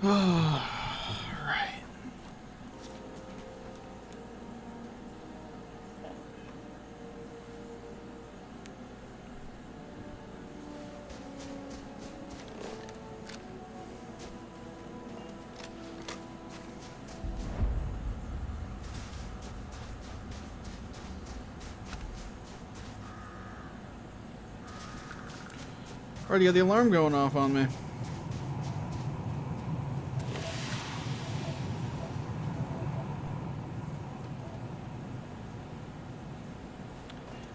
Right. Already got the alarm going off on me.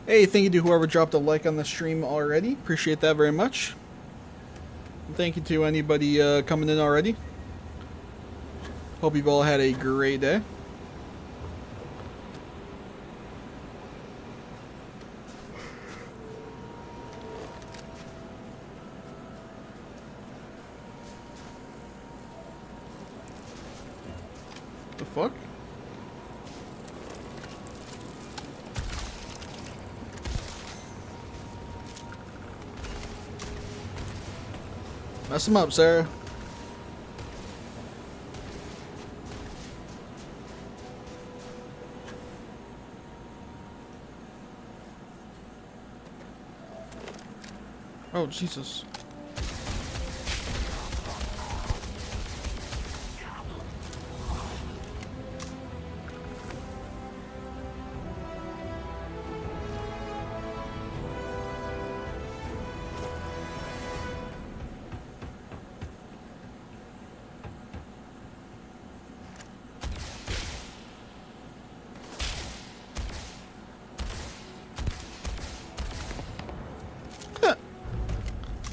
Hey, thank you to whoever dropped a like on the stream already. Appreciate that very much. And thank you to anybody coming in already. Hope you've all had a great day. The fuck? Mess him up, Sarah. Oh, Jesus.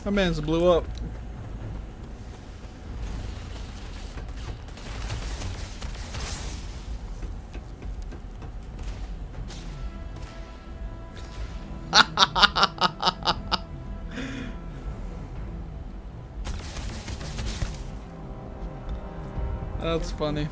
My man's blew up. That's funny.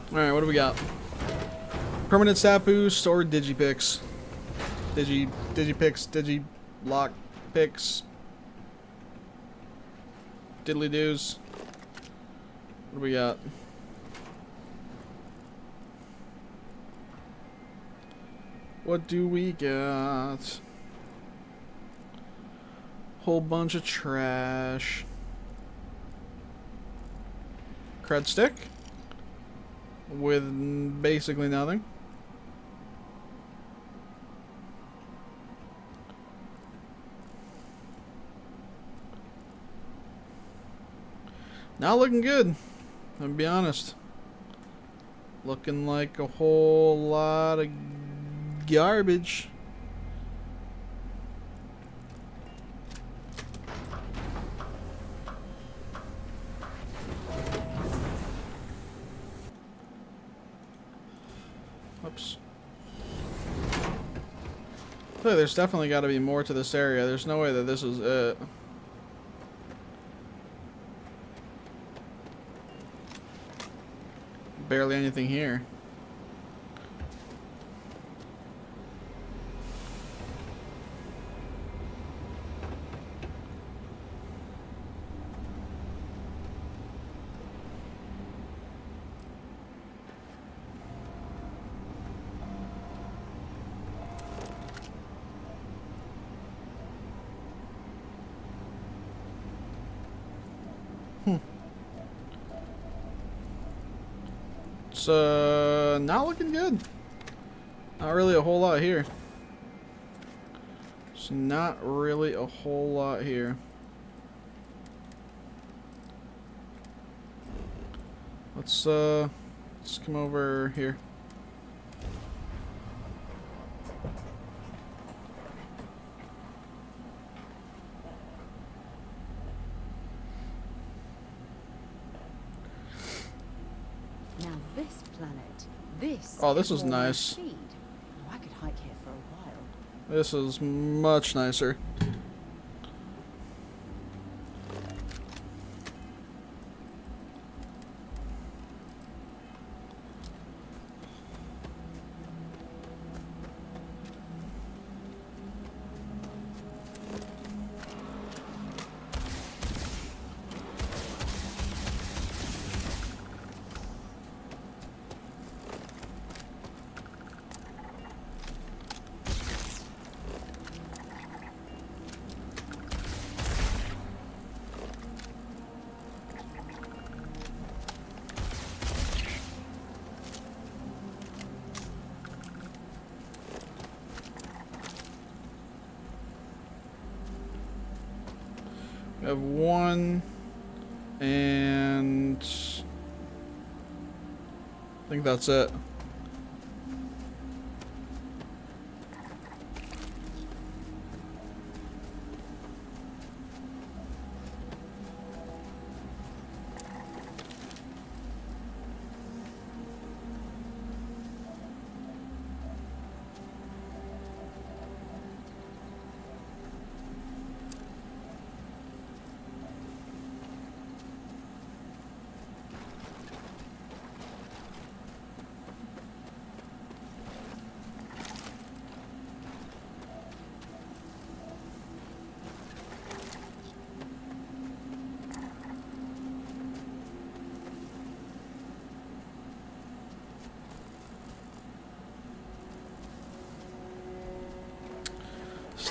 Alright, what do we got? Permanent stat boost or digipicks? Digipicks, digilock picks. Diddly doos. What do we got? What do we got? Whole bunch of trash. Cred stick? With basically nothing. Not looking good, I'll be honest. Looking like a whole lot of garbage. Oops. Look, there's definitely got to be more to this area. There's no way that this is it. Barely anything here. It's not looking good. Not really a whole lot here. It's not really a whole lot here. Let's come over here. Now this planet, this. Oh, this is more my nice. speed. Oh, I could hike here for a while. This is much nicer. We have one, and I think that's it.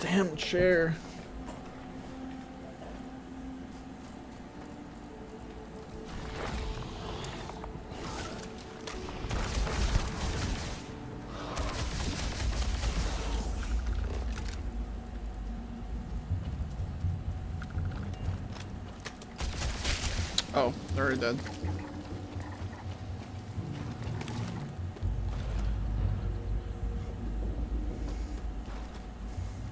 Damn chair. Oh, they're already dead.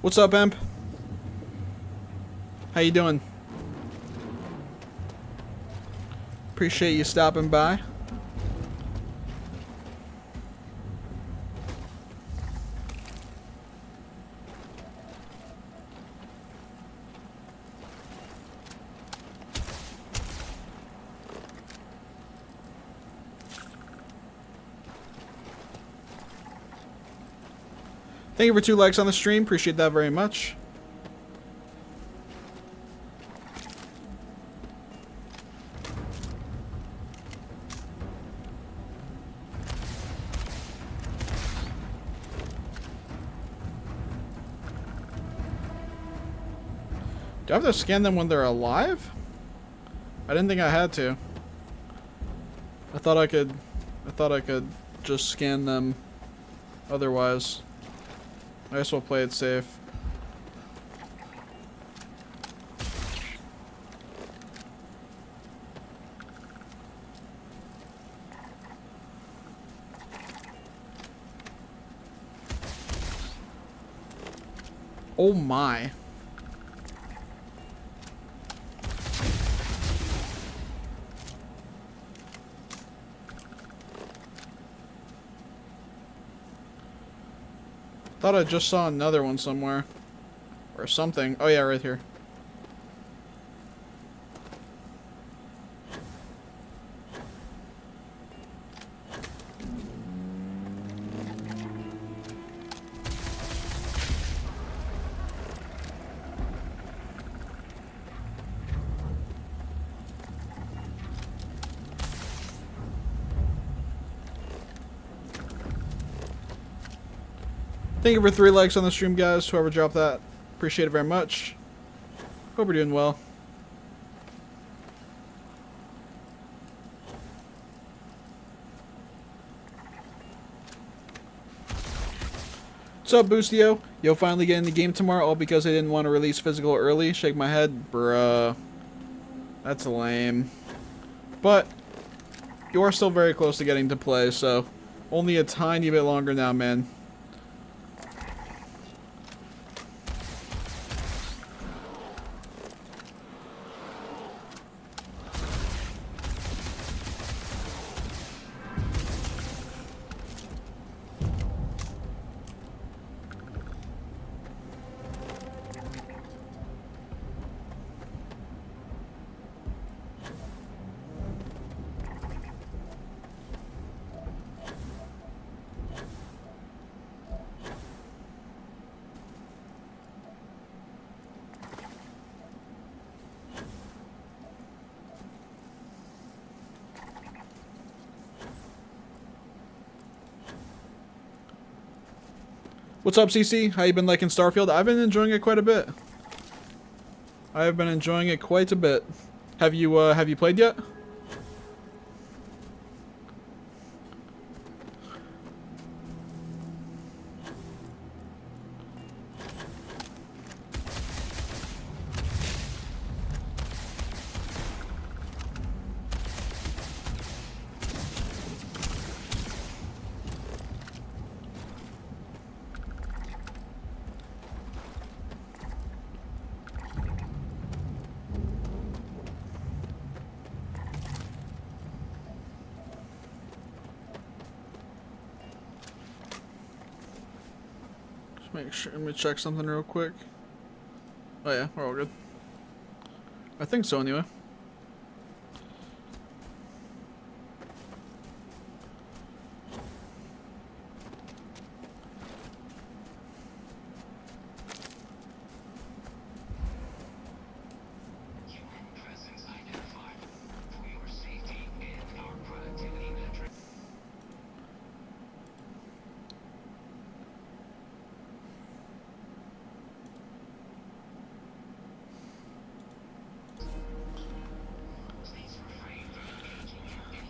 What's up, Emp? How you doing? Appreciate you stopping by. Thank you for 2 likes on the stream. Appreciate that very much. Do I have to scan them when they're alive? I didn't think I had to. I thought I could just scan them otherwise. I guess we'll play it safe. Oh my. Thought I just saw another one somewhere. Or something. Oh yeah, right here. Thank you for 3 likes on the stream, guys. Whoever dropped that. Appreciate it very much. Hope we're doing well. What's up, Boostio? You'll finally get in the game tomorrow, all because they didn't want to release physical early. Shake my head. Bruh. That's lame. But you are still very close to getting to play, so only a tiny bit longer now, man. What's up, CC? How you been liking Starfield? I've been enjoying it quite a bit. I have been enjoying it quite a bit. Have you played yet? Make sure, let me check something real quick. Oh yeah, we're all good. I think so anyway.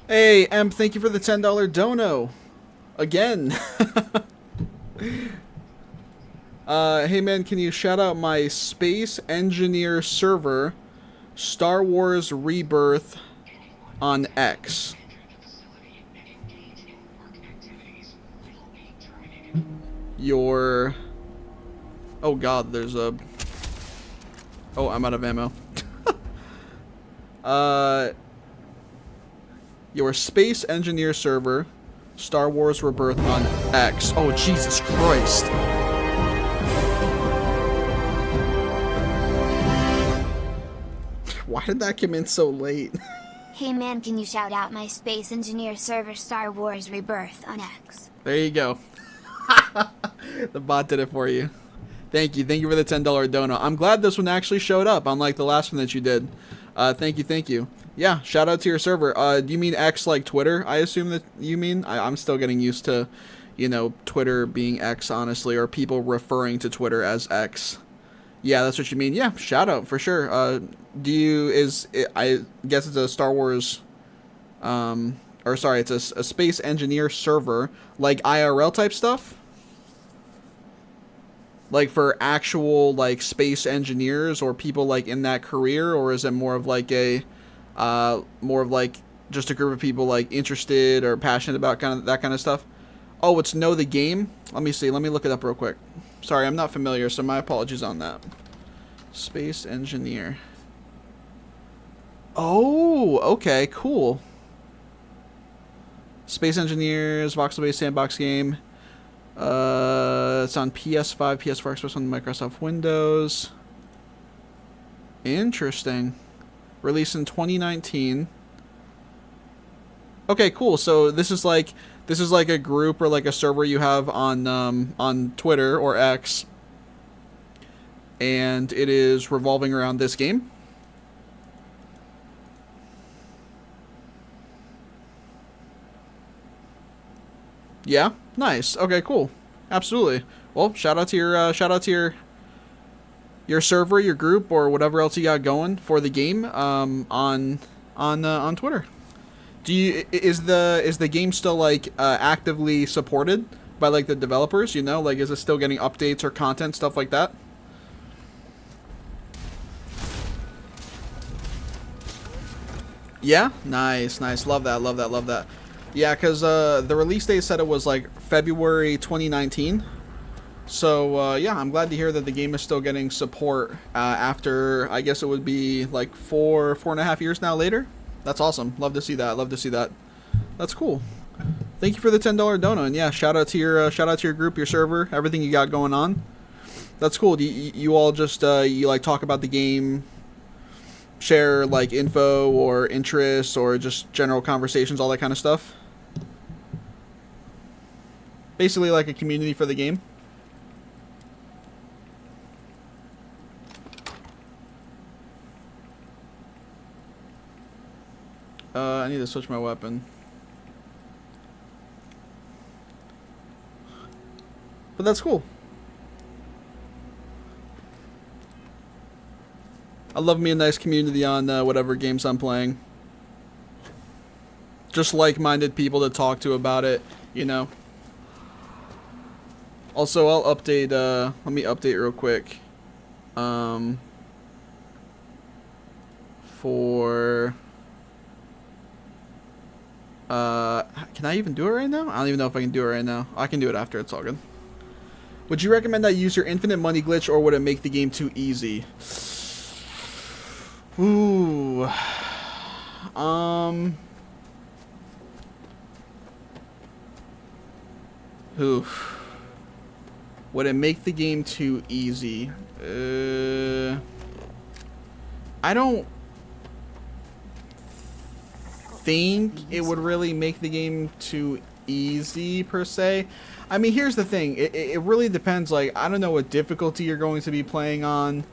Hey, Emp, thank you for the $10 dono. Again. Hey man, can you shout out my Space Engineer server, Star Wars Rebirth on X? Your... Oh god, there's a... Oh, I'm out of ammo. Your Space Engineer server, Star Wars Rebirth on X. Oh, Jesus Christ. Why did that come in so late? Hey man, can you shout out my Space Engineer server Star Wars Rebirth on X? There you go. The bot did it for you. Thank you. Thank you for the $10 dono. I'm glad this one actually showed up, unlike the last one that you did. Thank you, thank you. Yeah, shout out to your server. Do you mean X like Twitter, I assume that you mean? I'm still getting used to, you know, Twitter being X, honestly, or people referring to Twitter as X. Yeah, that's what you mean. Yeah, shout out, for sure. I guess it's a Star Wars, or sorry, it's a Space Engineer server, like IRL type stuff? Like for actual, like, space engineers or people, like, in that career? Or is it more of like a... more of like just a group of people like interested or passionate about that kind of stuff? Oh, it's Know the Game? Let me see. Let me look it up real quick. Sorry, I'm not familiar, so my apologies on that. Space Engineer. Oh, okay, cool. Space Engineers, voxel-based sandbox game. It's on PS5, PS4, Xbox One, Microsoft Windows. Interesting. Released in 2019. Okay, cool. So this is like a group or like a server you have on Twitter or X, and it is revolving around this game. Yeah, nice. Okay, cool. Absolutely. Well, shout out to your server, your group, or whatever else you got going for the game on Twitter. Is the game still like actively supported by like the developers, you know? Like, is it still getting updates or content, stuff like that? Yeah? Nice, nice. Love that, love that, love that. Yeah, because the release date said it was like February 2019. So, yeah, I'm glad to hear that the game is still getting support after, I guess it would be like 4.5 years now later. That's awesome. Love to see that. Love to see that. That's cool. Thank you for the $10 dono, and yeah, shout out to your group, your server, everything you got going on. That's cool. You all just you like talk about the game, share like info or interests or just general conversations, all that kind of stuff. Basically like a community for the game. I need to switch my weapon. But that's cool. I love me a nice community on whatever games I'm playing. Just like-minded people to talk to about it, you know. Also, I'll update, let me update real quick. Can I even do it right now? I don't even know if I can do it right now. I can do it after, it's all good. Would you recommend I use your infinite money glitch, or would it make the game too easy? Ooh. Oof. Would it make the game too easy? I don't think it would really make the game too easy per se. I mean, here's the thing. It really depends. Like, I don't know what difficulty you're going to be playing on.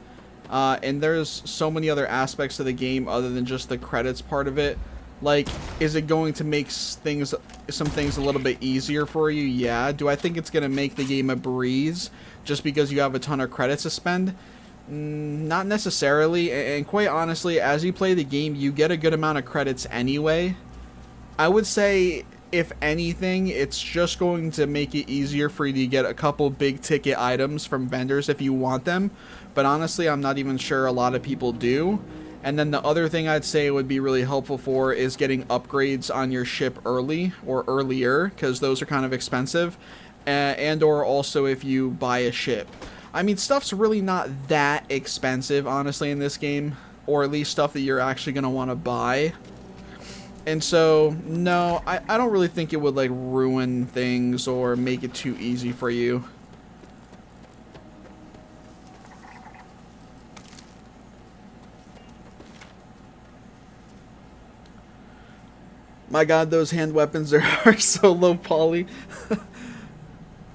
And there's so many other aspects of the game other than just the credits part of it. Like, is it going to make some things a little bit easier for you? Yeah. Do I think it's going to make the game a breeze just because you have a ton of credits to spend? Not necessarily. And quite honestly, as you play the game, you get a good amount of credits anyway. I would say, if anything, it's just going to make it easier for you to get a couple big ticket items from vendors if you want them. But honestly, I'm not even sure a lot of people do. And then the other thing I'd say would be really helpful for is getting upgrades on your ship early or earlier, because those are kind of expensive. And or also if you buy a ship. I mean, stuff's really not that expensive, honestly, in this game. Or at least stuff that you're actually going to want to buy. And so, no, I don't really think it would, like, ruin things or make it too easy for you. My god, those hand weapons are so low poly.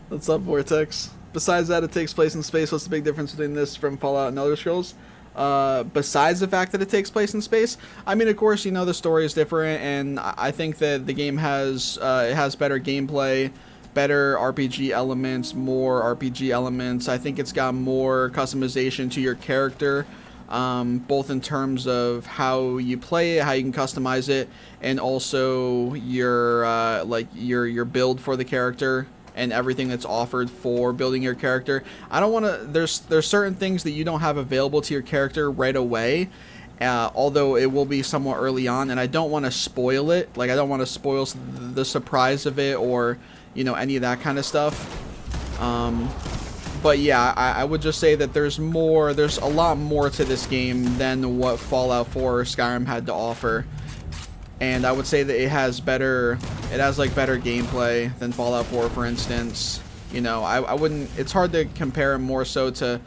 What's up, Vortex? Besides that, it takes place in space. What's the big difference between this from Fallout and Elder Scrolls? Besides the fact that it takes place in space, I mean, of course, you know, the story is different, and I think that the game has it has better gameplay, better RPG elements, more RPG elements. I think it's got more customization to your character, both in terms of how you play it, how you can customize it, and also your your build for the character. And everything that's offered for building your character. I don't want to. There's certain things that you don't have available to your character right away, although it will be somewhat early on. And I don't want to spoil it. Like, I don't want to spoil the surprise of it, or you know, any of that kind of stuff. But yeah, I would just say that there's more. There's a lot more to this game than what Fallout 4 or Skyrim had to offer. And I would say that it has like better gameplay than Fallout 4, for instance. You know, I wouldn't, it's hard to compare it more so to,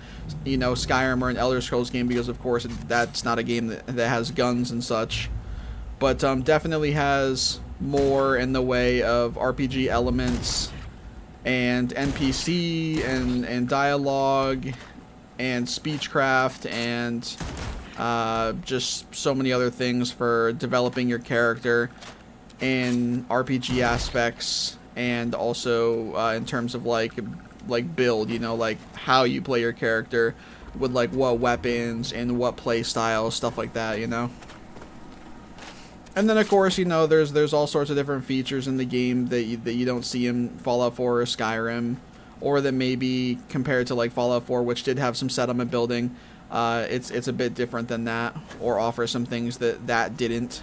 you know, Skyrim or an Elder Scrolls game, because of course that's not a game that has guns and such. But definitely has more in the way of RPG elements and NPC and dialogue and speechcraft and just so many other things for developing your character in RPG aspects, and also in terms of like build, you know, like how you play your character with like what weapons and what play styles, stuff like that, you know. And then, of course, you know, there's all sorts of different features in the game that you don't see in Fallout 4 or Skyrim, or that maybe compared to like Fallout 4, which did have some settlement building, it's a bit different than that, or offers some things that didn't.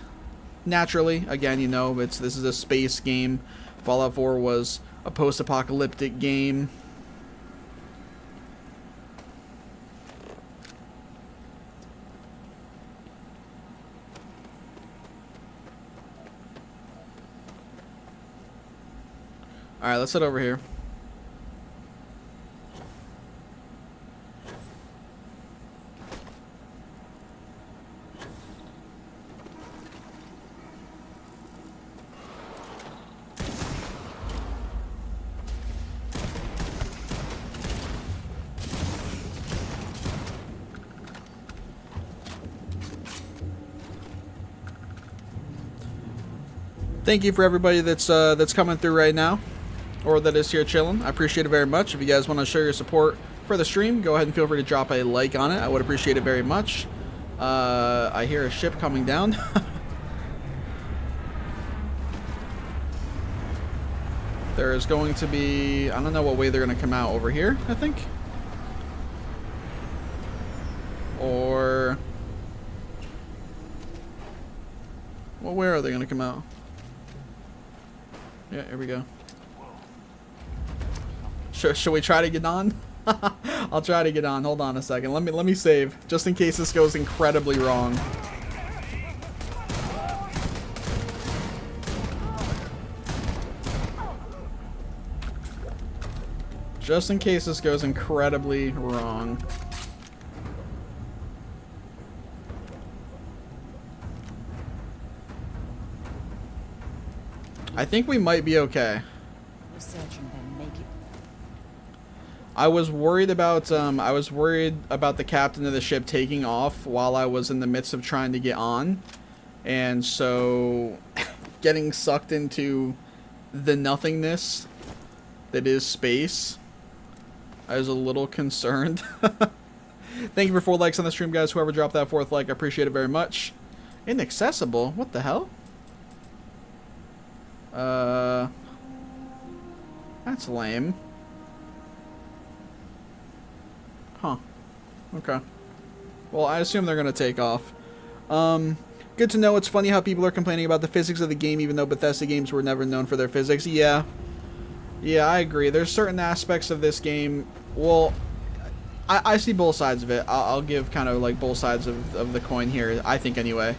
Naturally, again, you know, this is a space game. Fallout 4 was a post-apocalyptic game. Alright, let's head over here. Thank you for everybody that's coming through right now, or that is here chilling. I appreciate it very much. If you guys want to show your support for the stream, go ahead and feel free to drop a like on it. I would appreciate it very much. I hear a ship coming down. There is going to be, I don't know what way they're going to come out, over here, I think. Or, well, where are they going to come out? Yeah, here we go. Should we try to get on? I'll try to get on. Hold on a second. Let me save, just in case this goes incredibly wrong. Just in case this goes incredibly wrong. I think we might be okay. I was worried about the captain of the ship taking off while I was in the midst of trying to get on, and so getting sucked into the nothingness that is space. I was a little concerned. Thank you for 4 likes on the stream, guys. Whoever dropped that 4th like, I appreciate it very much. Inaccessible? What the hell? That's lame. Huh. Okay. Well, I assume they're gonna take off. Good to know. It's funny how people are complaining about the physics of the game, even though Bethesda games were never known for their physics. Yeah. Yeah, I agree. There's certain aspects of this game. Well, I see both sides of it. I'll give kind of like both sides of the coin here, I think anyway.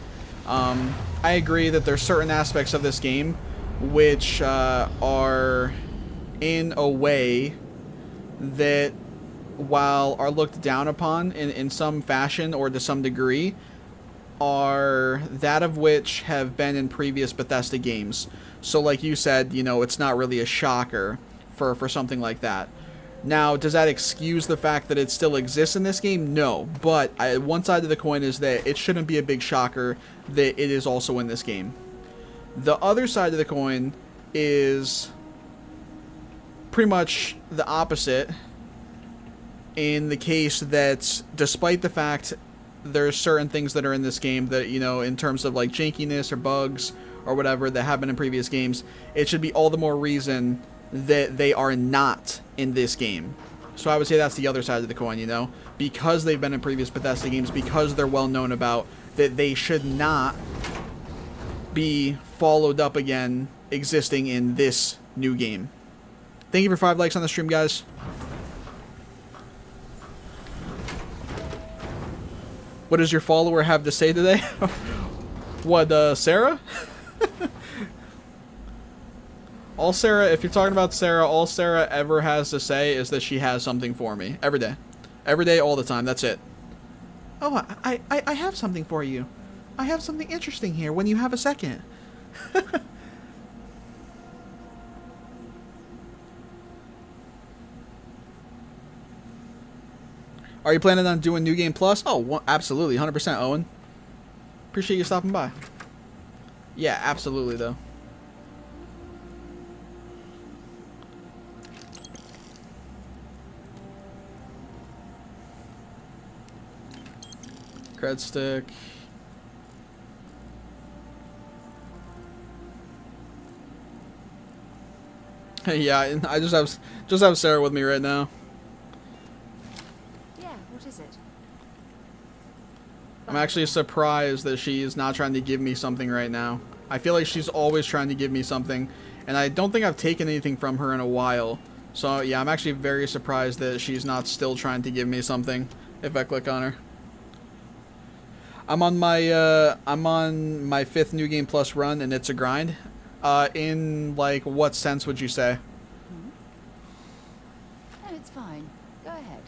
I agree that there's certain aspects of this game which are in a way that, while are looked down upon in some fashion or to some degree, are that of which have been in previous Bethesda games. So like you said, you know, it's not really a shocker for something like that. Now, does that excuse the fact that it still exists in this game? No, but one side of the coin is that it shouldn't be a big shocker that it is also in this game. The other side of the coin is pretty much the opposite, in the case that despite the fact there's certain things that are in this game that, you know, in terms of like jankiness or bugs or whatever that have been in previous games, it should be all the more reason that they are not in this game. So I would say that's the other side of the coin, you know, because they've been in previous Bethesda games, because they're well known about, that they should not be followed up again existing in this new game. Thank you for 5 likes on the stream, guys. What does your follower have to say today? What, Sarah? All Sarah, if you're talking about Sarah, all Sarah ever has to say is that she has something for me. Every day. Every day, all the time. That's it. Oh, I have something for you. I have something interesting here when you have a second. Are you planning on doing New Game Plus? Oh, absolutely. 100%, Owen. Appreciate you stopping by. Yeah, absolutely, though. Cred stick. Yeah, and I just have Sarah with me right now. Yeah, what is it? I'm actually surprised that she is not trying to give me something right now. I feel like she's always trying to give me something, and I don't think I've taken anything from her in a while. So yeah, I'm actually very surprised that she's not still trying to give me something if I click on her. I'm on my 5th New Game Plus run, and it's a grind. In like what sense would you say? No, it's fine. Go ahead.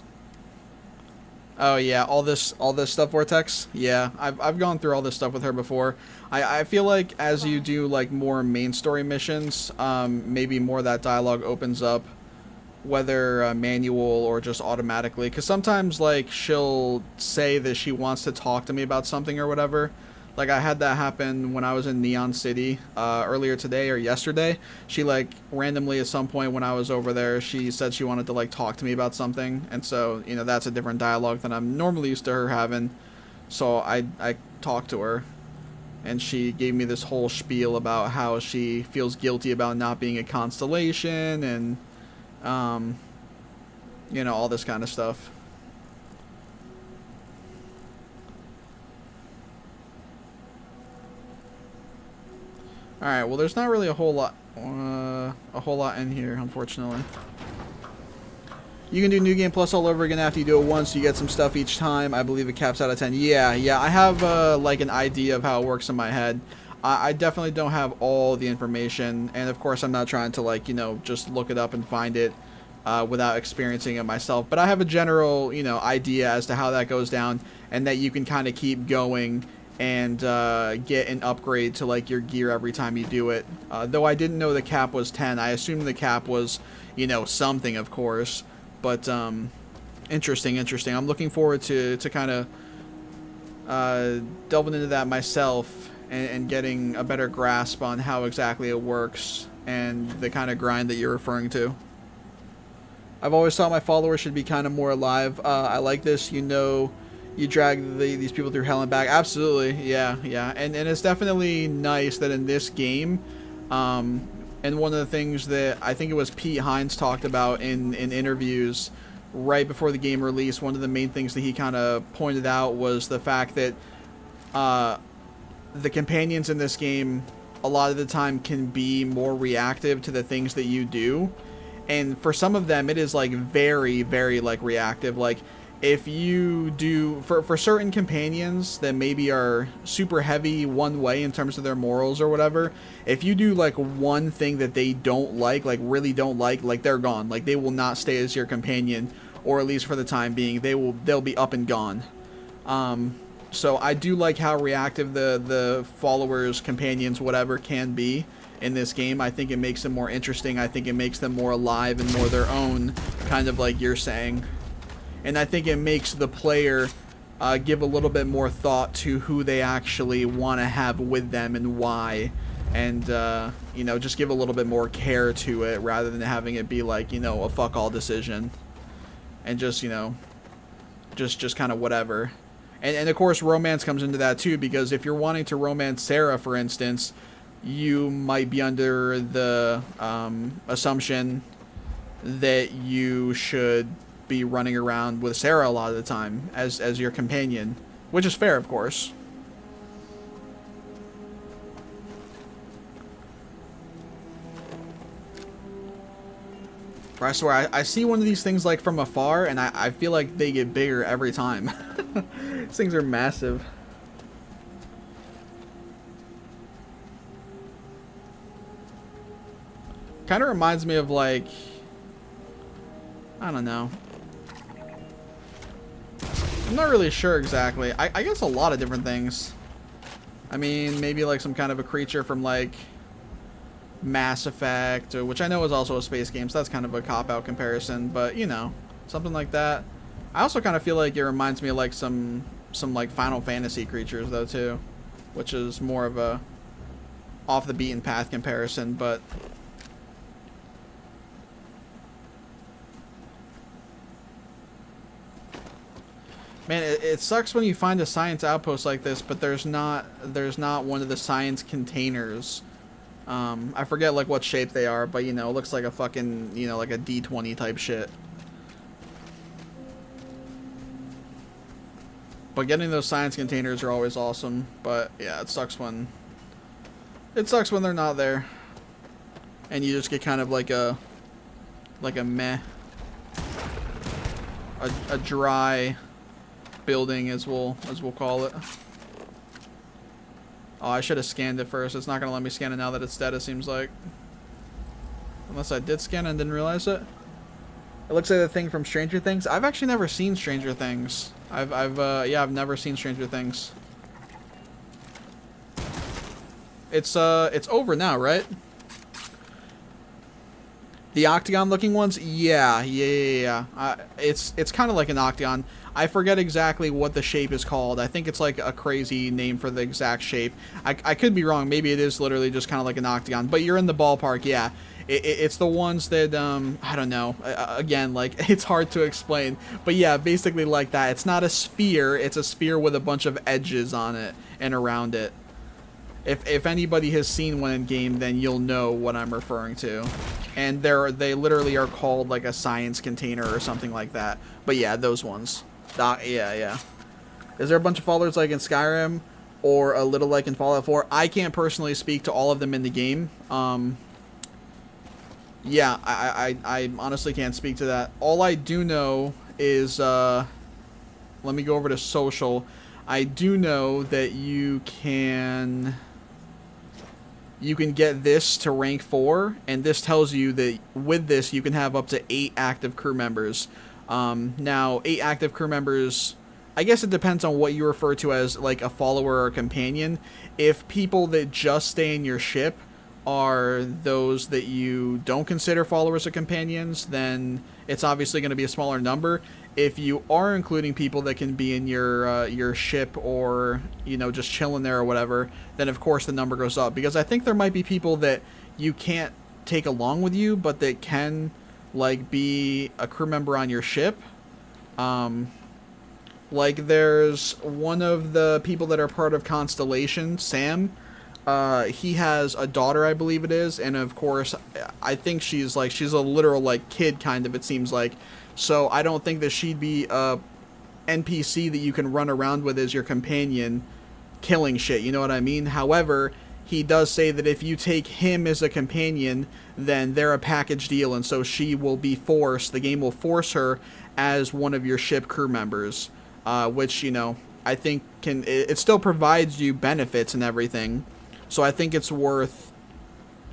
Oh yeah, all this stuff, Vortex. Yeah, I've gone through all this stuff with her before. I feel like as you do like more main story missions, maybe more of that dialogue opens up, whether manual or just automatically. Because sometimes like she'll say that she wants to talk to me about something or whatever. Like I had that happen when I was in Neon City earlier today or yesterday. She like randomly at some point when I was over there, she said she wanted to like talk to me about something, and so you know that's a different dialogue than I'm normally used to her having. So I talked to her, and she gave me this whole spiel about how she feels guilty about not being a constellation and you know, all this kind of stuff. Alright, well there's not really a whole lot in here, unfortunately. You can do New Game Plus all over again after you do it once. You get some stuff each time. I believe it caps out at 10. Yeah, I have like an idea of how it works in my head. I definitely don't have all the information, and of course I'm not trying to like, you know, just look it up and find it without experiencing it myself. But I have a general, you know, idea as to how that goes down, and that you can kind of keep going and get an upgrade to like your gear every time you do it. Though I didn't know the cap was 10. I assumed the cap was, you know, something, of course. But interesting. I'm looking forward to kind of delving into that myself and getting a better grasp on how exactly it works and the kind of grind that you're referring to. I've always thought my followers should be kind of more alive. I like this, you know, you drag these people through hell and back. Absolutely, yeah. And it's definitely nice that in this game, and one of the things that I think it was Pete Hines talked about in interviews right before the game release, one of the main things that he kind of pointed out was the fact that the companions in this game a lot of the time can be more reactive to the things that you do. And for some of them, it is like very, very like reactive. Like if you do for certain companions that maybe are super heavy one way in terms of their morals or whatever, if you do like one thing that they don't like really don't like they're gone. Like they will not stay as your companion, or at least for the time being, they'll be up and gone. So I do like how reactive the followers, companions, whatever can be in this game. I think it makes them more interesting. I think it makes them more alive and more their own, kind of like you're saying. And I think it makes the player give a little bit more thought to who they actually want to have with them and why. And, you know, just give a little bit more care to it rather than having it be like, you know, a fuck all decision. And just, you know, just kind of whatever. And of course romance comes into that too, because if you're wanting to romance Sarah, for instance, you might be under the assumption that you should be running around with Sarah a lot of the time as your companion, which is fair, of course. I swear, I see one of these things like from afar, and I feel like they get bigger every time. These things are massive. Kind of reminds me of like, I don't know. I'm not really sure exactly. I guess a lot of different things. I mean, maybe like some kind of a creature from like Mass Effect, which I know is also a space game, so that's kind of a cop-out comparison, but you know, something like that. I also kind of feel like it reminds me of like some like Final Fantasy creatures though too, which is more of a off the beaten path comparison, but man, it sucks when you find a science outpost like this, but there's not one of the science containers I forget like what shape they are, but you know, it looks like a fucking, you know, like a D20 type shit. But getting those science containers are always awesome. But yeah, it sucks when they're not there, and you just get kind of like a meh, a dry building, as we'll call it. Oh, I should have scanned it first. It's not gonna let me scan it now that it's dead, it seems like. Unless I did scan it and didn't realize it. It looks like the thing from Stranger Things. I've actually never seen Stranger Things. I've never seen Stranger Things. It's over now, right? The octagon-looking ones, yeah. It's kind of like an octagon. I forget exactly what the shape is called. I think it's like a crazy name for the exact shape. I could be wrong. Maybe it is literally just kind of like an octagon. But you're in the ballpark, yeah. It's the ones that, I don't know. Again, like, it's hard to explain. But yeah, basically like that. It's not a sphere. It's a sphere with a bunch of edges on it and around it. If anybody has seen one in game, then you'll know what I'm referring to. And they literally are called like a science container or something like that. But yeah, those ones. Yeah. Is there a bunch of followers like in Skyrim or a little like in Fallout 4? I can't personally speak to all of them in the game. Yeah, I honestly can't speak to that. All I do know is, let me go over to social. I do know that you can get this to rank 4, and this tells you that with this you can have up to 8 active crew members. Now, 8 active crew members, I guess it depends on what you refer to as like a follower or a companion. If people that just stay in your ship are those that you don't consider followers or companions, then it's obviously going to be a smaller number. If you are including people that can be in your ship or, you know, just chilling there or whatever, then of course the number goes up. Because I think there might be people that you can't take along with you, but that can, like, be a crew member on your ship. Like, there's one of the people that are part of Constellation, Sam. He has a daughter, I believe it is, and of course, I think she's a literal, like, kid, kind of, it seems like. So I don't think that she'd be a NPC that you can run around with as your companion, killing shit, you know what I mean? However, he does say that if you take him as a companion, then they're a package deal, and so she will be forced, the game will force her as one of your ship crew members, which, you know, I think it still provides you benefits and everything. So I think it's worth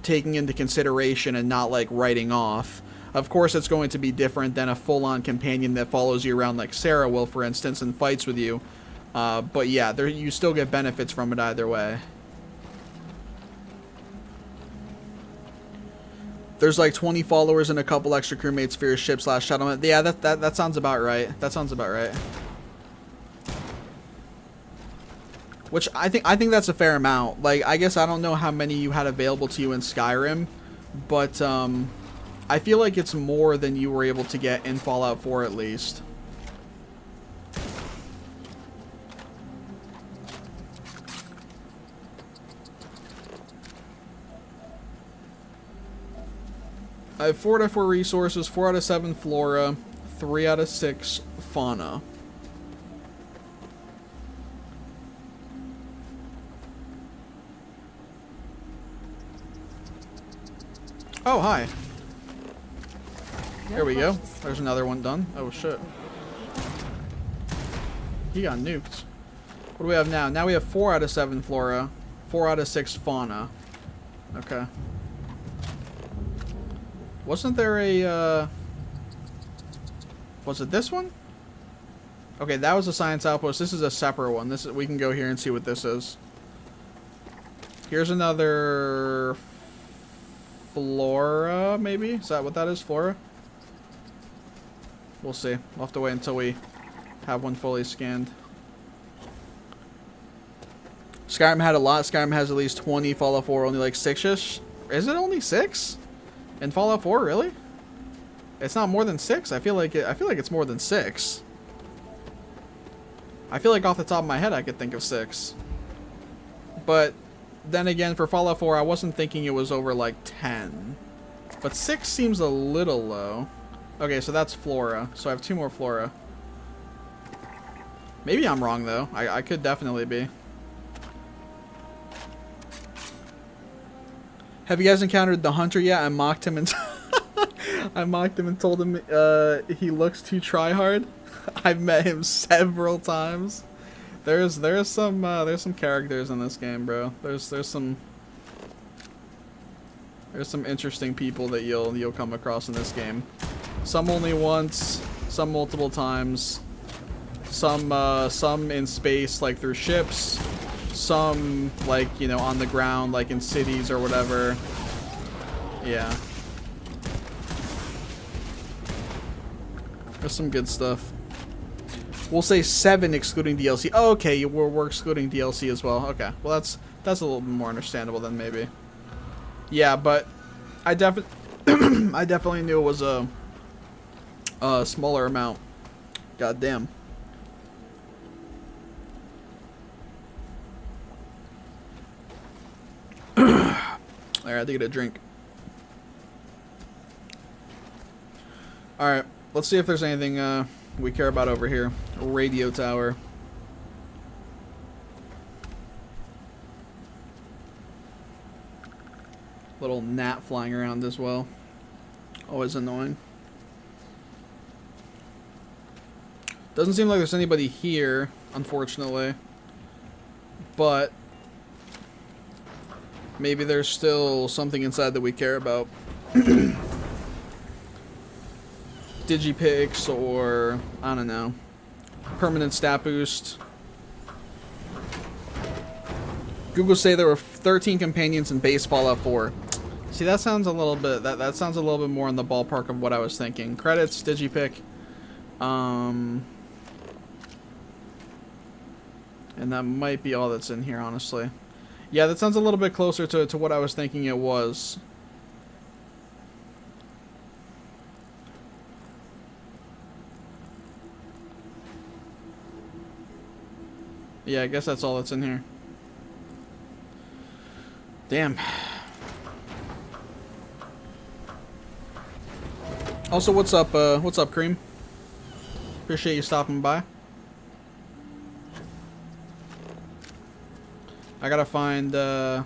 taking into consideration and not, like, writing off. Of course, it's going to be different than a full-on companion that follows you around like Sarah will, for instance, and fights with you. But yeah, you still get benefits from it either way. There's like 20 followers and a couple extra crewmates for your ship / settlement. Yeah, that sounds about right. That sounds about right. Which I think that's a fair amount. Like, I guess I don't know how many you had available to you in Skyrim, but I feel like it's more than you were able to get in Fallout 4 at least. I have 4 out of 4 resources, 4 out of 7 flora, 3 out of 6 fauna. Oh, hi. There we go. There's another one done. Oh, shit. He got nuked. What do we have now? Now we have 4 out of 7 flora, 4 out of 6 fauna. Okay. Wasn't there a, was it this one? Okay, that was a science outpost. This is a separate one. We can go here and see what this is. Here's another flora, maybe? Is that what that is, flora? We'll see. We'll have to wait until we have one fully scanned. Skyrim had a lot. Skyrim has at least 20. Fallout 4 only like 6-ish. Is it only 6? In Fallout 4, really? It's not more than 6. I feel like it's more than 6. I feel like off the top of my head I could think of 6. But then again, for Fallout 4, I wasn't thinking it was over like 10. But 6 seems a little low. Okay, so that's Flora. So I have 2 more Flora. Maybe I'm wrong, though. I could definitely be. Have you guys encountered the Hunter yet? I mocked him and I mocked him and told him he looks too tryhard. I've met him several times. There's some characters in this game, bro. There's some interesting people that you'll come across in this game. Some only once, some multiple times. Some in space, like through ships. Some, like, you know, on the ground, like in cities or whatever. Yeah. There's some good stuff. We'll say 7 excluding DLC. Oh, okay, we're excluding DLC as well. Okay, well that's a little bit more understandable than maybe. Yeah, but I definitely knew it was a smaller amount. God damn. Alright, I had to get a drink. Alright, let's see if there's anything we care about over here. Radio tower. Little gnat flying around as well. Always annoying. Doesn't seem like there's anybody here, unfortunately. But maybe there's still something inside that we care about. Digipicks or, I don't know, permanent stat boost. Google say there were 13 companions in base Fallout 4. See, that sounds a little bit, that sounds a little bit more in the ballpark of what I was thinking. Credits, Digipick. And that might be all that's in here, honestly. Yeah, that sounds a little bit closer to what I was thinking it was. Yeah, I guess that's all that's in here. Damn. Also, what's up, Cream? Appreciate you stopping by. I gotta find, level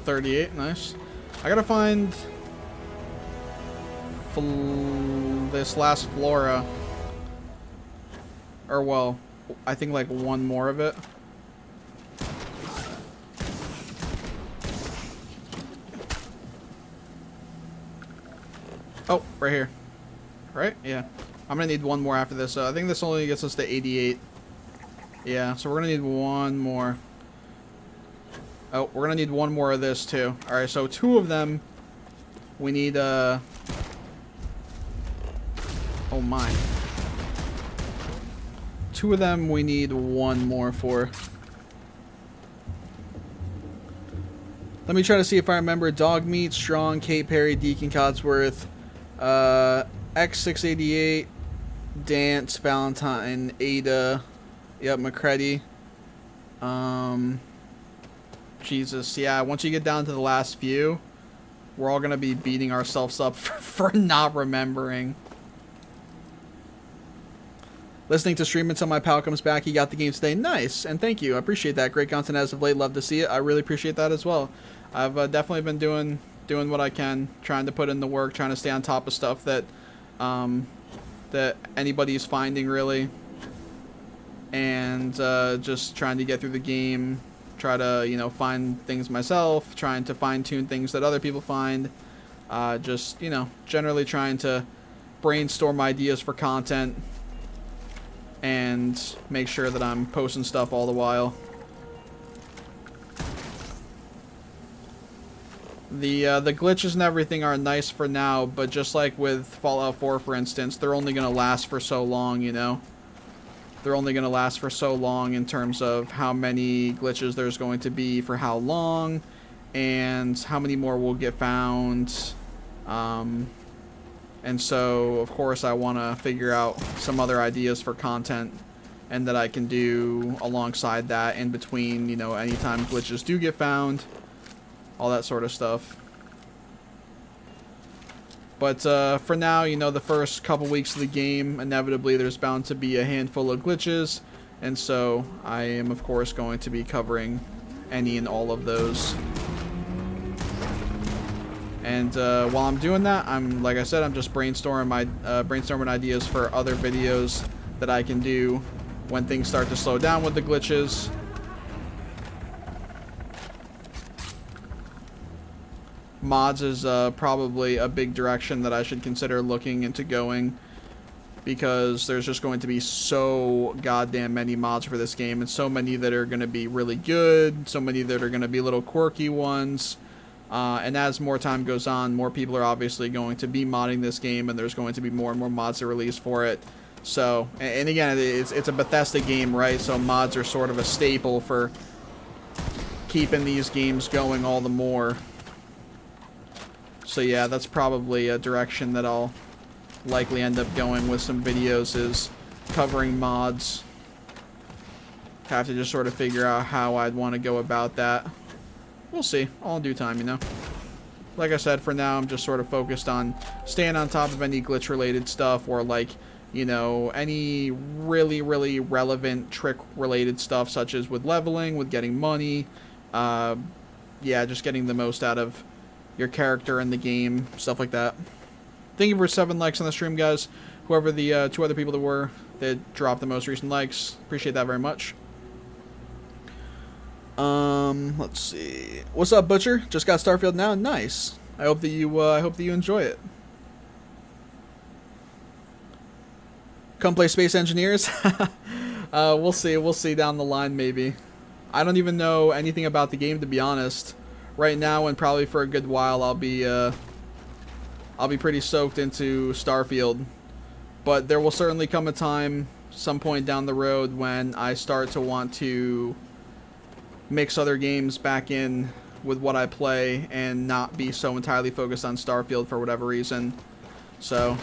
38, nice. I gotta find this last Flora. Or, well, I think like one more of it. Oh, right here. Right? Yeah. I'm gonna need one more after this. I think this only gets us to 88. Yeah, so we're gonna need one more. Oh, we're gonna need one more of this too. Alright, so 2 of them we need, oh my. 2 of them we need one more for. Let me try to see if I remember. Dog Meat, Strong, Kate Perry, Deacon Codsworth, X688, Dance, Valentine, Ada, yep, McCready. Jesus, yeah, once you get down to the last few, we're all gonna be beating ourselves up for not remembering. Listening to stream until my pal comes back. He got the game today. Nice, and thank you. I appreciate that. Great content as of late. Love to see it. I really appreciate that as well. I've definitely been doing what I can, trying to put in the work, trying to stay on top of stuff that that anybody's finding, really, and just trying to get through the game, try to, you know, find things myself, trying to fine-tune things that other people find, just, you know, generally trying to brainstorm ideas for content and make sure that I'm posting stuff all the while. The glitches and everything are nice for now, but just like with Fallout 4, for instance, they're only going to last for so long, you know? They're only going to last for so long in terms of how many glitches there's going to be for how long, and how many more will get found. And so, of course, I want to figure out some other ideas for content and that I can do alongside that in between, you know, anytime glitches do get found, all that sort of stuff. But for now, you know, the first couple weeks of the game, inevitably there's bound to be a handful of glitches, and so I am, of course, going to be covering any and all of those. And while I'm doing that, like I said, I'm just brainstorming ideas for other videos that I can do when things start to slow down with the glitches. Mods is probably a big direction that I should consider looking into going, because there's just going to be so goddamn many mods for this game, and so many that are going to be really good, so many that are going to be little quirky ones, and as more time goes on, more people are obviously going to be modding this game, and there's going to be more and more mods to release for it. So, and again, it's a Bethesda game, right? So mods are sort of a staple for keeping these games going all the more. So yeah, that's probably a direction that I'll likely end up going with some videos, is covering mods. Have to just sort of figure out how I'd want to go about that. We'll see, all in due time, you know. Like I said, for now I'm just sort of focused on staying on top of any glitch related stuff, or like, you know, any really relevant trick related stuff, such as with leveling, with getting money, yeah, just getting the most out of your character in the game, stuff like that. Thank you for 7 likes on the stream, guys. Whoever the 2 other people that dropped the most recent likes, appreciate that very much. Let's see. What's up, Butcher? Just got Starfield now. Nice. I hope that you enjoy it. Come play Space Engineers. We'll see. We'll see down the line, maybe. I don't even know anything about the game, to be honest. Right now, and probably for a good while, I'll be pretty soaked into Starfield. But there will certainly come a time, some point down the road, when I start to want to mix other games back in with what I play and not be so entirely focused on Starfield for whatever reason. So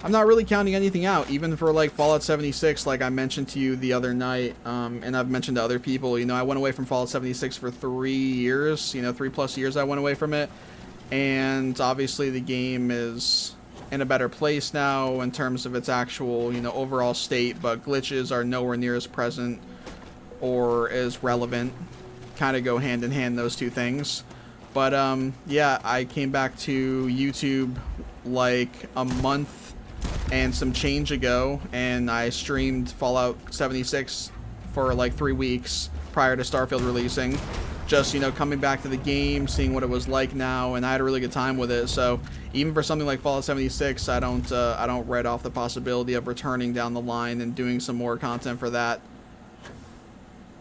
I'm not really counting anything out, even for like Fallout 76, like I mentioned to you the other night, and I've mentioned to other people. You know, I went away from Fallout 76 for 3 years, you know, 3+ years I went away from it, and obviously the game is in a better place now in terms of its actual, you know, overall state, but glitches are nowhere near as present or as relevant. Kind of go hand in hand, those two things. But yeah, I came back to YouTube like a month and some change ago, and I streamed Fallout 76 for like 3 weeks prior to Starfield releasing. Just, you know, coming back to the game, seeing what it was like now, and I had a really good time with it. So even for something like Fallout 76, I don't write off the possibility of returning down the line and doing some more content for that.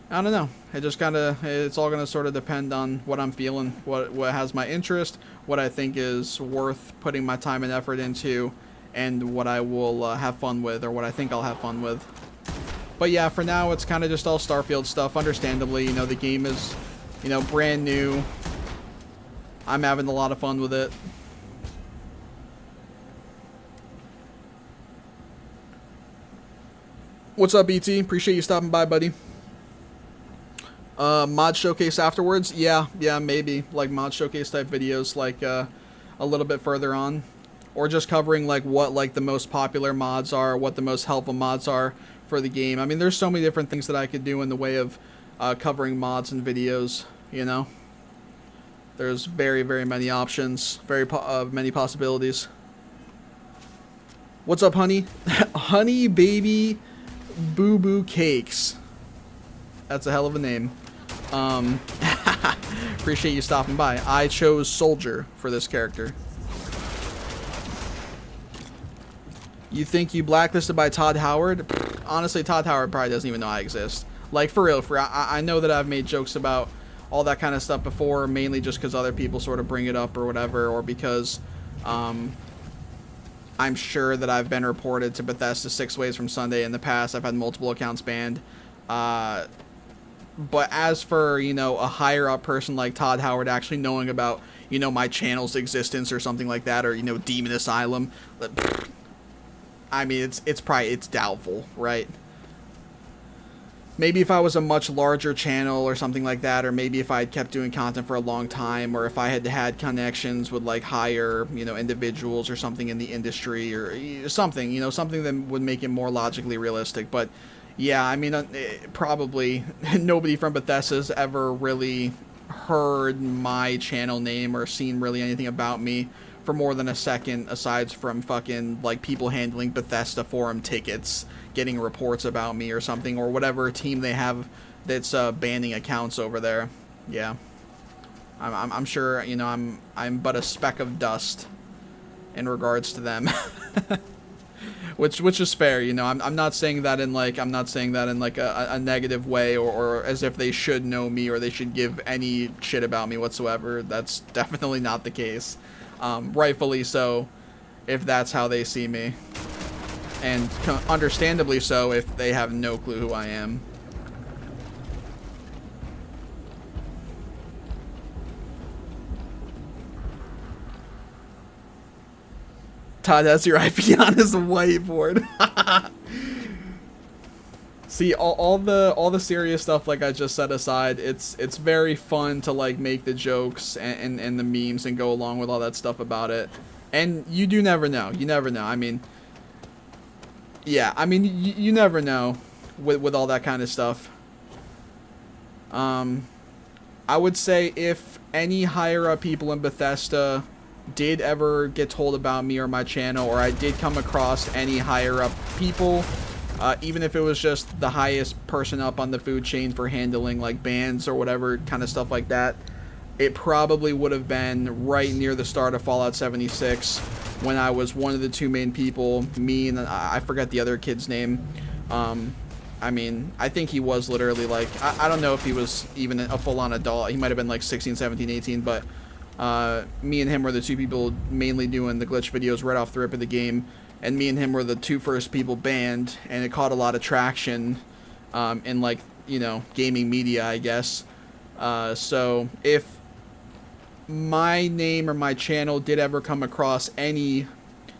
I don't know. It just it's all gonna sort of depend on what I'm feeling, what has my interest, what I think is worth putting my time and effort into, and what I will have fun with, or what I think I'll have fun with. But yeah, for now, it's kind of just all Starfield stuff. Understandably, you know, the game is, you know, brand new. I'm having a lot of fun with it. What's up, BT? Appreciate you stopping by, buddy. Mod showcase afterwards? Yeah, maybe. Like mod showcase type videos, like a little bit further on. Or just covering like what like the most popular mods are, what the most helpful mods are for the game. I mean, there's so many different things that I could do in the way of covering mods and videos, you know? There's very many options, many possibilities. What's up, honey? Honey Baby Boo Boo Cakes. That's a hell of a name. Appreciate you stopping by. I chose Soldier for this character. You think you blacklisted by Todd Howard? Honestly, Todd Howard probably doesn't even know I exist. Like, for real, I know that I've made jokes about all that kind of stuff before, mainly just because other people sort of bring it up or whatever, or because I'm sure that I've been reported to Bethesda 6 Ways from Sunday in the past. I've had multiple accounts banned. But as for, you know, a higher up person like Todd Howard actually knowing about, you know, my channel's existence or something like that, or, you know, DemonAsylum, I mean, it's doubtful, right? Maybe if I was a much larger channel or something like that, or maybe if I had kept doing content for a long time, or if I had connections with like higher, individuals or something in the industry or something, something that would make it more logically realistic. But yeah, I mean, probably nobody from Bethesda's ever really heard my channel name or seen really anything about me for more than a second, aside from fucking like people handling Bethesda forum tickets, getting reports about me or something, or whatever team they have that's banning accounts over there. Yeah, I'm sure I'm but a speck of dust in regards to them. which is fair. I'm not saying that in like a negative way, or as if they should know me or they should give any shit about me whatsoever. That's definitely not the case. Rightfully so, if that's how they see me. And understandably so if they have no clue who I am. Todd has your IP on his whiteboard. See, all the serious stuff, like I just set aside, it's very fun to like make the jokes and the memes and go along with all that stuff about it. And you do never know. You never know. I mean, yeah, I mean, you never know with all that kind of stuff. I would say if any higher up people in Bethesda did ever get told about me or my channel, or I did come across any higher up people, even if it was just the highest person up on the food chain for handling like bans or whatever kind of stuff like that, it probably would have been right near the start of Fallout 76 when I was one of the two main people, me and I forget the other kid's name. I mean, I think he was literally like, I don't know if he was even a full-on adult. He might have been like 16, 17, 18, but me and him were the two people mainly doing the glitch videos right off the rip of the game. And me and him were the two first people banned, and it caught a lot of traction in like, gaming media, I guess. So if my name or my channel did ever come across any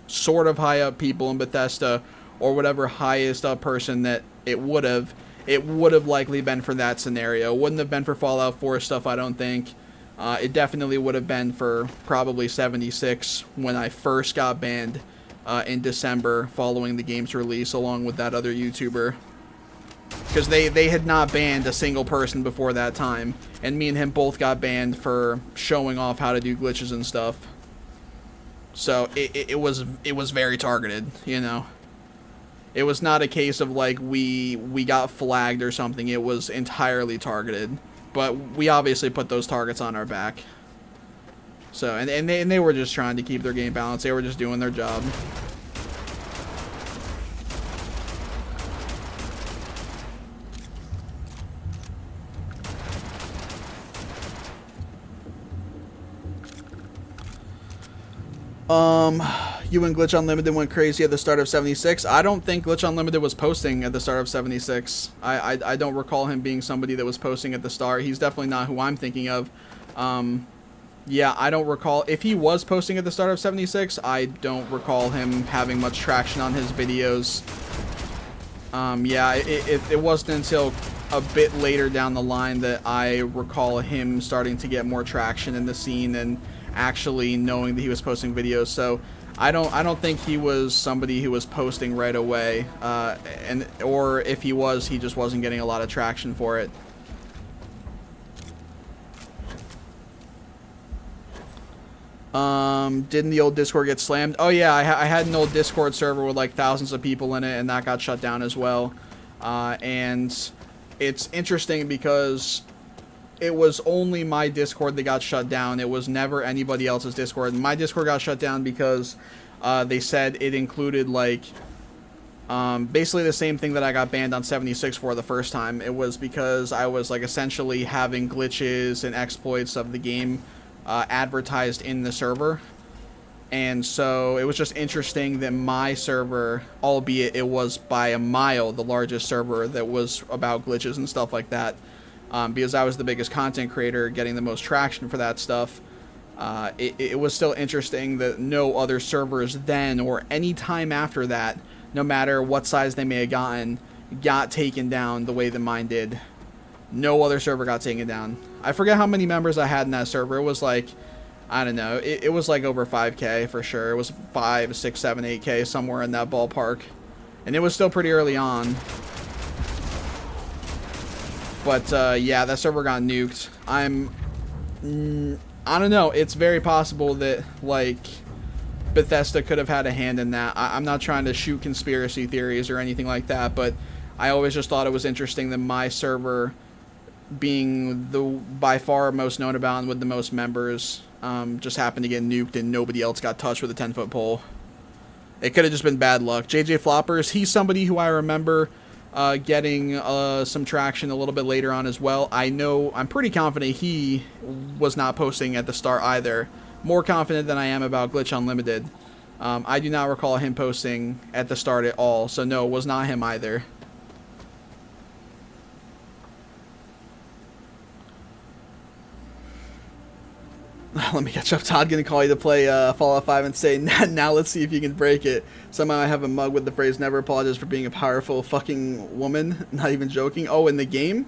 sort of high up people in Bethesda, or whatever highest up person that it would have likely been for that scenario. It wouldn't have been for Fallout 4 stuff, I don't think. It definitely would have been for probably 76 when I first got banned in December following the game's release, along with that other YouTuber. Because they had not banned a single person before that time, and me and him both got banned for showing off how to do glitches and stuff. So it was very targeted, It was not a case of like we got flagged or something. It was entirely targeted, but we obviously put those targets on our back. So and they were just trying to keep their game balanced. They were just doing their job. You and Glitch Unlimited went crazy at the start of 76. I don't think Glitch Unlimited was posting at the start of 76. I don't recall him being somebody that was posting at the start. He's definitely not who I'm thinking of. Yeah, I don't recall. If he was posting at the start of 76, I don't recall him having much traction on his videos. Yeah, it wasn't until a bit later down the line that I recall him starting to get more traction in the scene and actually knowing that he was posting videos. So I don't think he was somebody who was posting right away, or if he was, he just wasn't getting a lot of traction for it. Didn't the old Discord get slammed? Oh yeah, I had an old Discord server with like thousands of people in it, and that got shut down as well. And it's interesting because it was only my Discord that got shut down. It was never anybody else's Discord. My Discord got shut down because they said it included like basically the same thing that I got banned on 76 for the first time. It was because I was like essentially having glitches and exploits of the game advertised in the server. And so it was just interesting that my server, albeit it was by a mile the largest server that was about glitches and stuff like that, because I was the biggest content creator getting the most traction for that stuff, it was still interesting that no other servers then or any time after that no matter what size they may have gotten, got taken down the way that mine did. No other server got taken down. I forget how many members I had in that server. It was like, I don't know, it was like over 5k for sure. It was 5, 6, 7, 8k, somewhere in that ballpark. And it was still pretty early on. But yeah, that server got nuked. I don't know, it's very possible that, like, Bethesda could have had a hand in that. I'm not trying to shoot conspiracy theories or anything like that, but I always just thought it was interesting that my server, being the by far most known about and with the most members, just happened to get nuked and nobody else got touched with a 10-foot pole. It could have just been bad luck. JJ Floppers, he's somebody who I remember getting some traction a little bit later on as well. I'm pretty confident he was not posting at the start either. More confident than I am about Glitch Unlimited. I do not recall him posting at the start at all, so no, it was not him either. Let me catch up. Todd gonna call you to play Fallout 5 and say, now let's see if you can break it. Somehow I have a mug with the phrase, never apologize for being a powerful fucking woman. Not even joking. Oh, in the game?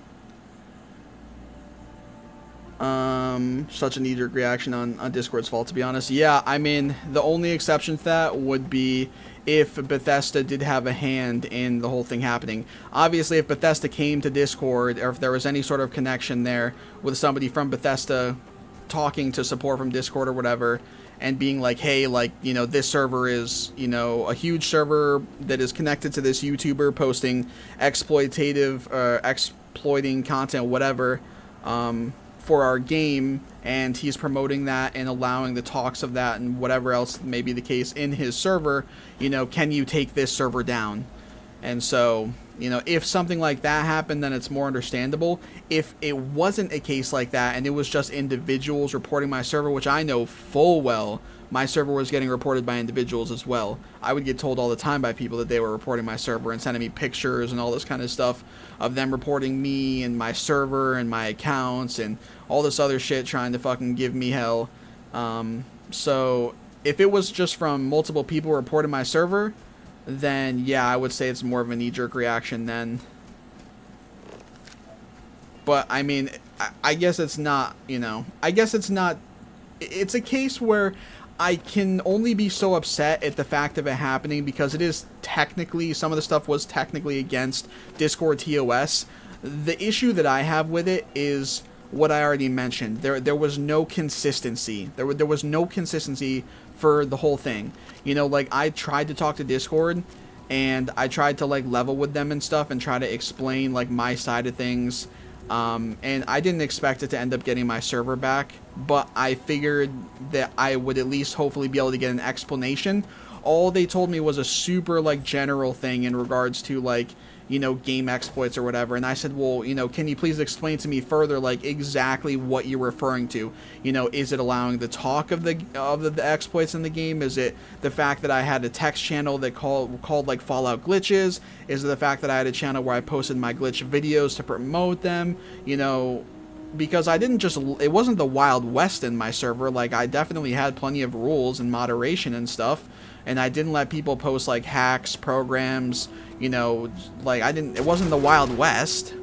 Such a knee-jerk reaction on Discord's fault, to be honest. Yeah, I mean, the only exception to that would be if Bethesda did have a hand in the whole thing happening. Obviously, if Bethesda came to Discord, or if there was any sort of connection there with somebody from Bethesda talking to support from Discord or whatever, and being like, hey, like, you know, this server is, you know, a huge server that is connected to this YouTuber posting exploiting content, whatever, for our game, and he's promoting that and allowing the talks of that and whatever else may be the case in his server, you know, can you take this server down? And so, you know, if something like that happened, then it's more understandable. If it wasn't a case like that and it was just individuals reporting my server, which I know full well my server was getting reported by individuals as well. I would get told all the time by people that they were reporting my server and sending me pictures and all this kind of stuff of them reporting me and my server and my accounts and all this other shit, trying to fucking give me hell. So if it was just from multiple people reporting my server, then yeah, I would say it's more of a knee-jerk reaction then. But I mean, I guess it's not, you know, I guess it's not, it's a case where I can only be so upset at the fact of it happening because it is technically, some of the stuff was technically against Discord TOS. The issue that I have with it is what I already mentioned. There was no consistency. There was no consistency for the whole thing. You know, like, I tried to talk to Discord and I tried to, like, level with them and stuff and try to explain, like, my side of things. And I didn't expect it to end up getting my server back, but I figured that I would at least hopefully be able to get an explanation. All they told me was a super, like, general thing in regards to, like, you know, game exploits or whatever. And I said, well, you know, can you please explain to me further, like, exactly what you're referring to? You know, is it allowing the talk of the exploits in the game? Is it the fact that I had a text channel that called like Fallout glitches? Is it the fact that I had a channel where I posted my glitch videos to promote them? You know, because I didn't just, it wasn't the Wild West in my server. Like, I definitely had plenty of rules and moderation and stuff. And I didn't let people post, like, hacks, programs, you know, like, it wasn't the Wild West.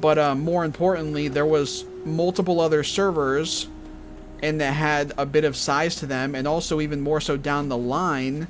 But more importantly, there was multiple other servers and that had a bit of size to them, and also even more so down the line,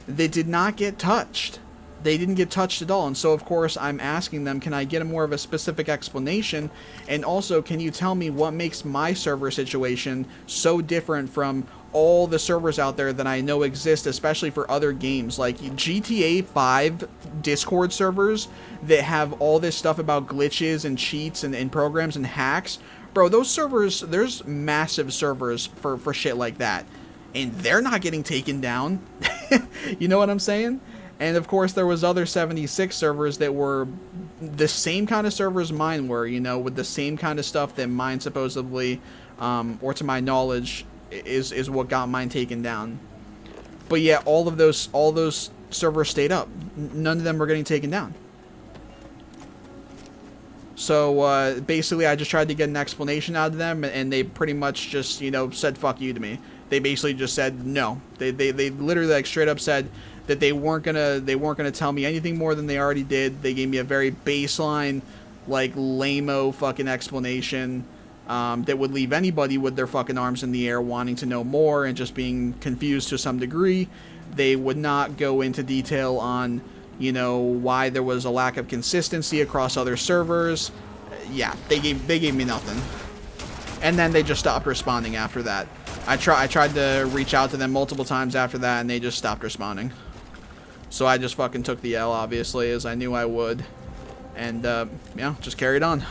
they did not get touched. They didn't get touched at all. And so, of course, I'm asking them, can I get a more of a specific explanation? And also, can you tell me what makes my server situation so different from all the servers out there that I know exist, especially for other games, like GTA 5 Discord servers that have all this stuff about glitches and cheats and programs and hacks? Bro, those servers, there's massive servers for shit like that, and they're not getting taken down. You know what I'm saying? And of course, there was other 76 servers that were the same kind of servers mine were, you know, with the same kind of stuff that mine supposedly, or to my knowledge, is what got mine taken down. But yeah, all those servers stayed up. None of them were getting taken down. So basically, I just tried to get an explanation out of them, and they pretty much just, you know, said fuck you to me. They basically just said no. They literally, like, straight up said, that they weren't gonna tell me anything more than they already did. They gave me a very baseline, like, lame-o fucking explanation that would leave anybody with their fucking arms in the air wanting to know more and just being confused to some degree. They would not go into detail on, you know, why there was a lack of consistency across other servers. Yeah, they gave me nothing. And then they just stopped responding after that. I tried to reach out to them multiple times after that, and they just stopped responding. So I just fucking took the L, obviously, as I knew I would. And, yeah, just carried on.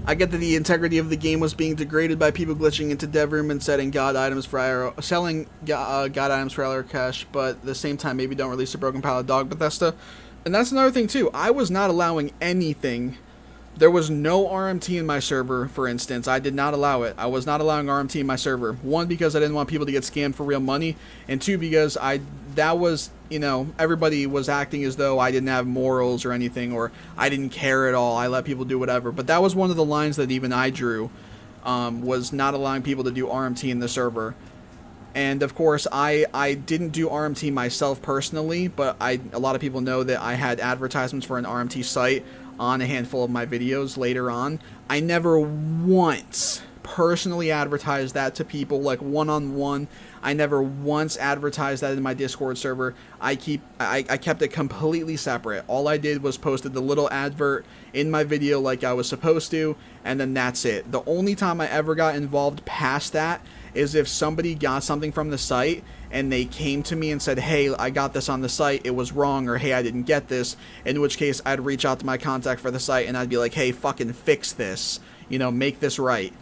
I get that the integrity of the game was being degraded by people glitching into dev room and selling god items for IRL cash, but at the same time, maybe don't release a broken pallet dog Bethesda. And that's another thing too. I was not allowing anything. There was no RMT in my server, for instance. I did not allow it. I was not allowing RMT in my server. One, because I didn't want people to get scammed for real money, and two, because that was, you know, everybody was acting as though I didn't have morals or anything, or I didn't care at all. I let people do whatever. But that was one of the lines that even I drew, was not allowing people to do RMT in the server. And of course, I didn't do RMT myself personally, but a lot of people know that I had advertisements for an RMT site on a handful of my videos later on. I never once personally advertised that to people, like one-on-one. I never once advertised that in my Discord server. I kept it completely separate. All I did was posted the little advert in my video like I was supposed to, and then that's it. The only time I ever got involved past that is if somebody got something from the site and they came to me and said, hey, I got this on the site, it was wrong, or hey, I didn't get this, in which case I'd reach out to my contact for the site and I'd be like, hey, fucking fix this, you know, make this right.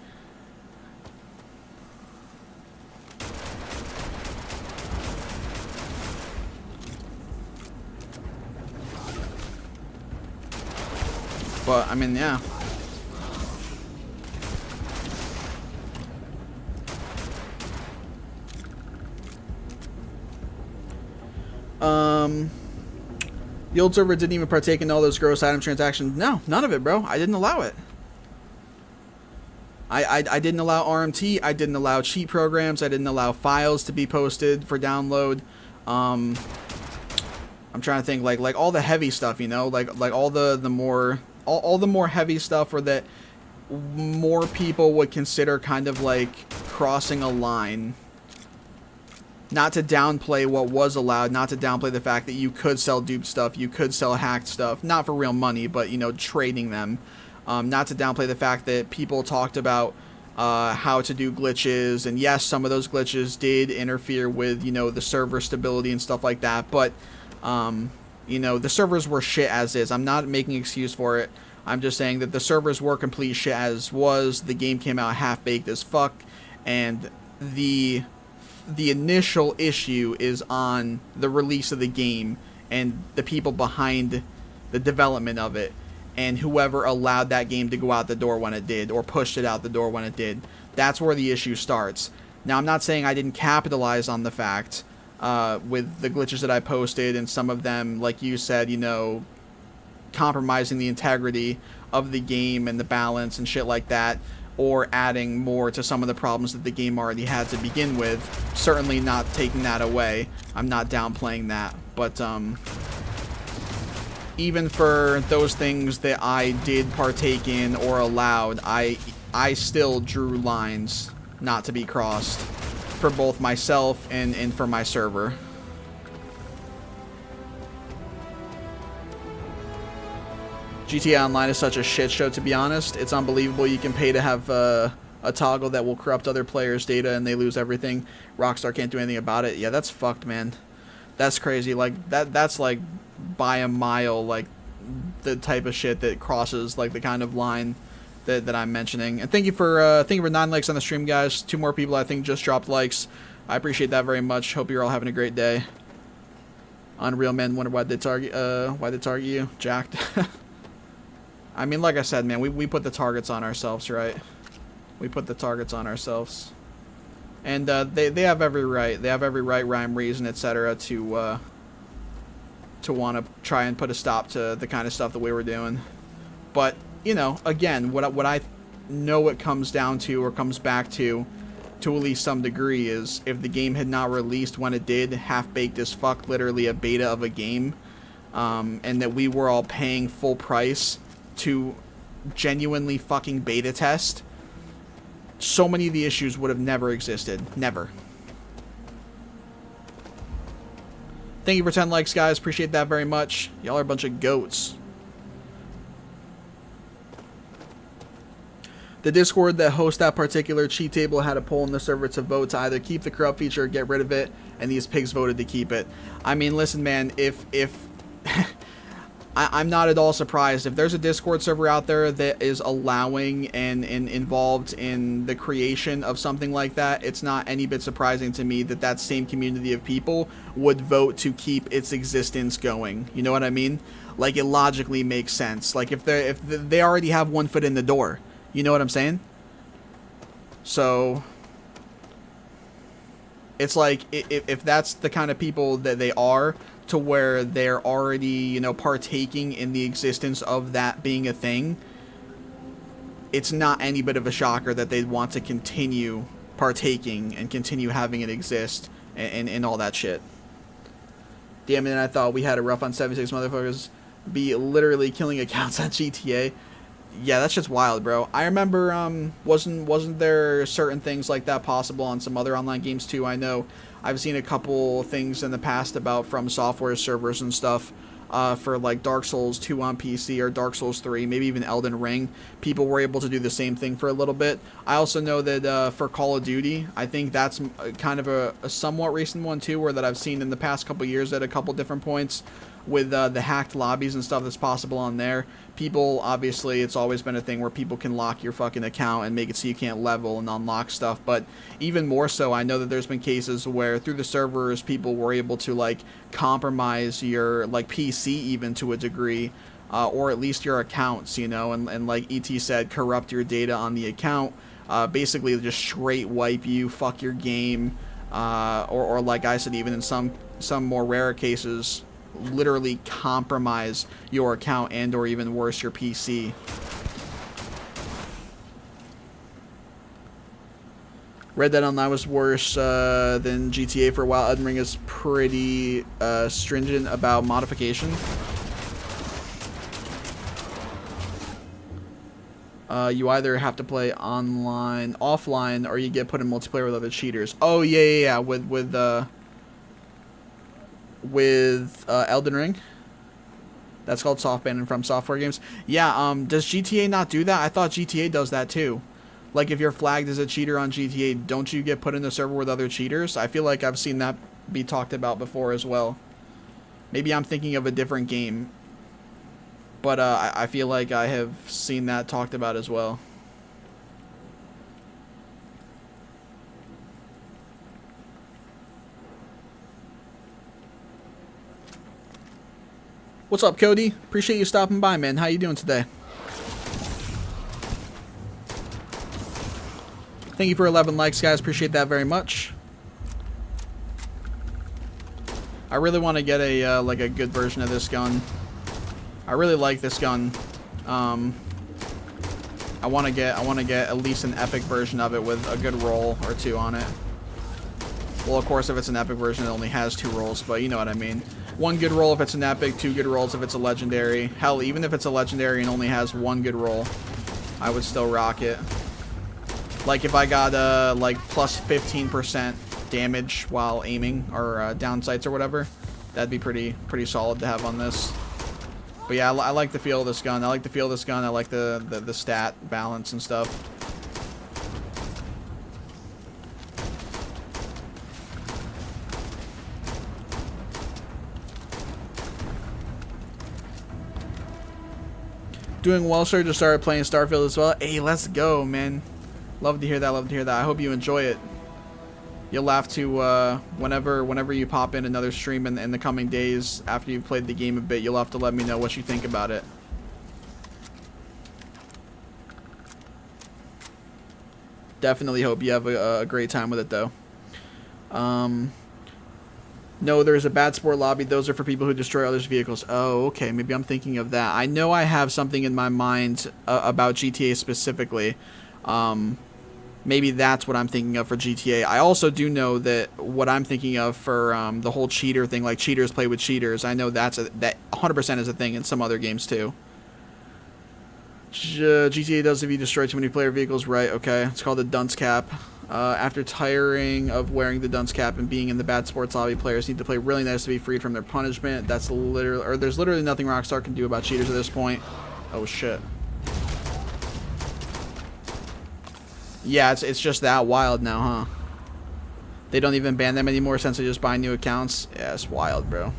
But, I mean, yeah. The old server didn't even partake in all those gross item transactions. No, none of it, bro. I didn't allow it. I didn't allow RMT. I didn't allow cheat programs. I didn't allow files to be posted for download. I'm trying to think, like all the heavy stuff, you know, like all the more heavy stuff, or that more people would consider kind of like crossing a line. Not to downplay what was allowed, not to downplay the fact that you could sell dupe stuff, you could sell hacked stuff, not for real money, but, you know, trading them. Not to downplay the fact that people talked about how to do glitches, and yes, some of those glitches did interfere with, you know, the server stability and stuff like that, but, you know, the servers were shit as is. I'm not making an excuse for it. I'm just saying that the servers were complete shit as was. The game came out half-baked as fuck, and the initial issue is on the release of the game and the people behind the development of it, and whoever allowed that game to go out the door when it did, or pushed it out the door when it did. That's where the issue starts. Now, I'm not saying I didn't capitalize on the fact with the glitches that I posted, and some of them, like you said, you know, compromising the integrity of the game and the balance and shit like that, or adding more to some of the problems that the game already had to begin with. Certainly not taking that away. I'm not downplaying that. But even for those things that I did partake in or allowed, I still drew lines not to be crossed for both myself and for my server. GTA Online is such a shit show, to be honest. It's unbelievable. You can pay to have a toggle that will corrupt other players' data and they lose everything. Rockstar can't do anything about it. Yeah, that's fucked, man. That's crazy. Like, that's like by a mile, like the type of shit that crosses like the kind of line that I'm mentioning. And thank you for 9 likes on the stream, guys. 2 more people I think just dropped likes. I appreciate that very much. Hope you're all having a great day. Unreal men wonder why they target you, jacked. I mean, like I said, man, we put the targets on ourselves, right? We put the targets on ourselves. And they have every right. They have every right, rhyme, reason, etc. to to want to try and put a stop to the kind of stuff that we were doing. But, you know, again, what I know it comes down to, or comes back to at least some degree, is if the game had not released when it did, half-baked as fuck, literally a beta of a game, and that we were all paying full price to genuinely fucking beta test, so many of the issues would have never existed. Never. Thank you for 10 likes, guys. Appreciate that very much. Y'all are a bunch of goats. The Discord that hosts that particular cheat table had a poll in the server to vote to either keep the corrupt feature or get rid of it, and these pigs voted to keep it. I mean, listen, man, if I'm not at all surprised if there's a Discord server out there that is allowing and involved in the creation of something like that. It's not any bit surprising to me that that same community of people would vote to keep its existence going. You know what I mean? Like, it logically makes sense. Like, if they already have one foot in the door. You know what I'm saying? So it's like, if that's the kind of people that they are, to where they're already, you know, partaking in the existence of that being a thing, it's not any bit of a shocker that they'd want to continue partaking and continue having it exist and all that shit. Damn it, and I thought we had a rough on 76 motherfuckers be literally killing accounts on GTA. Yeah, that shit's wild, bro. I remember, wasn't there certain things like that possible on some other online games too? I know I've seen a couple things in the past about From Software servers and stuff, for like Dark Souls 2 on PC or Dark Souls 3, maybe even Elden Ring. People were able to do the same thing for a little bit. I also know that for Call of Duty, I think that's kind of a somewhat recent one too, where that I've seen in the past couple years at a couple different points with the hacked lobbies and stuff that's possible on there. People, obviously, it's always been a thing where people can lock your fucking account and make it so you can't level and unlock stuff. But even more so, I know that there's been cases where through the servers, people were able to, like, compromise your, like, PC even to a degree, or at least your accounts, you know, and like ET said, corrupt your data on the account, basically just straight wipe you, fuck your game, or like I said, even in some more rare cases, literally compromise your account and or even worse, your PC. Red Dead Online was worse than GTA for a while. Elden Ring is pretty stringent about modification. You either have to play offline, or you get put in multiplayer with other cheaters. Oh yeah. With Elden Ring. That's called soft ban from software games. Yeah, does GTA not do that? I thought GTA does that too. Like, if you're flagged as a cheater on GTA, don't you get put in the server with other cheaters? I feel like I've seen that be talked about before as well. Maybe I'm thinking of a different game. But I feel like I have seen that talked about as well. What's up, Cody? Appreciate you stopping by, man. How you doing today? Thank you for 11 likes, guys. Appreciate that very much. I really want to get a like a good version of this gun. I really like this gun. I want to get at least an epic version of it with a good roll or two on it. Well, of course, if it's an epic version, it only has 2 rolls, but you know what I mean. 1 good roll if it's an epic, 2 good rolls if it's a legendary. Hell, even if it's a legendary and only has 1 good roll, I would still rock it. Like, if I got like plus 15% damage while aiming, or down sights or whatever, that'd be pretty solid to have on this. But yeah, I like the feel of this gun. I like the stat balance and stuff. Doing well, sir. Just started playing Starfield as well. Hey, let's go, man. Love to hear that. Love to hear that. I hope you enjoy it. You'll have to, whenever you pop in another stream in the coming days after you've played the game a bit, you'll have to let me know what you think about it. Definitely hope you have a great time with it, though. No, there's a bad sport lobby. Those are for people who destroy others' vehicles. Oh, okay. Maybe I'm thinking of that. I know I have something in my mind about GTA specifically. Maybe that's what I'm thinking of for GTA. I also do know that what I'm thinking of for the whole cheater thing, like cheaters play with cheaters. I know that 100% is a thing in some other games too. GTA does if you destroy too many player vehicles, right? Okay, it's called the dunce cap. After tiring of wearing the dunce cap and being in the bad sports lobby, players need to play really nice to be freed from their punishment. That's literally, or there's literally nothing Rockstar can do about cheaters at this point. Oh shit. Yeah, it's just that wild now, huh? They don't even ban them anymore since they just buy new accounts. Yeah, it's wild, bro.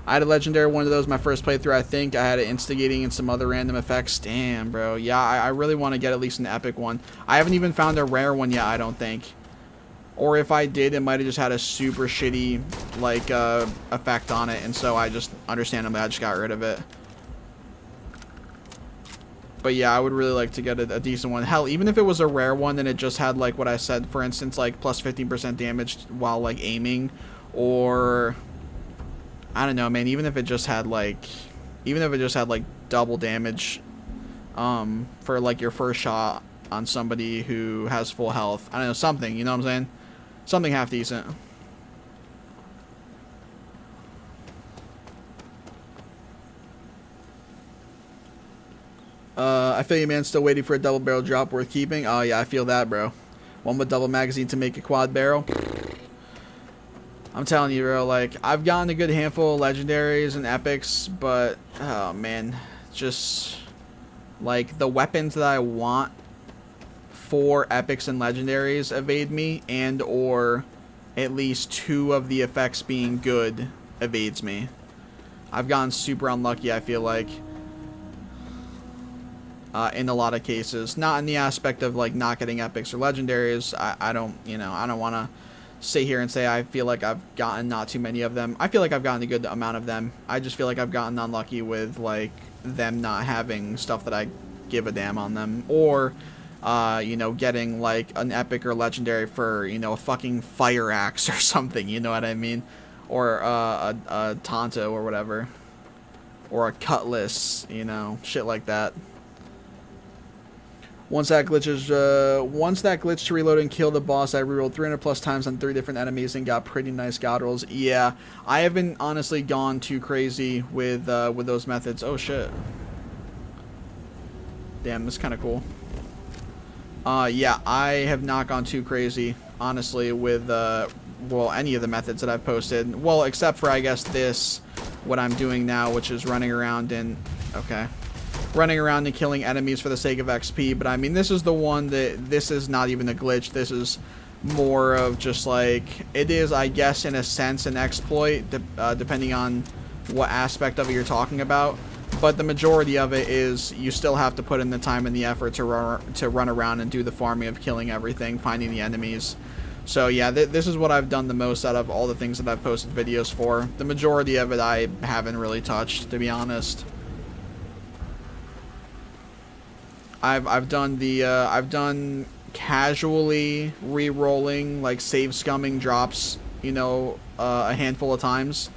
I had a legendary one of those my first playthrough, I think. I had it instigating and some other random effects. Damn, bro. Yeah, I really want to get at least an epic one. I haven't even found a rare one yet, I don't think. Or if I did, it might have just had a super shitty, like, effect on it. And so I just, understandably, I just got rid of it. But yeah, I would really like to get a decent one. Hell, even if it was a rare one and it just had, like, what I said, for instance, like, plus 15% damage while, like, aiming. Or... I don't know, man. Even if it just had like double damage, for like your first shot on somebody who has full health. I don't know, something. You know what I'm saying? Something half decent. I feel you, man. Still waiting for a double barrel drop worth keeping. Oh yeah, I feel that, bro. One with double magazine to make a quad barrel. I'm telling you, bro, like, I've gotten a good handful of legendaries and epics, but, oh, man, just, like, the weapons that I want for epics and legendaries evade me, and or at least 2 of the effects being good evades me. I've gotten super unlucky, I feel like, in a lot of cases. Not in the aspect of, like, not getting epics or legendaries. I don't, you know, I don't want to sit here and say I feel like I've gotten not too many of them. I feel like I've gotten a good amount of them. I just feel like I've gotten unlucky with, like, them not having stuff that I give a damn on them. Or, you know, getting, like, an epic or legendary for, you know, a fucking fire axe or something, you know what I mean? Or, a Tonto or whatever. Or a Cutlass, you know, shit like that. Once that glitch to reload and kill the boss, I rerolled 300 plus times on 3 different enemies and got pretty nice god rolls. Yeah, I haven't honestly gone too crazy with those methods. Oh shit. Damn, that's kind of cool. Yeah, I have not gone too crazy, honestly, with well, any of the methods that I've posted. Well, except for I guess this, what I'm doing now, which is running around and running around and killing enemies for the sake of XP. But I mean, this is the one that, this is not even a glitch. This is more of just like, it is, I guess, in a sense, an exploit, depending on what aspect of it you're talking about. But the majority of it is, you still have to put in the time and the effort to run around and do the farming of killing everything, finding the enemies. So yeah, this is what I've done the most out of all the things that I've posted videos for. The majority of it I haven't really touched, to be honest. I've done casually re-rolling, like, save scumming drops, you know, a handful of times,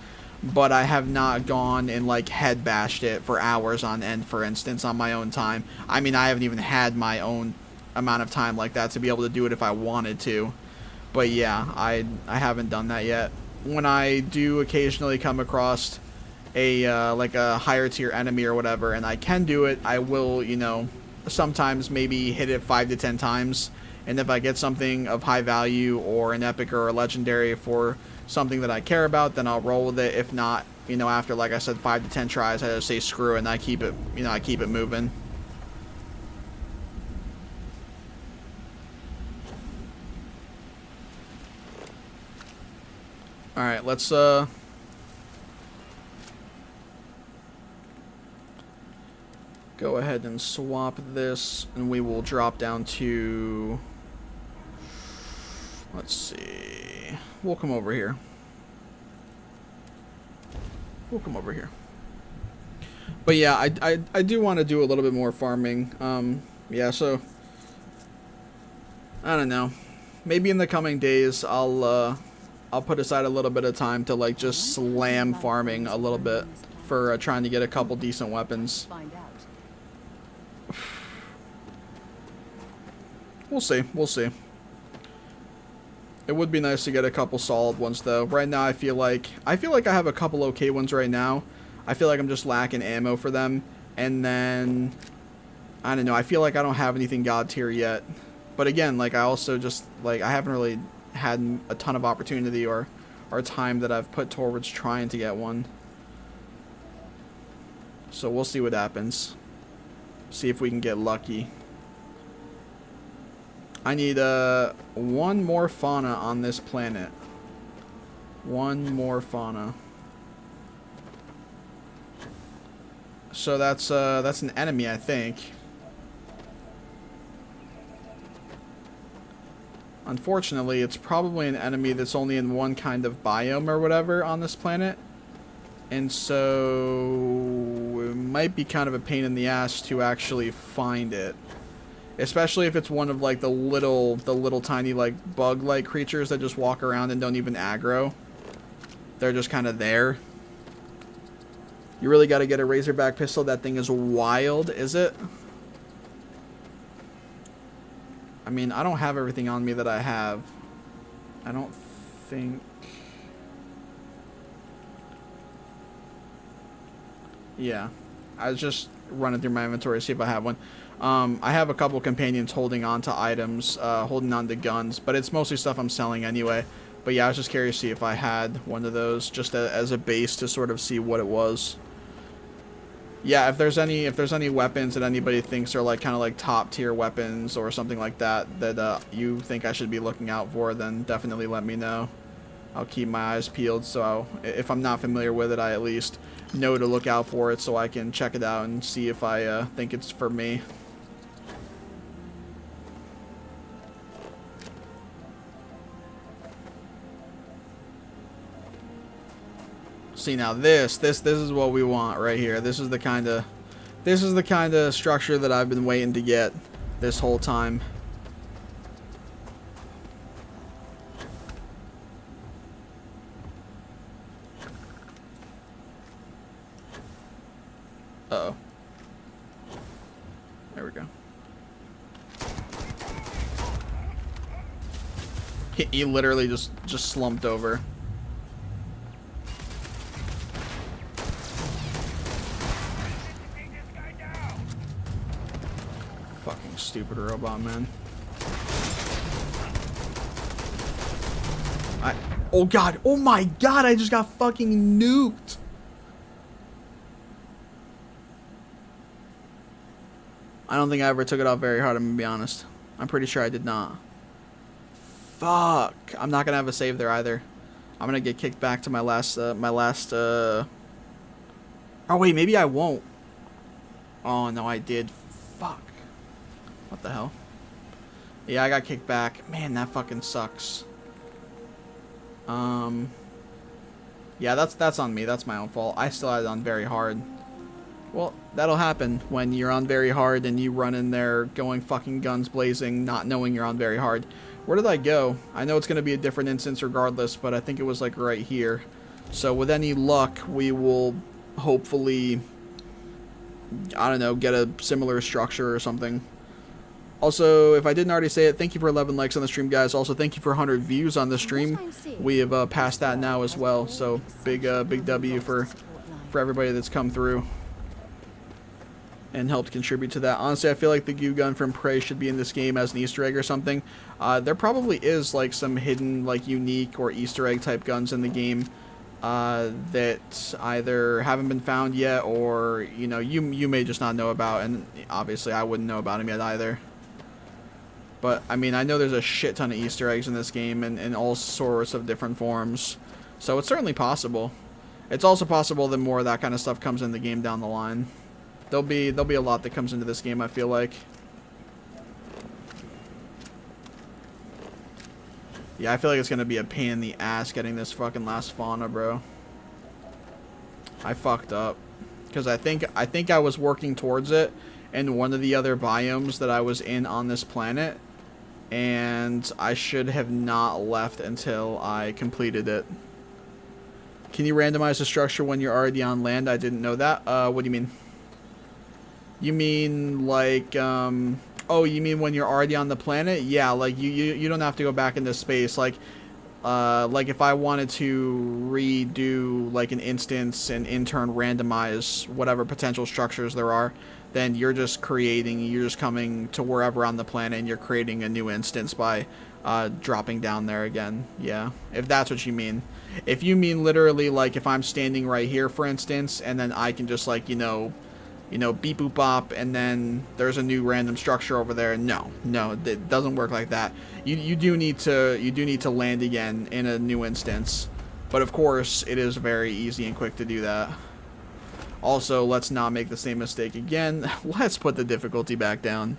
but I have not gone and, like, head bashed it for hours on end, for instance, on my own time. I mean, I haven't even had my own amount of time like that to be able to do it if I wanted to. But yeah, I haven't done that yet. When I do occasionally come across a like a higher tier enemy or whatever, and I can do it, I will, you know, sometimes maybe hit it 5 to 10 times, and if I get something of high value or an epic or a legendary for something that I care about, then I'll roll with it. If not, you know, after, like I said, 5 to 10 tries, I just say screw it and I keep it, you know, I keep it moving. Alright, let's go ahead and swap this, and we will drop down to, let's see, we'll come over here. But yeah, I do want to do a little bit more farming. Yeah, so I don't know. Maybe in the coming days I'll I'll put aside a little bit of time to like just slam farming a little bit for trying to get a couple decent weapons. Find out. We'll see. We'll see. It would be nice to get a couple solid ones though. Right now I feel like I have a couple okay ones right now. I feel like I'm just lacking ammo for them. And then I don't know, I feel like I don't have anything god tier yet. But again, like I also just like I haven't really had a ton of opportunity or time that I've put towards trying to get one. So we'll see what happens. See if we can get lucky. I need one more fauna on this planet. One more fauna. So that's an enemy, I think. Unfortunately, it's probably an enemy that's only in one kind of biome or whatever on this planet. And so it might be kind of a pain in the ass to actually find it. Especially if it's one of like the little tiny like bug-like creatures that just walk around and don't even aggro. They're just kind of there. You really got to get a Razorback pistol. That thing is wild, is it? I mean, I don't have everything on me that I have. I don't think... Yeah. I was just running through my inventory to see if I have one. I have a couple companions holding on to items, holding on to guns, but it's mostly stuff I'm selling anyway. But yeah, I was just curious to see if I had one of those, just as a base to sort of see what it was. Yeah, if there's any weapons that anybody thinks are like kind of like top tier weapons or something like that you think I should be looking out for, then definitely let me know. I'll keep my eyes peeled, so if I'm not familiar with it, I at least know to look out for it so I can check it out and see if I think it's for me. See, now this is what we want right here. This is the kind of structure that I've been waiting to get this whole time. Uh-oh. There we go. He literally just slumped over. Fucking stupid robot, man. Oh god, oh my god, I just got fucking nuked. I don't think I ever took it off very hard, I'm gonna be honest. I'm pretty sure I did not. Fuck. I'm not gonna have a save there either. I'm gonna get kicked back to my last, Oh wait, maybe I won't. Oh no, I did. Fuck. What the hell? Yeah, I got kicked back. Man, that fucking sucks. Yeah, that's on me. That's my own fault. I still had it on very hard. Well, that'll happen when you're on very hard and you run in there going fucking guns blazing, not knowing you're on very hard. Where did I go? I know it's going to be a different instance regardless, but I think it was like right here. So with any luck, we will hopefully, I don't know, get a similar structure or something. Also, if I didn't already say it, thank you for 11 likes on the stream, guys. Also, thank you for 100 views on the stream. We have passed that now as well. So big W for everybody that's come through and helped contribute to that. Honestly, I feel like the goo gun from Prey should be in this game as an Easter egg or something. There probably is like some hidden, like unique or Easter egg type guns in the game that either haven't been found yet, or you know, you may just not know about, and obviously I wouldn't know about them yet either. But I mean, I know there's a shit ton of Easter eggs in this game in all sorts of different forms, so it's certainly possible. It's also possible that more of that kind of stuff comes in the game down the line. There'll be a lot that comes into this game, I feel like. Yeah, I feel like it's gonna be a pain in the ass getting this fucking last fauna, bro. I fucked up because I think I was working towards it in one of the other biomes that I was in on this planet, and I should have not left until I completed it. Can you randomize the structure when you're already on land? I didn't know that. What do you mean? You mean like, oh, you mean when you're already on the planet? Yeah, like you don't have to go back into space. Like if I wanted to redo like an instance and in turn randomize whatever potential structures there are, then you're just coming to wherever on the planet and you're creating a new instance by dropping down there again. Yeah, if that's what you mean. If you mean literally like if I'm standing right here, for instance, and then I can just like, you know, beep boop bop, and then there's a new random structure over there. No, it doesn't work like that. You do need to land again in a new instance, but of course it is very easy and quick to do that. Also, let's not make the same mistake again. Let's put the difficulty back down.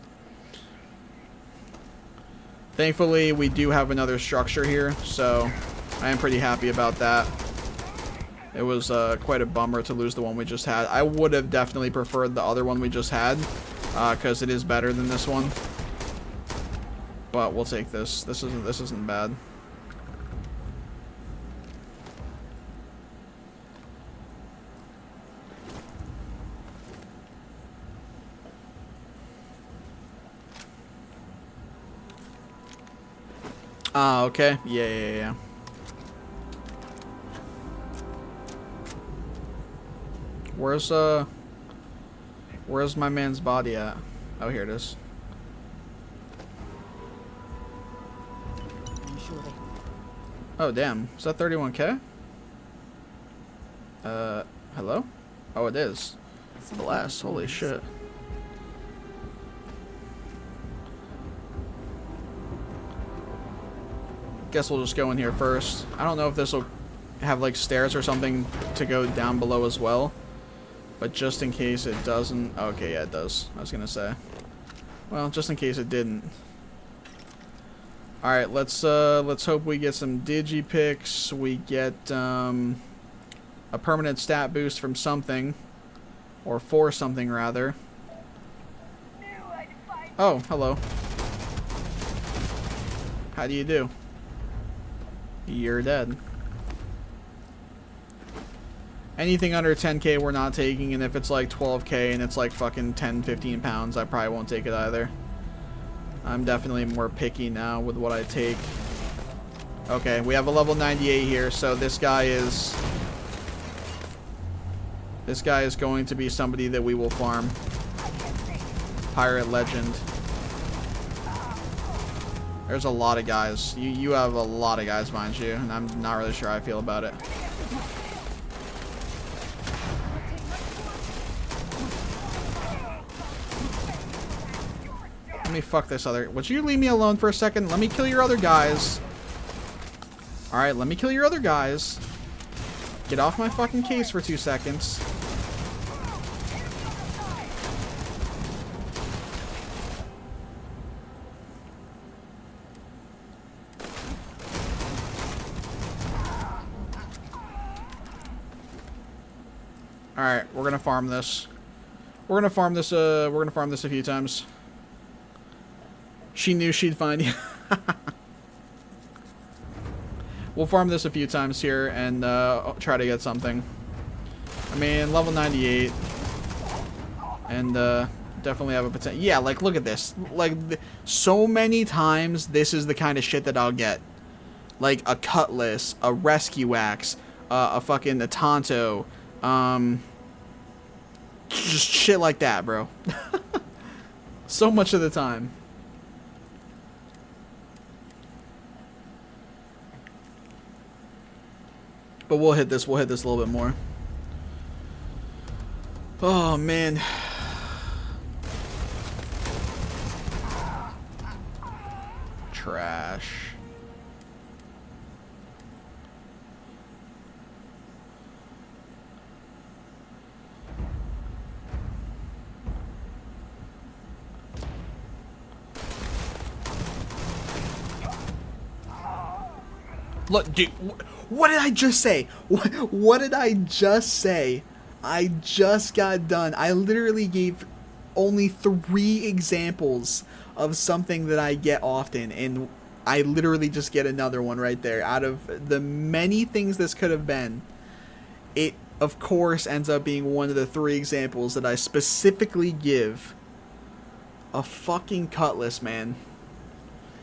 Thankfully, we do have another structure here, so I am pretty happy about that. It was quite a bummer to lose the one we just had. I would have definitely preferred the other one we just had, because it is better than this one. But we'll take this. This isn't bad. Ah, okay. Yeah. Where's my man's body at? Oh, here it is. Oh, damn. Is that 31K? Hello? Oh, it is. Blast. Holy shit. Guess we'll just go in here first. I don't know if this will have like stairs or something to go down below as well, but just in case it doesn't. Okay, yeah, it does. I was gonna say, well, just in case it didn't. All right, let's hope we get some digipicks. We get a permanent stat boost from something, or for something rather. Oh, hello. How do you do? You're dead. Anything under 10k we're not taking, and if it's like 12k and it's like fucking 10-15 pounds, I probably won't take it either. I'm definitely more picky now with what I take. Okay, we have a level 98 here, so this guy is going to be somebody that we will farm. Pirate legend. There's a lot of guys. You have a lot of guys behind you, and I'm not really sure how I feel about it. Let me fuck this other... Would you leave me alone for a second? Let me kill your other guys. Alright, let me kill your other guys. Get off my fucking case for 2 seconds. Alright, we're gonna farm this. We're gonna farm this a few times. She knew she'd find you. We'll farm this a few times here and try to get something. I mean, level 98. And definitely have a potential. Yeah, like, look at this. Like, so many times, this is the kind of shit that I'll get. Like, a cutlass, a rescue axe, a fucking a Tonto. Just shit like that, bro. So much of the time. But we'll hit this a little bit more. Oh, man. Trash. Look, dude, what did I just say? What did I just say? I just got done. I literally gave only 3 examples of something that I get often, and I literally just get another one right there. Out of the many things this could have been, it of course ends up being one of the 3 examples that I specifically give a fucking cutlass, man.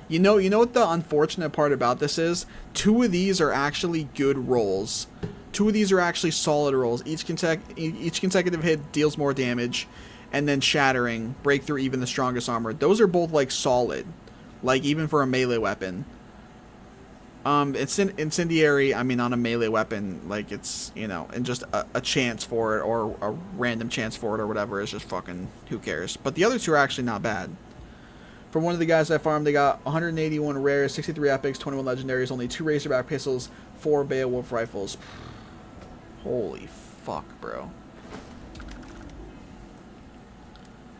You know what the unfortunate part about this is? 2 of these are actually good rolls. 2 of these are actually solid rolls. Each consecutive hit deals more damage, and then shattering, break through even the strongest armor. Those are both like solid, like even for a melee weapon. It's incendiary. I mean, on a melee weapon, like it's, you know, and just a chance for it, or a random chance for it, or whatever, is just fucking, who cares? But the other 2 are actually not bad. From one of the guys I farmed, they got 181 rares, 63 epics, 21 legendaries, only 2 razorback pistols, 4 Beowulf rifles. Holy fuck, bro.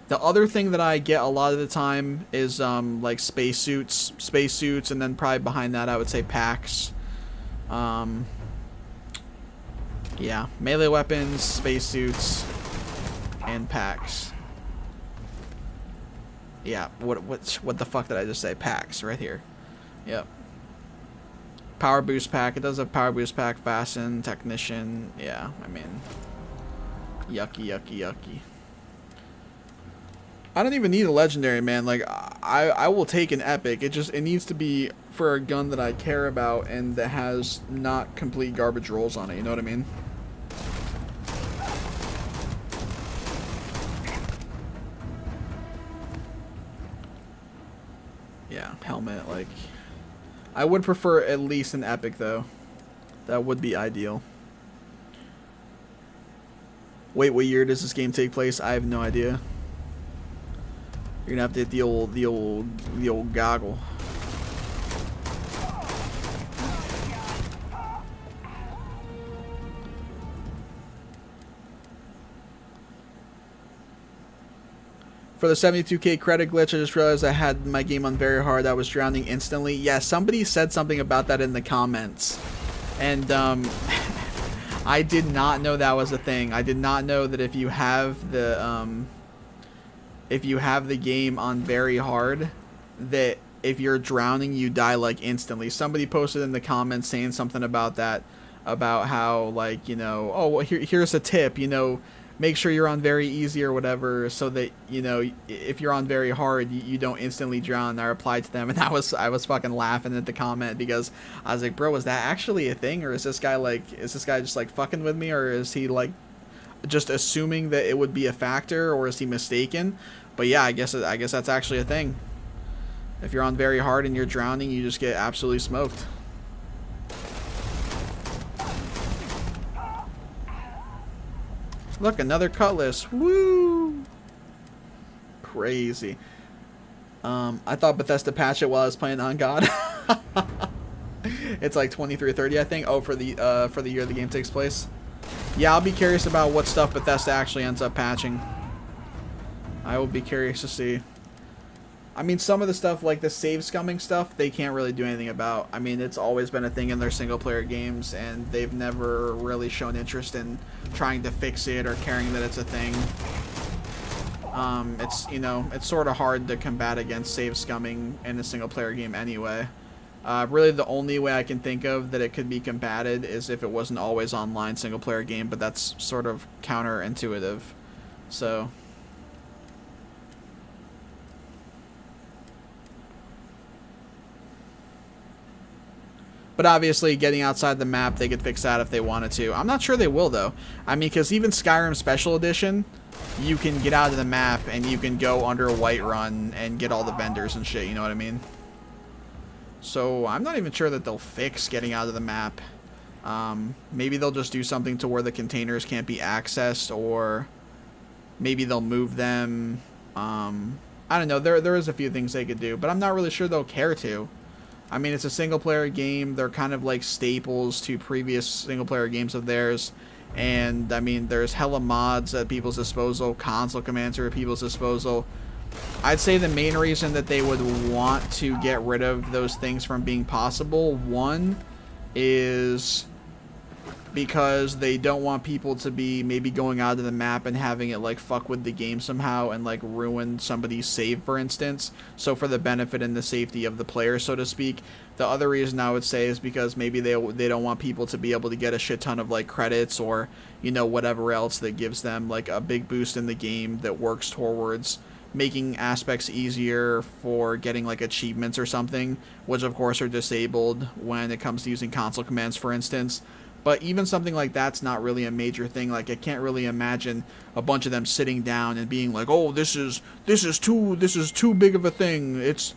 The other thing that I get a lot of the time is like spacesuits, and then probably behind that I would say packs. Yeah, melee weapons, spacesuits, and packs. Yeah, what the fuck did I just say? Packs, right here. Yep. Power boost pack. It does have power boost pack, fasten, technician. Yeah, I mean, yucky, yucky, yucky. I don't even need a legendary, man. Like, I will take an epic. It needs to be for a gun that I care about and that has not complete garbage rolls on it. You know what I mean? Yeah, helmet, like, I would prefer at least an epic, though. That would be ideal. Wait, what year does this game take place? I have no idea. You're gonna have to hit the old goggle. For the 72k credit glitch, I just realized I had my game on very hard. I was drowning instantly. Yeah, somebody said something about that in the comments. And, I did not know that was a thing. I did not know that if you have the game on very hard, that if you're drowning, you die, like, instantly. Somebody posted in the comments saying something about that, about how, like, you know, oh, well, here's a tip, you know, make sure you're on very easy or whatever, so that, you know, if you're on very hard, you don't instantly drown. And I replied to them, and I was fucking laughing at the comment, because I was like, bro, is that actually a thing, or is this guy just like fucking with me, or is he like just assuming that it would be a factor, or is he mistaken? But yeah, I guess that's actually a thing. If you're on very hard and you're drowning, you just get absolutely smoked. Look, another cutlass. Woo! Crazy. I thought Bethesda patched it while I was playing On God. It's like 23 or 30, I think. Oh, for the year the game takes place. Yeah, I'll be curious about what stuff Bethesda actually ends up patching. I will be curious to see. I mean, some of the stuff, like the save scumming stuff, they can't really do anything about. I mean, it's always been a thing in their single-player games, and they've never really shown interest in trying to fix it or caring that it's a thing. It's, you know, it's sort of hard to combat against save scumming in a single-player game anyway. Really, the only way I can think of that it could be combated is if it was an always online single-player game, but that's sort of counterintuitive. So... But obviously, getting outside the map, they could fix that if they wanted to. I'm not sure they will, though. I mean, because even Skyrim Special Edition, you can get out of the map and you can go under a Whiterun and get all the vendors and shit, you know what I mean? So, I'm not even sure that they'll fix getting out of the map. Maybe they'll just do something to where the containers can't be accessed, or maybe they'll move them. I don't know. There is a few things they could do, but I'm not really sure they'll care to. I mean, it's a single-player game. They're kind of like staples to previous single-player games of theirs. And, I mean, there's hella mods at people's disposal. Console commands are at people's disposal. I'd say the main reason that they would want to get rid of those things from being possible, one, is because they don't want people to be maybe going out of the map and having it like fuck with the game somehow and like ruin somebody's save, for instance. So for the benefit and the safety of the player, so to speak. The other reason I would say is because maybe they don't want people to be able to get a shit ton of like credits or, you know, whatever else that gives them like a big boost in the game that works towards making aspects easier for getting like achievements or something, which of course are disabled when it comes to using console commands, for instance. But even something like that's not really a major thing. Like, I can't really imagine a bunch of them sitting down and being like, "Oh, this is too big of a thing. This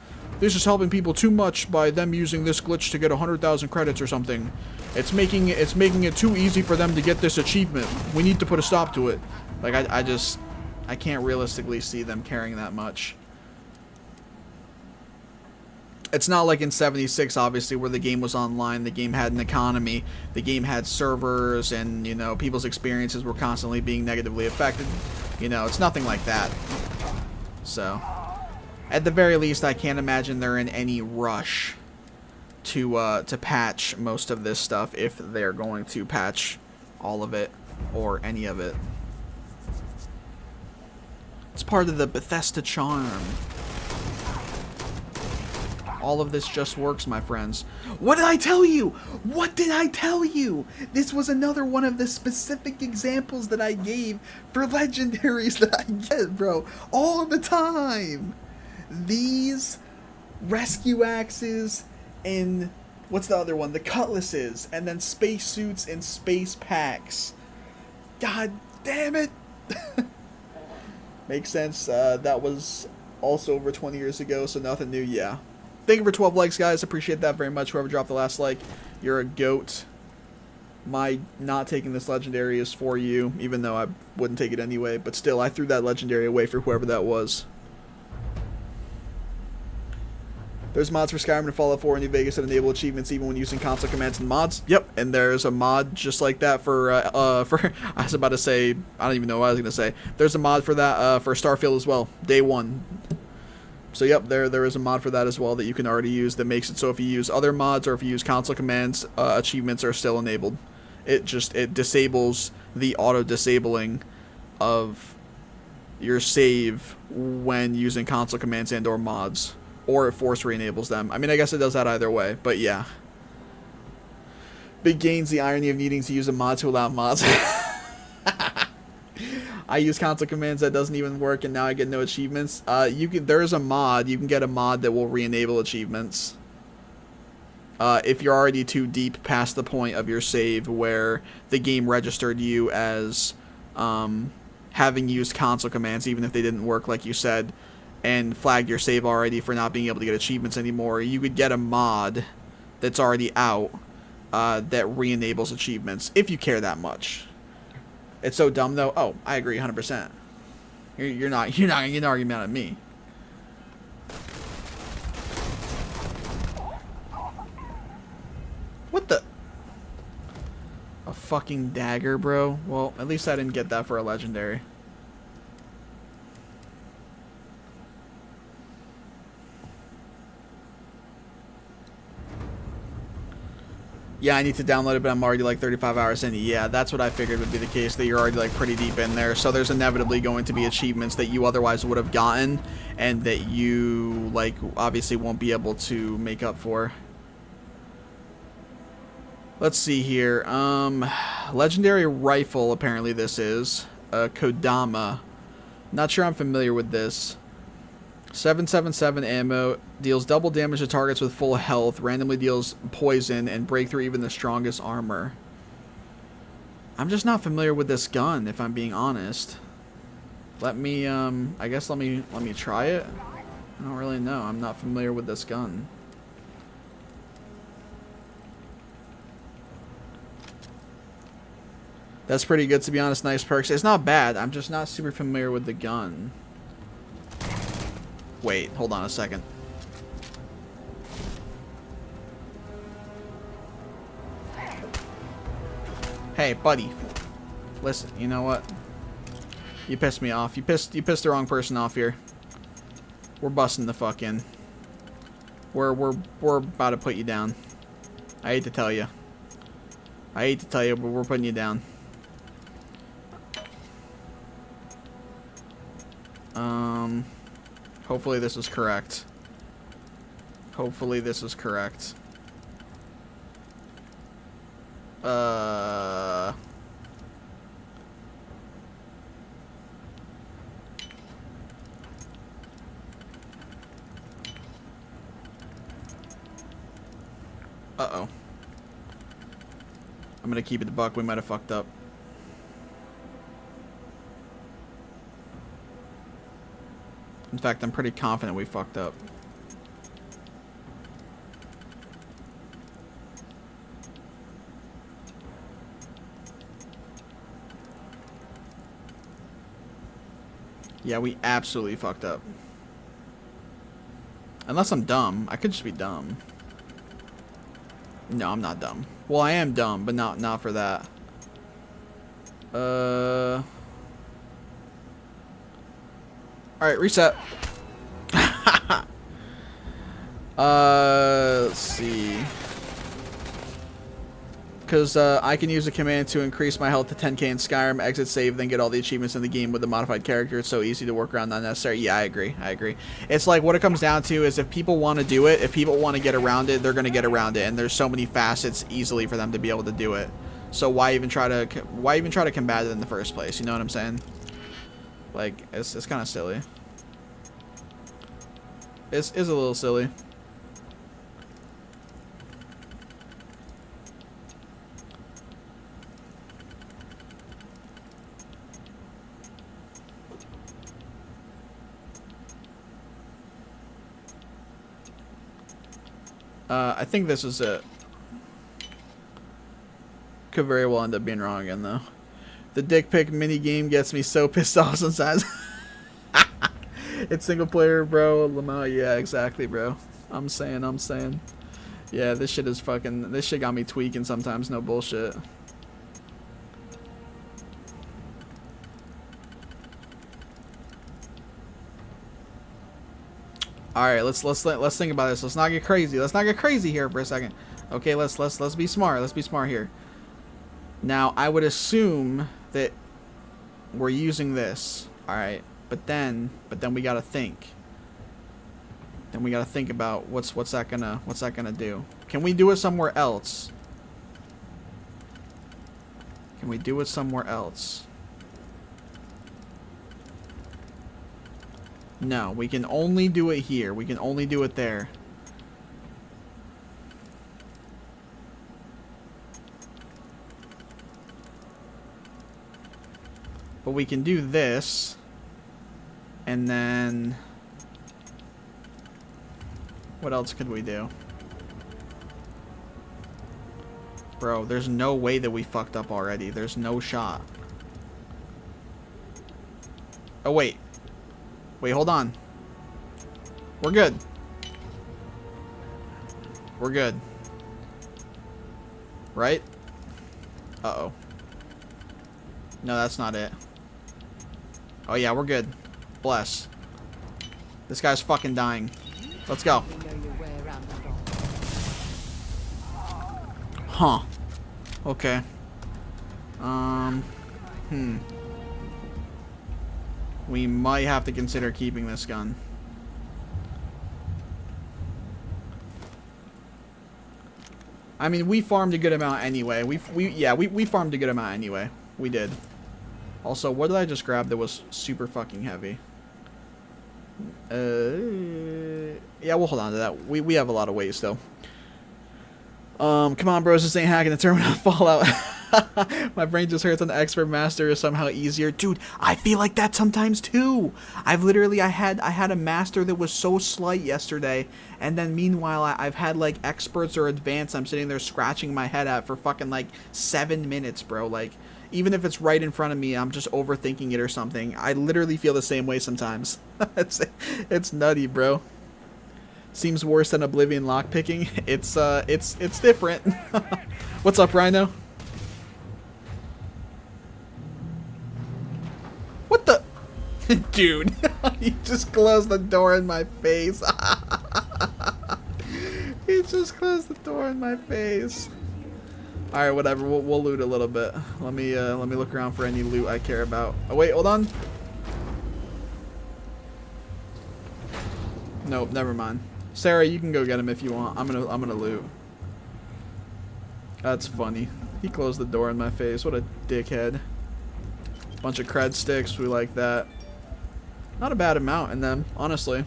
is helping people too much by them using this glitch to get 100,000 credits or something. It's making it too easy for them to get this achievement. We need to put a stop to it." Like, I can't realistically see them caring that much. It's not like in 76, obviously, where the game was online, the game had an economy, the game had servers, and, you know, people's experiences were constantly being negatively affected. You know, it's nothing like that. So, at the very least, I can't imagine they're in any rush to patch most of this stuff, if they're going to patch all of it, or any of it. It's part of the Bethesda charm. All of this just works, my friends. What did I tell you? What did I tell you? This was another one of the specific examples that I gave for legendaries that I get, bro. All the time. These rescue axes and what's the other one? The cutlasses. And then space suits and space packs. God damn it. Makes sense. That was also over 20 years ago, so nothing new, yeah. Thank you for 12 likes, guys. Appreciate that very much. Whoever dropped the last like, you're a goat. My not taking this legendary is for you, even though I wouldn't take it anyway. But still, I threw that legendary away for whoever that was. There's mods for Skyrim and Fallout 4 and New Vegas that enable achievements even when using console commands and mods. Yep, and there's a mod just like that for I was about to say, I don't even know what I was going to say. There's a mod for that for Starfield as well, day one. So yep, there is a mod for that as well that you can already use that makes it so if you use other mods or if you use console commands, achievements are still enabled. It disables the auto-disabling of your save when using console commands and or mods. Or it force re-enables them. I mean, I guess it does that either way, but yeah. Big gains, the irony of needing to use a mod to allow mods. I use console commands that doesn't even work, and now I get no achievements. There's a mod. You can get a mod that will re-enable achievements. If you're already too deep past the point of your save where the game registered you as having used console commands, even if they didn't work like you said, and flagged your save already for not being able to get achievements anymore, you could get a mod that's already out that re-enables achievements, if you care that much. It's so dumb, though. Oh, I agree 100%. You're not getting an argument at me. What the? A fucking dagger, bro? Well, at least I didn't get that for a legendary. Yeah, I need to download it, but I'm already like 35 hours in. Yeah, that's what I figured would be the case, that you're already like pretty deep in there. So there's inevitably going to be achievements that you otherwise would have gotten and that you like obviously won't be able to make up for. Let's see here. Legendary rifle, apparently this is. Kodama. Not sure I'm familiar with this. 777 ammo, deals double damage to targets with full health, randomly deals poison, and break through even the strongest armor. I'm just not familiar with this gun, if I'm being honest. Let me, I guess let me try it. I don't really know. I'm not familiar with this gun. That's pretty good, to be honest. Nice perks. It's not bad. I'm just not super familiar with the gun. Wait, hold on a second. Hey, buddy. Listen, you know what? You pissed me off. You pissed the wrong person off here. We're busting the fuck in. We're about to put you down. I hate to tell you. I hate to tell you, but we're putting you down. Hopefully this is correct. Hopefully this is correct. Uh-oh. I'm gonna keep it a buck. We might have fucked up. In fact, I'm pretty confident we fucked up. Yeah, we absolutely fucked up. Unless I'm dumb. I could just be dumb. No, I'm not dumb. Well, I am dumb, but not for that. Alright, reset. Let's see. Because I can use a command to increase my health to 10k in Skyrim, exit save, then get all the achievements in the game with the modified character. It's so easy to work around, not necessary. Yeah, I agree. I agree. It's like what it comes down to is if people want to do it, if people want to get around it, they're going to get around it. And there's so many facets easily for them to be able to do it. So why even try to combat it in the first place? You know what I'm saying? Like, it's kind of silly. It's a little silly. I think this is it. Could very well end up being wrong again, though. The dick pic mini game gets me so pissed off sometimes. It's single player, bro. Lamau, yeah, exactly, bro. I'm saying. Yeah, this shit is fucking. This shit got me tweaking sometimes. No bullshit. All right, let's think about this. Let's not get crazy. Let's not get crazy here for a second. Okay, let's be smart. Let's be smart here. Now, I would assume that we're using this. All right, but then we gotta think. Then we gotta think about what's that gonna do? Can we do it somewhere else? Can we do it somewhere else? No, we can only do it here. We can only do it there. But we can do this. And then... what else could we do? Bro, there's no way that we fucked up already. There's no shot. Oh, wait. Wait, hold on. We're good. We're good. Right? Uh-oh. No, that's not it. Oh, yeah, we're good. Bless. This guy's fucking dying. Let's go. Huh. Okay. We might have to consider keeping this gun. I mean, we farmed a good amount anyway. We farmed a good amount anyway. We did. Also, what did I just grab that was super fucking heavy? Yeah, we'll hold on to that. We have a lot of weight still. Come on, bros, this ain't hacking the terminal Fallout. My brain just hurts on the expert master is somehow easier. Dude, I feel like that sometimes too. I had a master that was so slight yesterday, and then meanwhile I've had like experts or advanced I'm sitting there scratching my head at for fucking like 7 minutes, bro. Like, even if it's right in front of me, I'm just overthinking it or something. I literally feel the same way sometimes. It's nutty, bro. Seems worse than Oblivion lockpicking. It's different. What's up, Rhino? What the? Dude, you just closed the door in my face. He just closed the door in my face. All right, whatever. We'll loot a little bit. Let me look around for any loot I care about. Oh wait, hold on. Nope, never mind. Sarah, you can go get him if you want. I'm gonna loot. That's funny. He closed the door in my face. What a dickhead. Bunch of cred sticks. We like that. Not a bad amount in them, honestly. A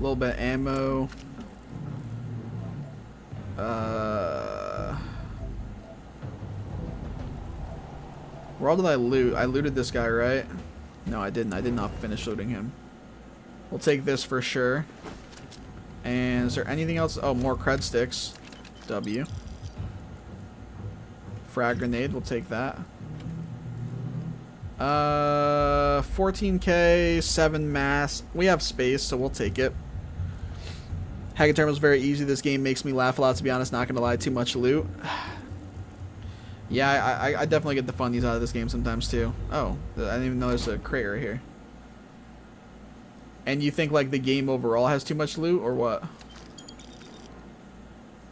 little bit of ammo. Where all did I loot? I looted this guy, right? No, I didn't. I did not finish looting him. We'll take this for sure. And is there anything else? Oh, more cred sticks. W. Frag grenade. We'll take that. 14k, 7 mass. We have space, so we'll take it. Hacking terminal is very easy. This game makes me laugh a lot, to be honest. Not gonna lie, too much loot. Yeah, I definitely get the funnies out of this game sometimes too. Oh, I didn't even know there's a crate right here. And you think like the game overall has too much loot or what?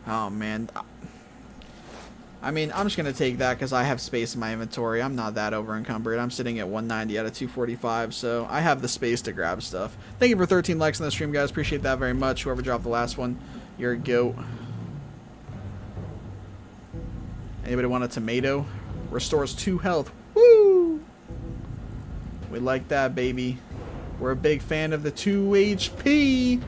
Oh man. I mean, I'm just gonna take that because I have space in my inventory. I'm not that over encumbered. I'm sitting at 190 out of 245, so I have the space to grab stuff. Thank you for 13 likes on the stream, guys. Appreciate that very much. Whoever dropped the last one, you're a goat. Anybody want a tomato? Restores 2 health. Woo! We like that, baby. We're a big fan of the 2 HP.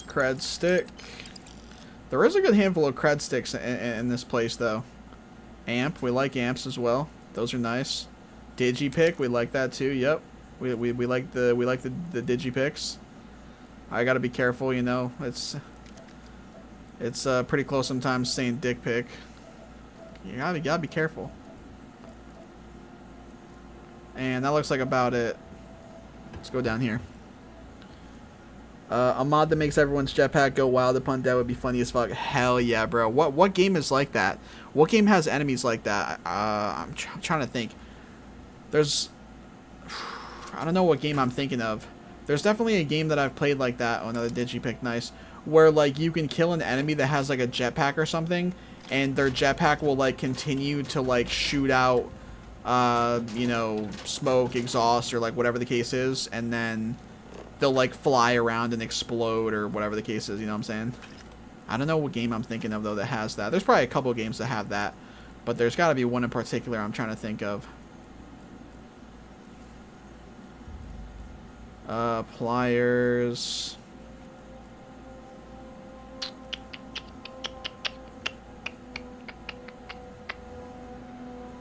Cred stick. There is a good handful of cred sticks in this place, though. Amp, we like amps as well. Those are nice. Digipick, we like that too. Yep, we like the digipicks. I gotta be careful, you know. It's pretty close sometimes saying dick pic. You gotta be careful. And that looks like about it. Let's go down here. A mod that makes everyone's jetpack go wild upon death would be funny as fuck. Hell yeah, bro. What game is like that? What game has enemies like that? I'm trying to think. There's... I don't know what game I'm thinking of. There's definitely a game that I've played like that. Oh, another digipick, nice. Where, like, you can kill an enemy that has, like, a jetpack or something. And their jetpack will, like, continue to, like, shoot out, you know, smoke, exhaust, or, like, whatever the case is. And then... they'll like fly around and explode or whatever the case is, you know what I'm saying? I don't know what game I'm thinking of though that has that. There's probably a couple games that have that, but there's got to be one in particular I'm trying to think of. Pliers.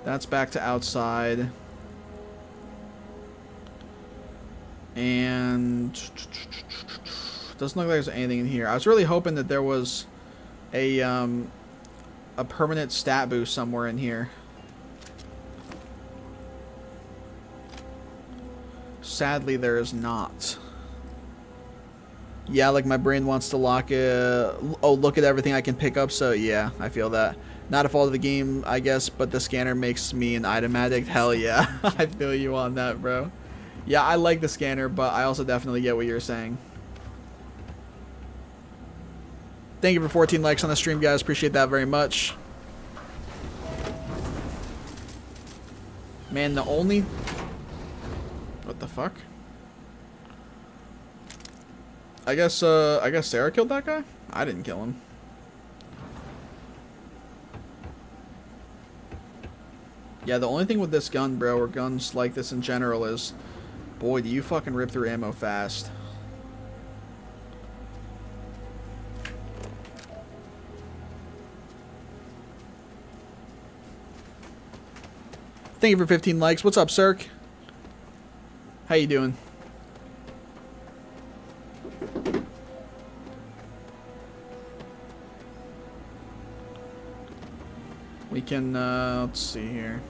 That's back to outside. And doesn't look like there's anything in here. I was really hoping that there was a permanent stat boost somewhere in here. Sadly, there is not. Yeah, like my brain wants to lock it. Oh, look at everything I can pick up. So yeah, I feel that. Not a fault of the game, I guess, but the scanner makes me an item addict. Hell yeah, I feel you on that, bro. Yeah, I like the scanner, but I also definitely get what you're saying. Thank you for 14 likes on the stream, guys. Appreciate that very much. Man, the only... What the fuck? I guess Sarah killed that guy? I didn't kill him. Yeah, the only thing with this gun, bro, or guns like this in general is... boy, do you fucking rip through ammo fast. Thank you for 15 likes. What's up, Cirque? How you doing? We can, let's see here.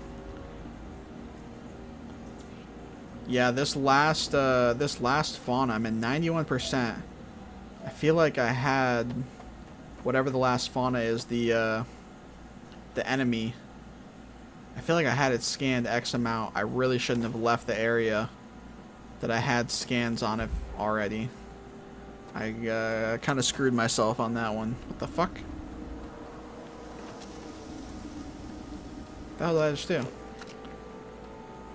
Yeah, this last fauna, I'm at 91%. I feel like I had whatever the last fauna is, the the enemy. I feel like I had it scanned X amount. I really shouldn't have left the area that I had scans on it already. I kind of screwed myself on that one. What the fuck? What the hell did I just do?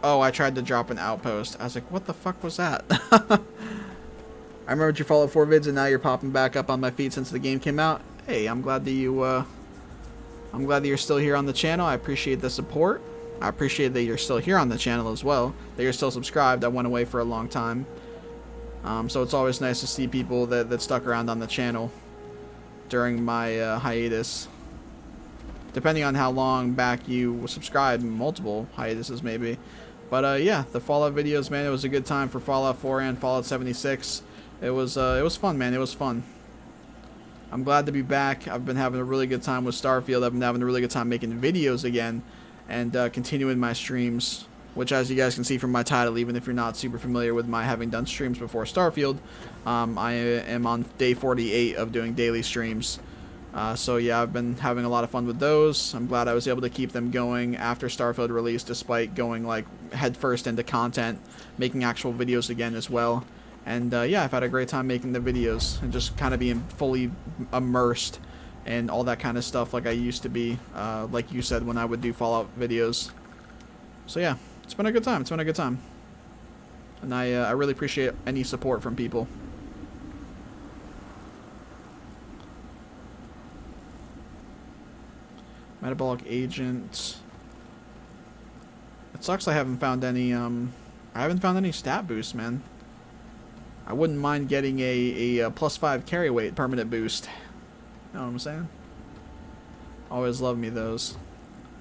Oh, I tried to drop an outpost. I was like, what the fuck was that? I remembered your Fallout 4 vids, and now you're popping back up on my feed since the game came out. Hey, I'm glad that you're still here on the channel. I appreciate the support. I appreciate that you're still here on the channel as well. That you're still subscribed. I went away for a long time. So it's always nice to see people that stuck around on the channel during my hiatus. Depending on how long back you subscribed, multiple hiatuses maybe. But yeah, the Fallout videos, man, it was a good time for Fallout 4 and Fallout 76. It was fun, man. It was fun. I'm glad to be back. I've been having a really good time with Starfield. I've been having a really good time making videos again and continuing my streams, which, as you guys can see from my title, even if you're not super familiar with my having done streams before Starfield, I am on day 48 of doing daily streams. So yeah, I've been having a lot of fun with those. I'm glad I was able to keep them going after Starfield release, despite going like headfirst into content, making actual videos again as well. And yeah, I've had a great time making the videos and just kind of being fully immersed and all that kind of stuff like I used to be, like you said, when I would do Fallout videos. So yeah, it's been a good time. It's been a good time. And I really appreciate any support from people. Metabolic agent. It sucks I haven't found any stat boosts, man. I wouldn't mind getting a +5 carry weight permanent boost. You know what I'm saying? Always love me those.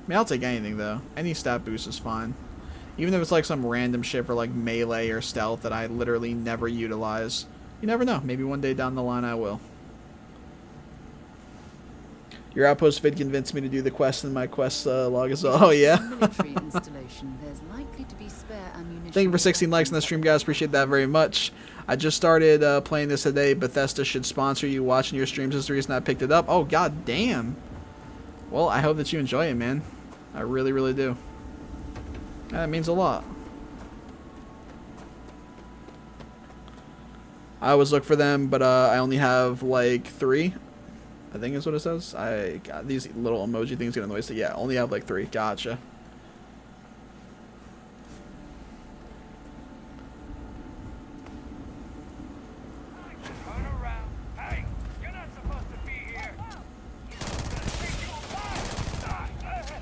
I mean, I'll take anything though. Any stat boost is fine. Even if it's like some random shit for like melee or stealth that I literally never utilize. You never know. Maybe one day down the line I will. Your outpost vid convinced me to do the quest in my quest log as well. Oh, yeah. Thank you for 16 likes on the stream, guys. Appreciate that very much. I just started playing this today. Bethesda should sponsor you. Watching your streams is the reason I picked it up. Oh, god damn. Well, I hope that you enjoy it, man. I really, really do. That means a lot. I always look for them, but I only have like 3. I think is what it says. I got these little emoji things get annoyed. So yeah, only have like 3. Gotcha.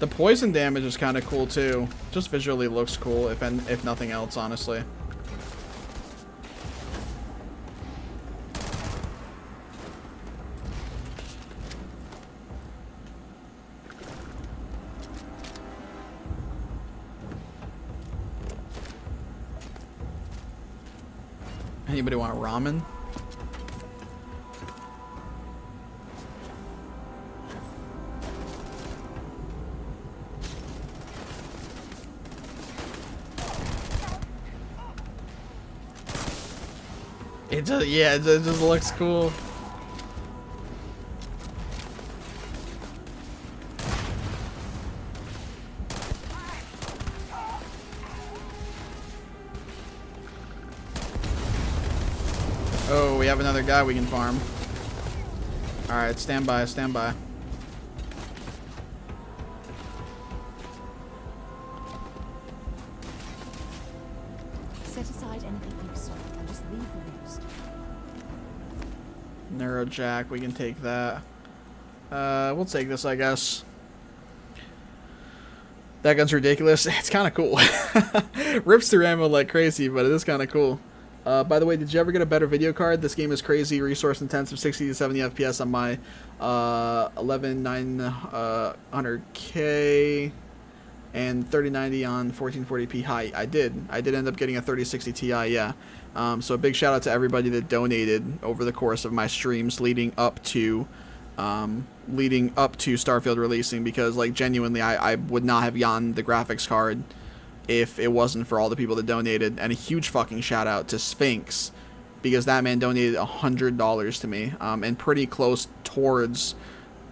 The poison damage is kind of cool too. Just visually looks cool, if nothing else, honestly. Anybody want ramen? It just, yeah, it just looks cool. Oh, we have another guy we can farm. Alright, stand by, stand by. Set aside anything useful and just leave the rest. Neurojack, we can take that. We'll take this, I guess. That gun's ridiculous. It's kind of cool. Rips through ammo like crazy, but it is kind of cool. By the way, did you ever get a better video card? This game is crazy, resource intensive, 60 to 70 FPS on my 11900K and 3090 on 1440p high. I did end up getting a 3060 Ti, yeah. So a big shout out to everybody that donated over the course of my streams leading up to Starfield releasing, because like genuinely I would not have gotten the graphics card if it wasn't for all the people that donated. And a huge fucking shout out to Sphinx, because that man donated $100 to me, and pretty close towards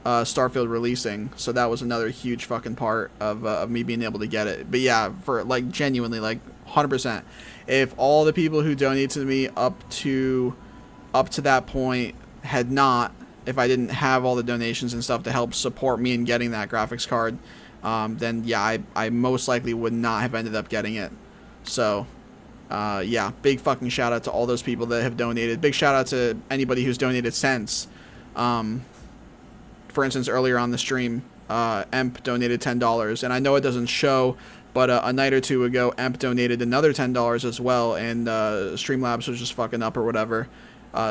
Starfield releasing, so that was another huge fucking part of me being able to get it. But yeah, for like genuinely, like 100%, if all the people who donated to me up to that point had not, if I didn't have all the donations and stuff to help support me in getting that graphics card, then yeah, I most likely would not have ended up getting it. So yeah, big fucking shout out to all those people that have donated. Big shout out to anybody who's donated since. For instance, earlier on the stream, Emp donated $10, and I know it doesn't show, but a night or two ago, Emp donated another $10 as well, and Streamlabs was just fucking up or whatever,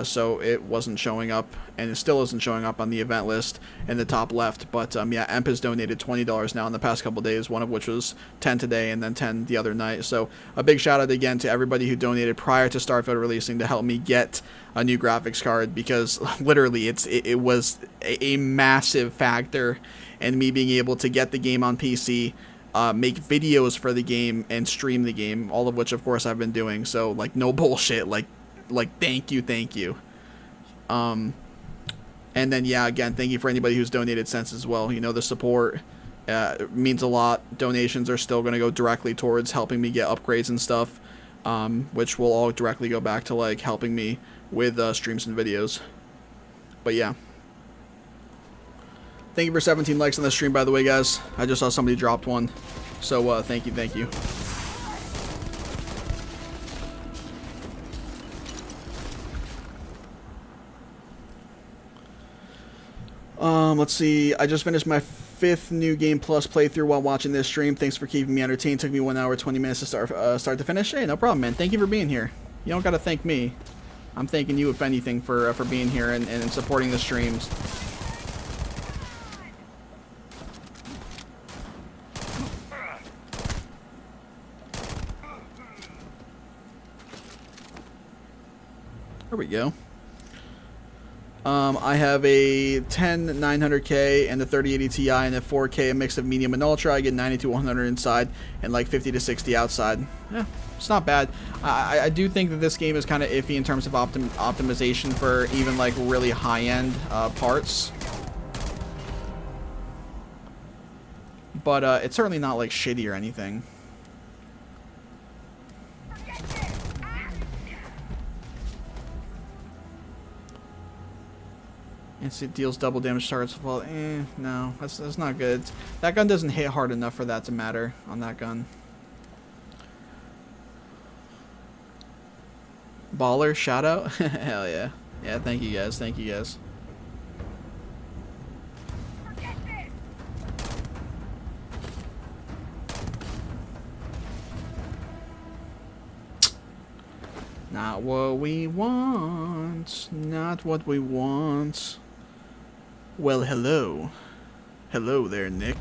so it wasn't showing up, and it still isn't showing up on the event list in the top left. But yeah, Emp has donated $20 now in the past couple days, one of which was 10 today and then 10 the other night. So a big shout out again to everybody who donated prior to Starfield releasing to help me get a new graphics card, because literally it was a massive factor in me being able to get the game on PC, make videos for the game, and stream the game, all of which of course I've been doing. So like, no bullshit, like thank you. And then yeah, again, thank you for anybody who's donated since as well. You know, the support means a lot. Donations are still going to go directly towards helping me get upgrades and stuff, which will all directly go back to like helping me with streams and videos. But yeah, thank you for 17 likes on the stream, by the way, guys. I just saw somebody dropped one, so thank you. Let's see. I just finished my 5th New Game Plus playthrough while watching this stream. Thanks for keeping me entertained. Took me 1 hour 20 minutes to start to finish. Hey, no problem, man. Thank you for being here. You don't gotta thank me. I'm thanking you, if anything, for being here and supporting the streams. There we go. I have a 10900K and a 3080 Ti and a 4K, a mix of medium and ultra. I get 90 to 100 inside and like 50 to 60 outside. Yeah, it's not bad. I do think that this game is kind of iffy in terms of optimization for even like really high-end parts. But it's certainly not like shitty or anything. It deals double damage targets. Well, no, that's not good. That gun doesn't hit hard enough for that to matter on that gun. Baller, shout out. Hell yeah. Yeah, thank you guys. Thank you guys. Not what we want. Not what we want. Well, hello. Hello there, Nick.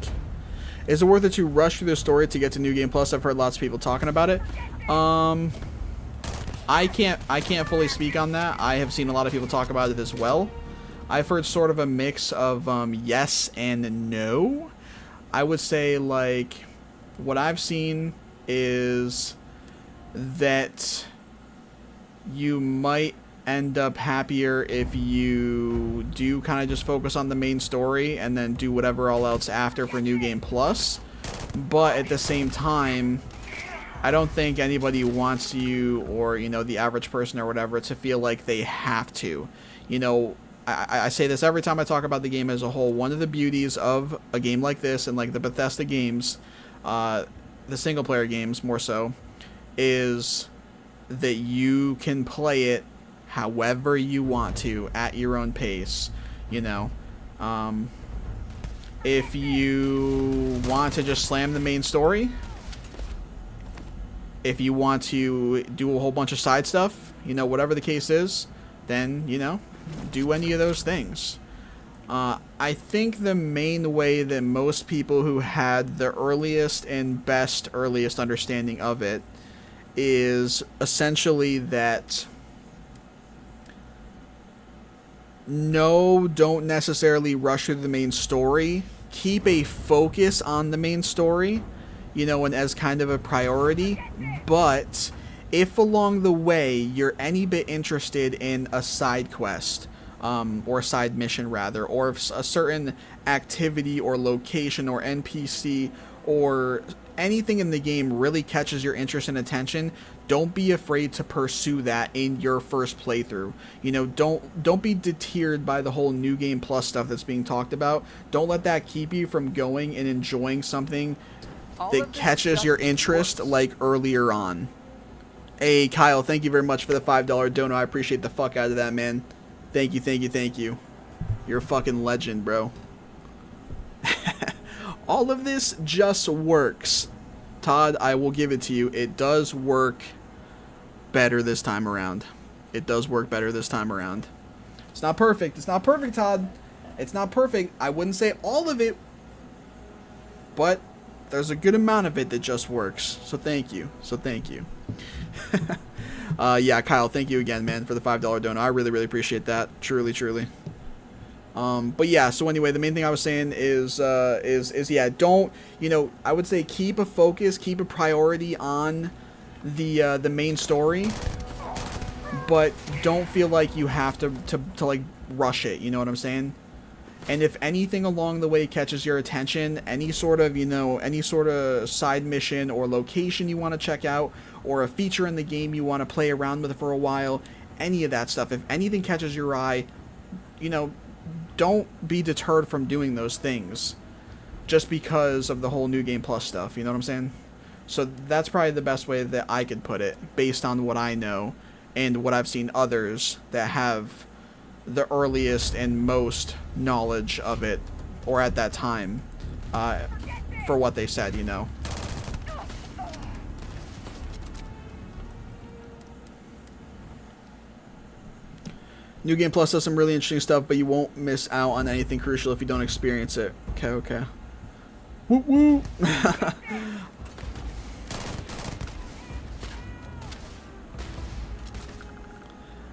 Is it worth it to rush through the story to get to New Game Plus? I've heard lots of people talking about it. I can't fully speak on that. I have seen a lot of people talk about it as well. I've heard sort of a mix of yes and no. I would say, like, what I've seen is that you might end up happier if you do kind of just focus on the main story and then do whatever all else after for New Game Plus. But at the same time, I don't think anybody wants you, or, you know, the average person or whatever, to feel like they have to. You know, I say this every time I talk about the game as a whole. One of the beauties of a game like this, and like the Bethesda games, the single player games more so, is that you can play it however you want to at your own pace. You know, if you want to just slam the main story, if you want to do a whole bunch of side stuff, you know, whatever the case is, then, you know, do any of those things. I think the main way that most people who had the earliest and earliest understanding of it is essentially that no, don't necessarily rush through the main story. Keep a focus on the main story, you know, and as kind of a priority. But if along the way you're any bit interested in a side quest, or a side mission rather, or if a certain activity or location or NPC or anything in the game really catches your interest and attention, don't be afraid to pursue that in your first playthrough. You know, don't be deterred by the whole New Game Plus stuff that's being talked about. Don't let that keep you from going and enjoying something that catches your interest like earlier on. Hey Kyle, thank you very much for the $5 dono. I appreciate the fuck out of that, man. Thank you, thank you, thank you. You're a fucking legend, bro. All of this just works. Todd, I will give it to you. It does work better this time around. It does work better this time around. It's not perfect. It's not perfect, Todd. It's not perfect. I wouldn't say all of it, but there's a good amount of it that just works. So thank you. So thank you. Yeah, Kyle, thank you again, man, for the $5 dono. I really, really appreciate that. Truly, truly. But yeah, so anyway, the main thing I was saying is yeah, don't, you know, I would say keep a focus, keep a priority on the main story, but don't feel like you have to like rush it, you know what I'm saying? And if anything along the way catches your attention, any sort of, you know, any sort of side mission or location you want to check out, or a feature in the game you want to play around with for a while, any of that stuff, if anything catches your eye, you know, don't be deterred from doing those things just because of the whole New Game Plus stuff, you know what I'm saying? So that's probably the best way that I could put it, based on what I know and what I've seen others that have the earliest and most knowledge of it, or at that time, for what they said, you know. New Game Plus does some really interesting stuff, but you won't miss out on anything crucial if you don't experience it. Okay, okay. Woo woo!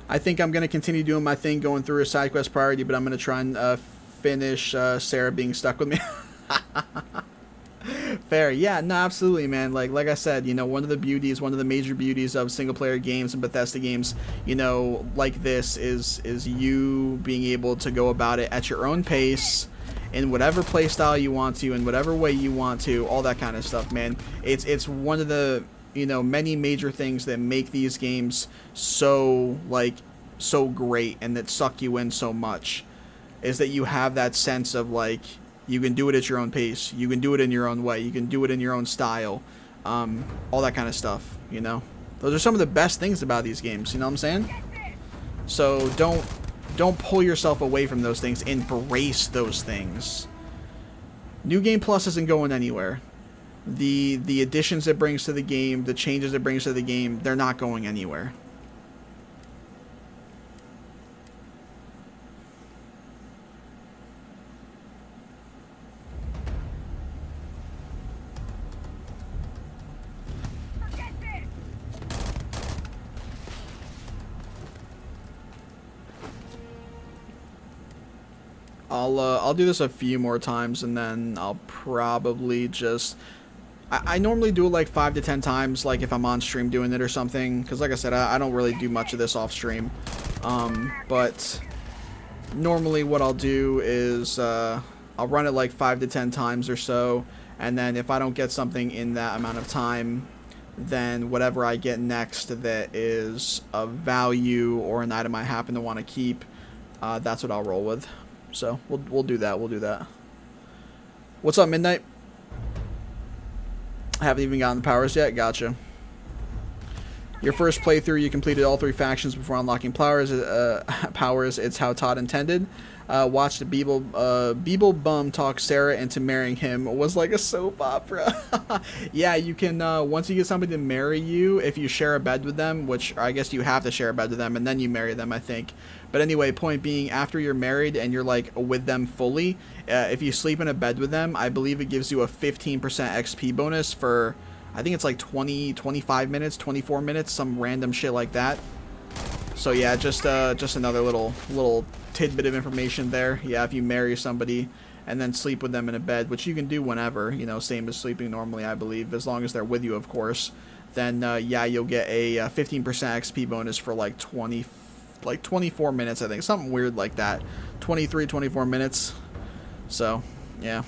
I think I'm going to continue doing my thing, going through a side quest priority, but I'm going to try and finish Sarah being stuck with me. Fair. Yeah, no, absolutely, man. Like I said, you know, one of the major beauties of single player games and Bethesda games, you know, like this is you being able to go about it at your own pace, in whatever play style you want to, in whatever way you want to, all that kind of stuff, man. It's one of the, you know, many major things that make these games so great and that suck you in so much, is that you have that sense of like, you can do it at your own pace, you can do it in your own way, you can do it in your own style, all that kind of stuff, you know. Those are some of the best things about these games, you know what I'm saying? So don't pull yourself away from those things, embrace those things. New Game Plus isn't going anywhere. The additions it brings to the game, the changes it brings to the game, they're not going anywhere. I'll do this a few more times, and then I'll probably just... I normally do it like 5 to 10 times, like if I'm on stream doing it or something, because like I said, I don't really do much of this off stream. But normally what I'll do is I'll run it like 5 to 10 times or so, and then if I don't get something in that amount of time, then whatever I get next that is of value or an item I happen to want to keep, that's what I'll roll with. So we'll do that. We'll do that. What's up, Midnight? I haven't even gotten the powers yet. Gotcha. Your first playthrough, you completed all 3 factions before unlocking powers. It's how Todd intended. Watched the Beeble bum talk Sarah into marrying him. It was like a soap opera. Yeah, you can, once you get somebody to marry you, if you share a bed with them, which I guess you have to share a bed with them, and then you marry them, I think. But anyway, point being, after you're married and you're like with them fully, if you sleep in a bed with them, I believe it gives you a 15% XP bonus for, I think it's like 20, 25 minutes, 24 minutes, some random shit like that. So yeah, just another little tidbit of information there. Yeah, if you marry somebody and then sleep with them in a bed, which you can do whenever, you know, same as sleeping normally, I believe, as long as they're with you, of course, then yeah, you'll get a 15% XP bonus for like 20 like 24 minutes, I think. Something weird like that. 23, 24 minutes. So, yeah.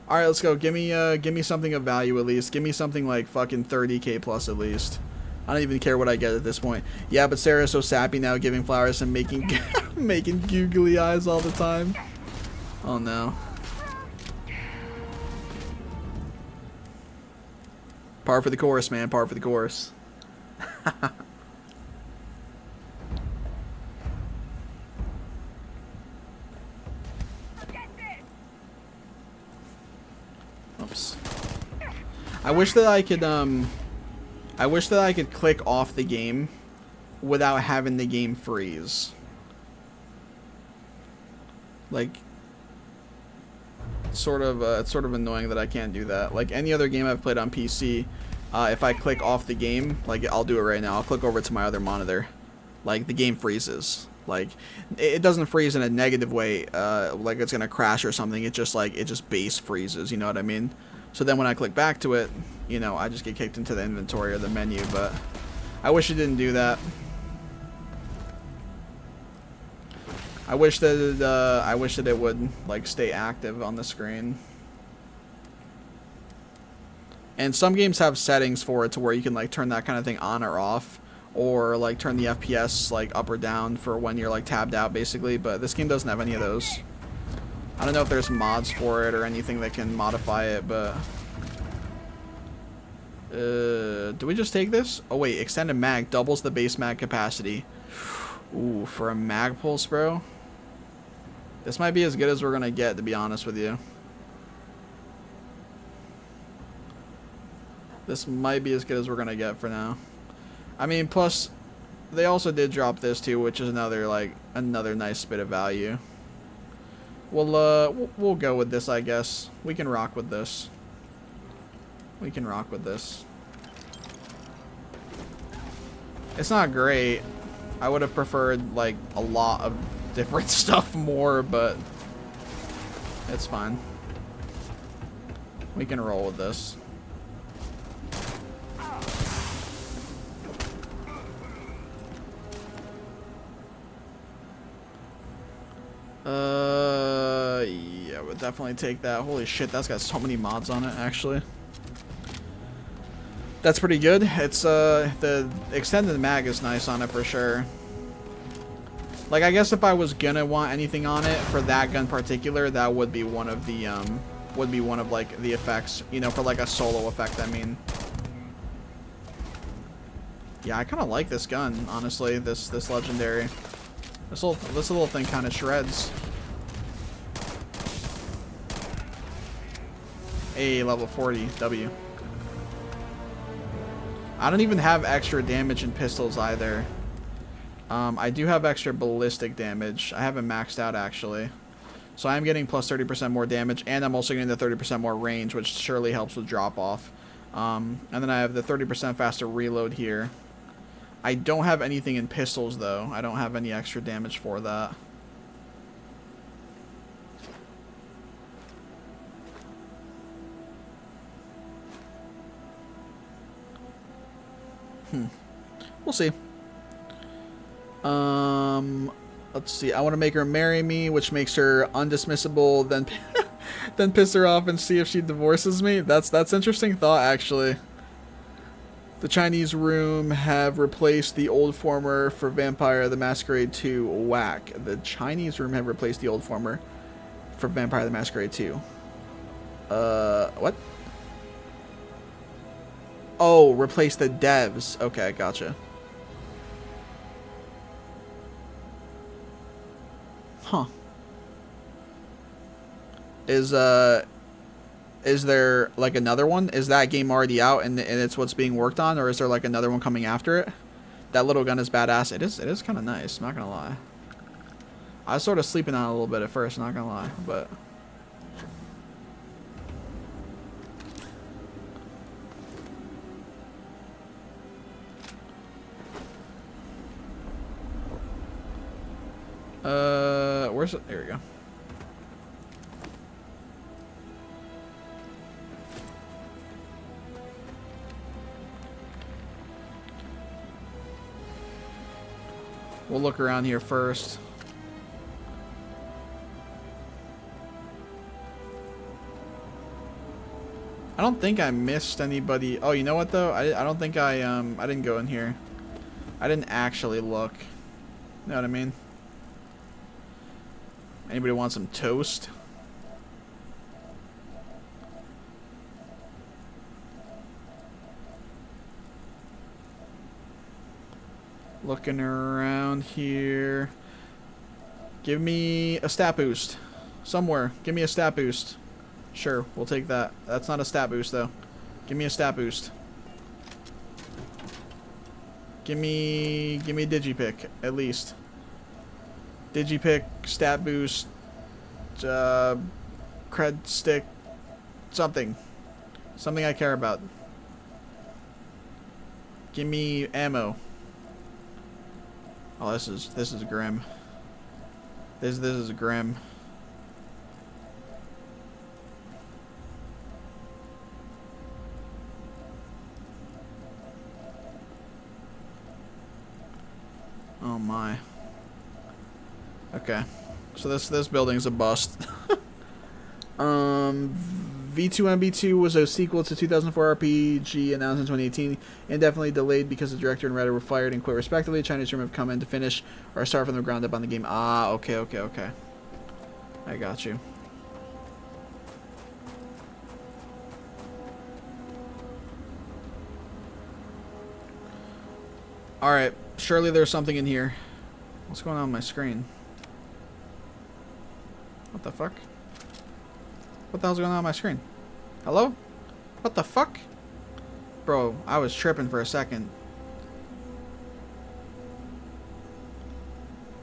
All right, let's go. Give me something of value at least. Give me something like fucking 30k plus at least. I don't even care what I get at this point. Yeah, but Sarah's so sappy now, giving flowers and making making googly eyes all the time. Oh no. Par for the course, man. Par for the course. Oops. I wish that I could click off the game without having the game freeze. Like, it's sort of annoying that I can't do that. Like any other game I've played on PC, if I click off the game, like I'll do it right now. I'll click over to my other monitor. Like the game freezes. Like it doesn't freeze in a negative way, like it's gonna crash or something. It just base freezes. You know what I mean? So then when I click back to it, you know, I just get kicked into the inventory or the menu. But I wish it didn't do that. I wish that it would like stay active on the screen. And some games have settings for it to where you can like turn that kind of thing on or off, or like turn the FPS like up or down for when you're like tabbed out basically. But this game doesn't have any of those. I don't know if there's mods for it or anything that can modify it, but do we just take this? Oh wait, extended mag doubles the base mag capacity. Ooh, for a mag pulse, bro. This might be as good as we're gonna get, to be honest with you. This might be as good as we're gonna get for now. I mean, plus they also did drop this too, which is another nice bit of value. We'll go with this, I guess. We can rock with this. We can rock with this. It's not great. I would have preferred like a lot of different stuff more, but it's fine. We can roll with this. Yeah, we'll definitely take that. Holy shit, that's got so many mods on it, actually. That's pretty good. It's, the extended mag is nice on it for sure. Like, I guess if I was gonna want anything on it for that gun particular, that would be one of the, like, the effects. You know, for, like, a solo effect, I mean. Yeah, I kind of like this gun, honestly, this legendary. This little thing kind of shreds. A level 40 W. I don't even have extra damage in pistols either. I do have extra ballistic damage. I haven't maxed out actually. So I'm getting plus 30% more damage, and I'm also getting the 30% more range, which surely helps with drop off. And then I have the 30% faster reload here. I don't have anything in pistols though. I don't have any extra damage for that. We'll see. Let's see. I want to make her marry me, which makes her undismissible, then then piss her off and see if she divorces me. That's interesting thought, actually. The Chinese room have replaced the old former for Vampire the Masquerade 2. Whack. The Chinese room have replaced the old former for Vampire the Masquerade 2. What? Oh, replace the devs. Okay, gotcha. Huh. Is there like another one? Is that game already out and it's what's being worked on, or is there like another one coming after it? That little gun is badass. It is kind of nice, not gonna lie. I was sort of sleeping on it a little bit at first, not gonna lie, but where's it? There we go. We'll look around here first. I don't think I missed anybody. Oh, you know what though? I don't think I didn't go in here. I didn't actually look. You know what I mean? Anybody want some toast? Looking around here. Give me a stat boost. Somewhere. Give me a stat boost. Sure, we'll take that. That's not a stat boost though. Give me a stat boost. Give me Digipick, at least. Digipick, stat boost, cred stick, something. Something I care about. Give me ammo. Oh, this is grim. This is grim. Oh my. Okay. So this building's a bust. V2MB2 was a sequel to 2004 RPG announced in 2018, indefinitely delayed because the director and writer were fired and quit respectively. Chinese room have come in to finish or start from the ground up on the game. Ah, okay. I got you. Alright, surely there's something in here. What's going on my screen? What the fuck? What the hell's going on my screen? Hello? What the fuck? Bro, I was tripping for a second.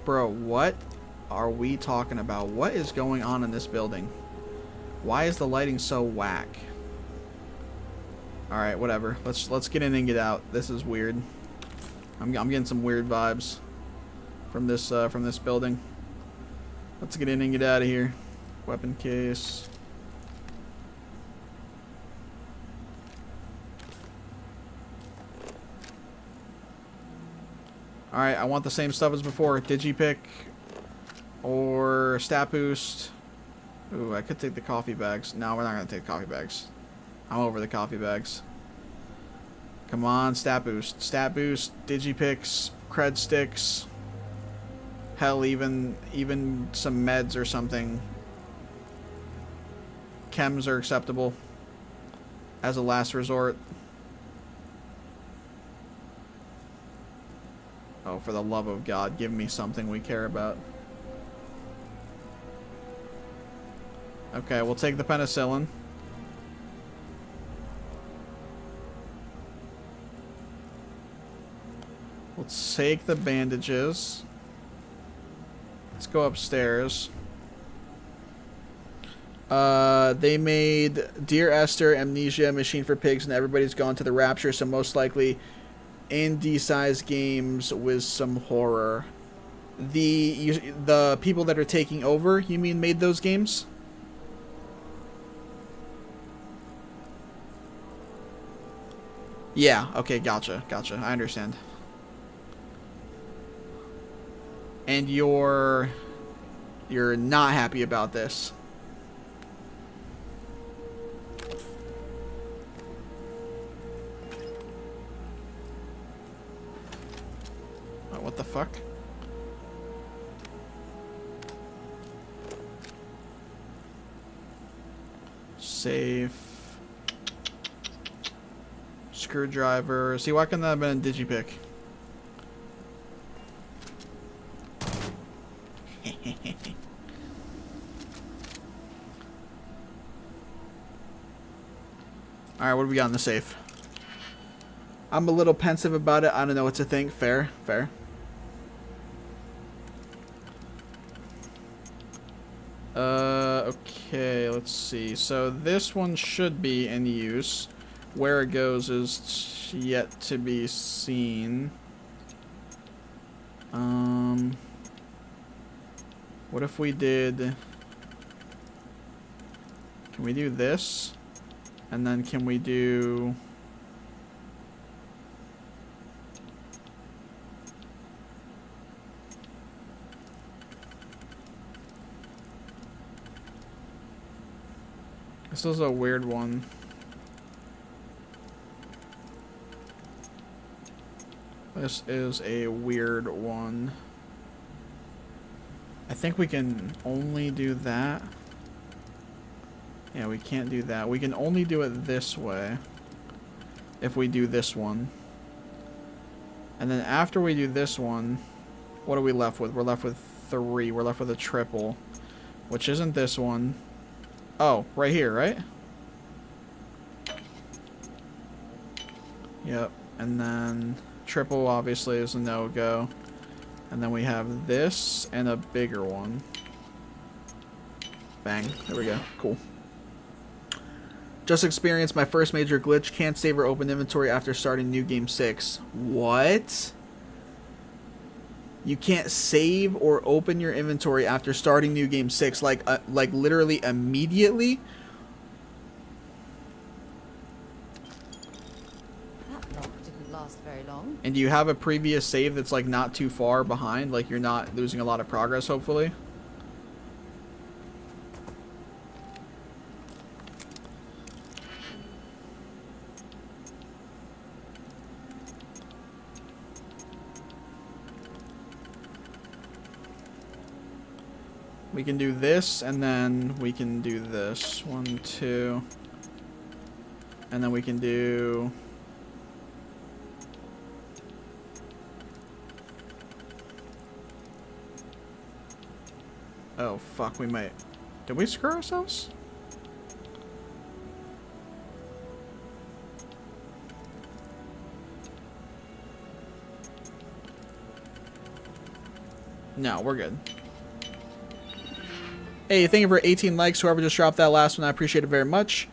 Bro, what are we talking about? What is going on in this building? Why is the lighting so whack? Alright, whatever. Let's get in and get out. This is weird. I'm getting some weird vibes from this building. Let's get in and get out of here. Weapon case. Alright, I want the same stuff as before. Digipick or stat boost. Ooh, I could take the coffee bags. No, we're not going to take coffee bags. I'm over the coffee bags. Come on, stat boost. Stat boost, digipicks, cred sticks. Hell, even some meds or something. Chems are acceptable as a last resort. Oh, for the love of God, give me something we care about. Okay, we'll take the penicillin. Let's take the bandages. Let's go upstairs. They made Dear Esther, Amnesia, Machine for Pigs, and Everybody's Gone to the Rapture, so most likely indie-sized games with some horror. The people that are taking over, you mean, made those games? Yeah, okay, gotcha. I understand. And you're not happy about this. Oh, what the fuck? Safe. Screwdriver. See, why couldn't that have been a digipick? Alright, what do we got in the safe? I'm a little pensive about it. I don't know what to think. Fair. Okay, let's see. So this one should be in use. Where it goes is yet to be seen. What if we did... Can we do this? And then can we do... This is a weird one. This is a weird one. I think we can only do that. Yeah, we can't do that. We can only do it this way. If we do this one. And then after we do this one, what are we left with? We're left with 3. We're left with a triple. Which isn't this one. Oh, right here, right? Yep. And then triple obviously is a no-go. And then we have this and a bigger one. Bang. There we go. Cool. Just experienced my first major glitch. Can't save or open inventory after starting new game 6. What? You can't save or open your inventory after starting new game 6, like literally immediately. That lock didn't last very long. And do you have a previous save that's like not too far behind? Like you're not losing a lot of progress, hopefully. We can do this, and then we can do this. 1, 2. And then we can do... Oh, fuck, we might... Did we screw ourselves? No, we're good. Hey, thank you for 18 likes, whoever just dropped that last one. I appreciate it very much.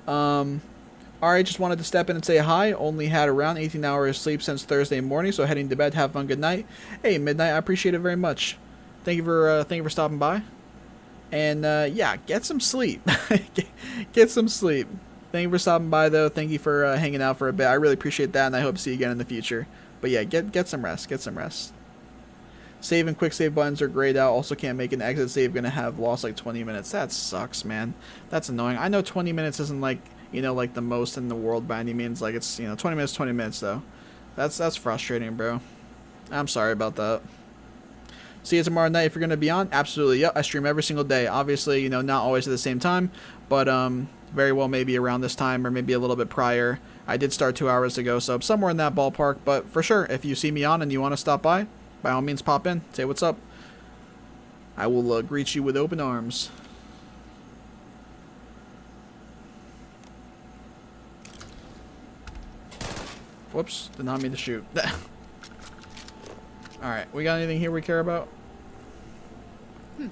Alright, just wanted to step in and say hi. Only had around 18 hours sleep since Thursday morning, so heading to bed. Have fun. Good night. Hey, Midnight, I appreciate it very much. Thank you for stopping by. And yeah, get some sleep. Get some sleep. Thank you for stopping by, though. Thank you for hanging out for a bit. I really appreciate that, and I hope to see you again in the future. But yeah, get some rest. Get some rest. Save and quick save buttons are grayed out. Also can't make an exit save. Gonna have lost like 20 minutes. That sucks, man. That's annoying. I know 20 minutes isn't like, you know, like the most in the world by any means. Like it's, you know, 20 minutes though. That's frustrating, bro. I'm sorry about that. See you tomorrow night if you're gonna be on. Absolutely. Yep. I stream every single day. Obviously, you know, not always at the same time, but very well maybe around this time or maybe a little bit prior. I did start 2 hours ago, so somewhere in that ballpark. But for sure, if you see me on and you want to stop by, by all means, pop in. Say what's up. I will greet you with open arms. Whoops. Did not mean to shoot. Alright. We got anything here we care about? Not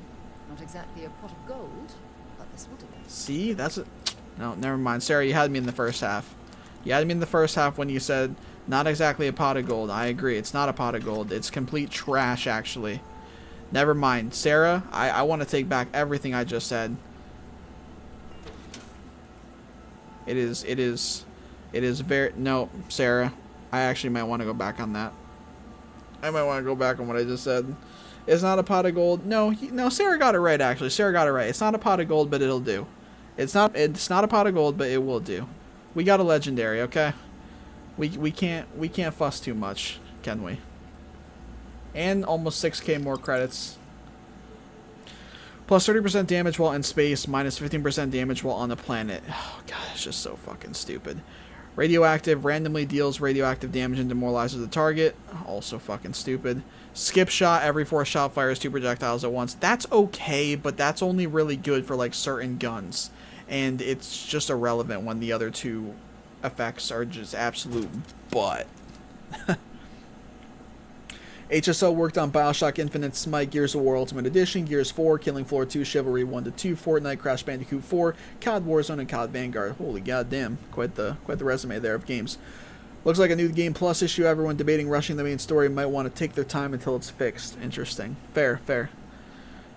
exactly a pot of gold, but this will do. See? That's it. No, never mind. Sarah, you had me in the first half. You had me in the first half when you said... Not exactly a pot of gold. I agree. It's not a pot of gold. It's complete trash, actually. Never mind. Sarah, I want to take back everything I just said. It is very... No, Sarah. I actually might want to go back on that. I might want to go back on what I just said. It's not a pot of gold. No, Sarah got it right, actually. Sarah got it right. It's not a pot of gold, but it'll do. It's not a pot of gold, but it will do. We got a legendary, okay? We can't fuss too much, can we? And almost 6k more credits. Plus 30% damage while in space, minus 15% damage while on the planet. Oh god, it's just so fucking stupid. Radioactive randomly deals radioactive damage and demoralizes the target. Also fucking stupid. Skip shot, every 4 shot fires 2 projectiles at once. That's okay, but that's only really good for like certain guns. And it's just irrelevant when the other 2 effects are just absolute butt. HSO worked on Bioshock Infinite, Smite, Gears of War Ultimate Edition, Gears 4, Killing Floor 2, Chivalry 1-2, Fortnite, Crash Bandicoot 4, COD Warzone, and COD Vanguard. Holy goddamn, quite the resume there of games. Looks like a new Game Plus issue. Everyone debating rushing the main story might want to take their time until it's fixed. Interesting. Fair.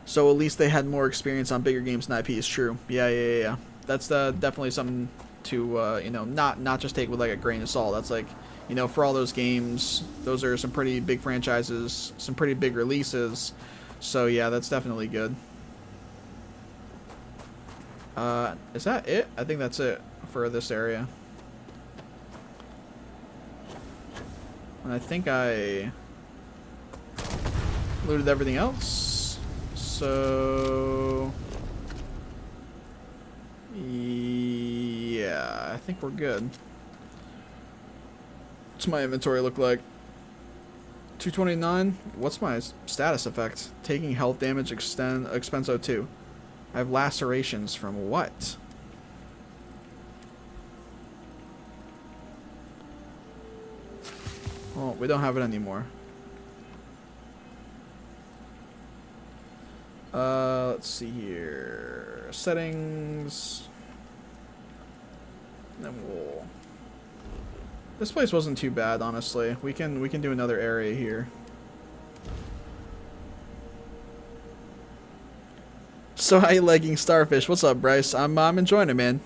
So at least they had more experience on bigger games than IPs. True. Yeah. That's definitely something to you know, not just take with like a grain of salt. That's like, you know, for all those games, those are some pretty big franchises, some pretty big releases. So yeah, that's definitely good. Is that it? I think that's it for this area. And I think I looted everything else. So yeah, I think we're good. What's my inventory look like? 229. What's my status effect? Taking health damage, expense 02. I have lacerations from what? Oh, we don't have it anymore. Let's see here. Settings. Then we'll... This place wasn't too bad, honestly. We can do another area here. So how you legging Starfish? What's up, Bryce? I'm enjoying it, man.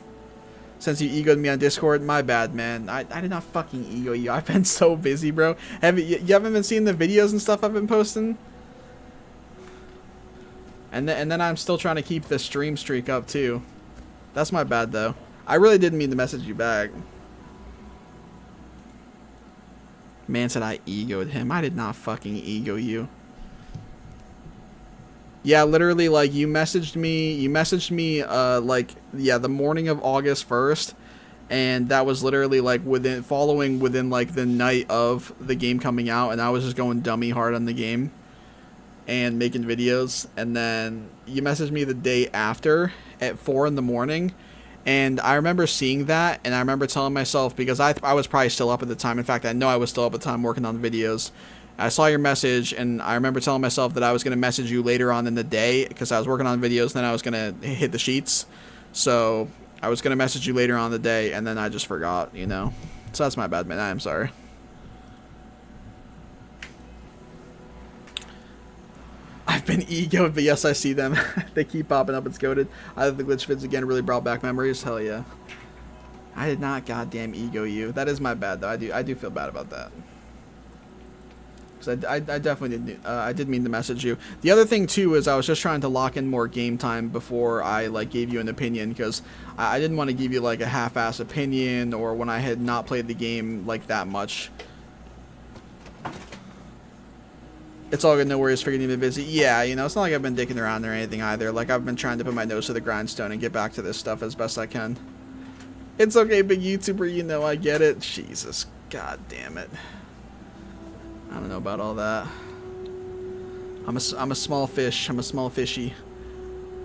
Since you egoed me on Discord, my bad, man. I did not fucking ego you. I've been so busy, bro. You haven't been seeing the videos and stuff I've been posting? And then I'm still trying to keep the stream streak up, too. That's my bad, though. I really didn't mean to message you back. Man said I egoed him. I did not fucking ego you. Yeah, literally, like, you messaged me, like, yeah, the morning of August 1st, and that was literally, like, within, like, the night of the game coming out, and I was just going dummy hard on the game, and making videos, and then you messaged me the day after, at 4 in the morning, and I remember seeing that, and I remember telling myself, because I was probably still up at the time, in fact, I know I was still up at the time working on the videos. I saw your message, and I remember telling myself that I was going to message you later on in the day, because I was working on videos, and then I was going to hit the sheets. So, I was going to message you later on in the day, and then I just forgot, you know. So that's my bad, man. I am sorry. I've been egoed, but yes, I see them. They keep popping up. It's goated. I think the glitch vids again really brought back memories. Hell yeah. I did not goddamn ego you. That is my bad, though. I do feel bad about that. I definitely did. I did mean to message you. The other thing too is I was just trying to lock in more game time before I like gave you an opinion, because I didn't want to give you like a half-ass opinion or when I had not played the game like that much. It's all good. No worries. Figured you've been busy. Yeah, you know, it's not like I've been dicking around or anything either. Like I've been trying to put my nose to the grindstone and get back to this stuff as best I can. It's okay, big YouTuber. You know I get it. Jesus, god damn it. I don't know about all that. I'm a small fish. I'm a small fishy.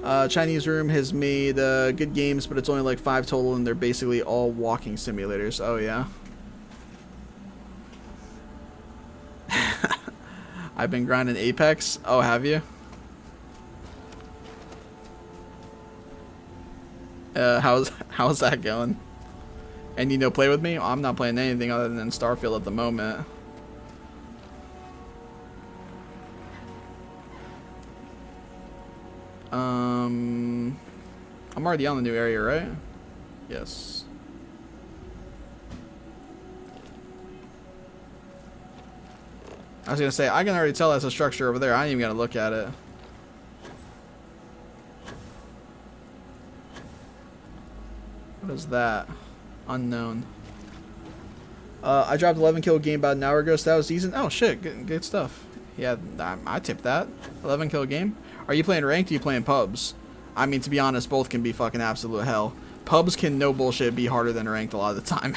Chinese Room has made good games, but it's only like 5 total, and they're basically all walking simulators. Oh yeah. I've been grinding Apex. Oh, have you? How's that going? And you know, play with me? I'm not playing anything other than Starfield at the moment. I'm already on the new area, right? Yes. I was gonna say, I can already tell that's a structure over there. I ain't even gonna look at it. What is that? Unknown. I dropped 11 kill game about an hour ago, so that was decent. Oh shit, good stuff. Yeah, I tipped that. 11 kill game. Are you playing ranked or are you playing pubs? I mean, to be honest, both can be fucking absolute hell. Pubs can, no bullshit, be harder than ranked a lot of the time.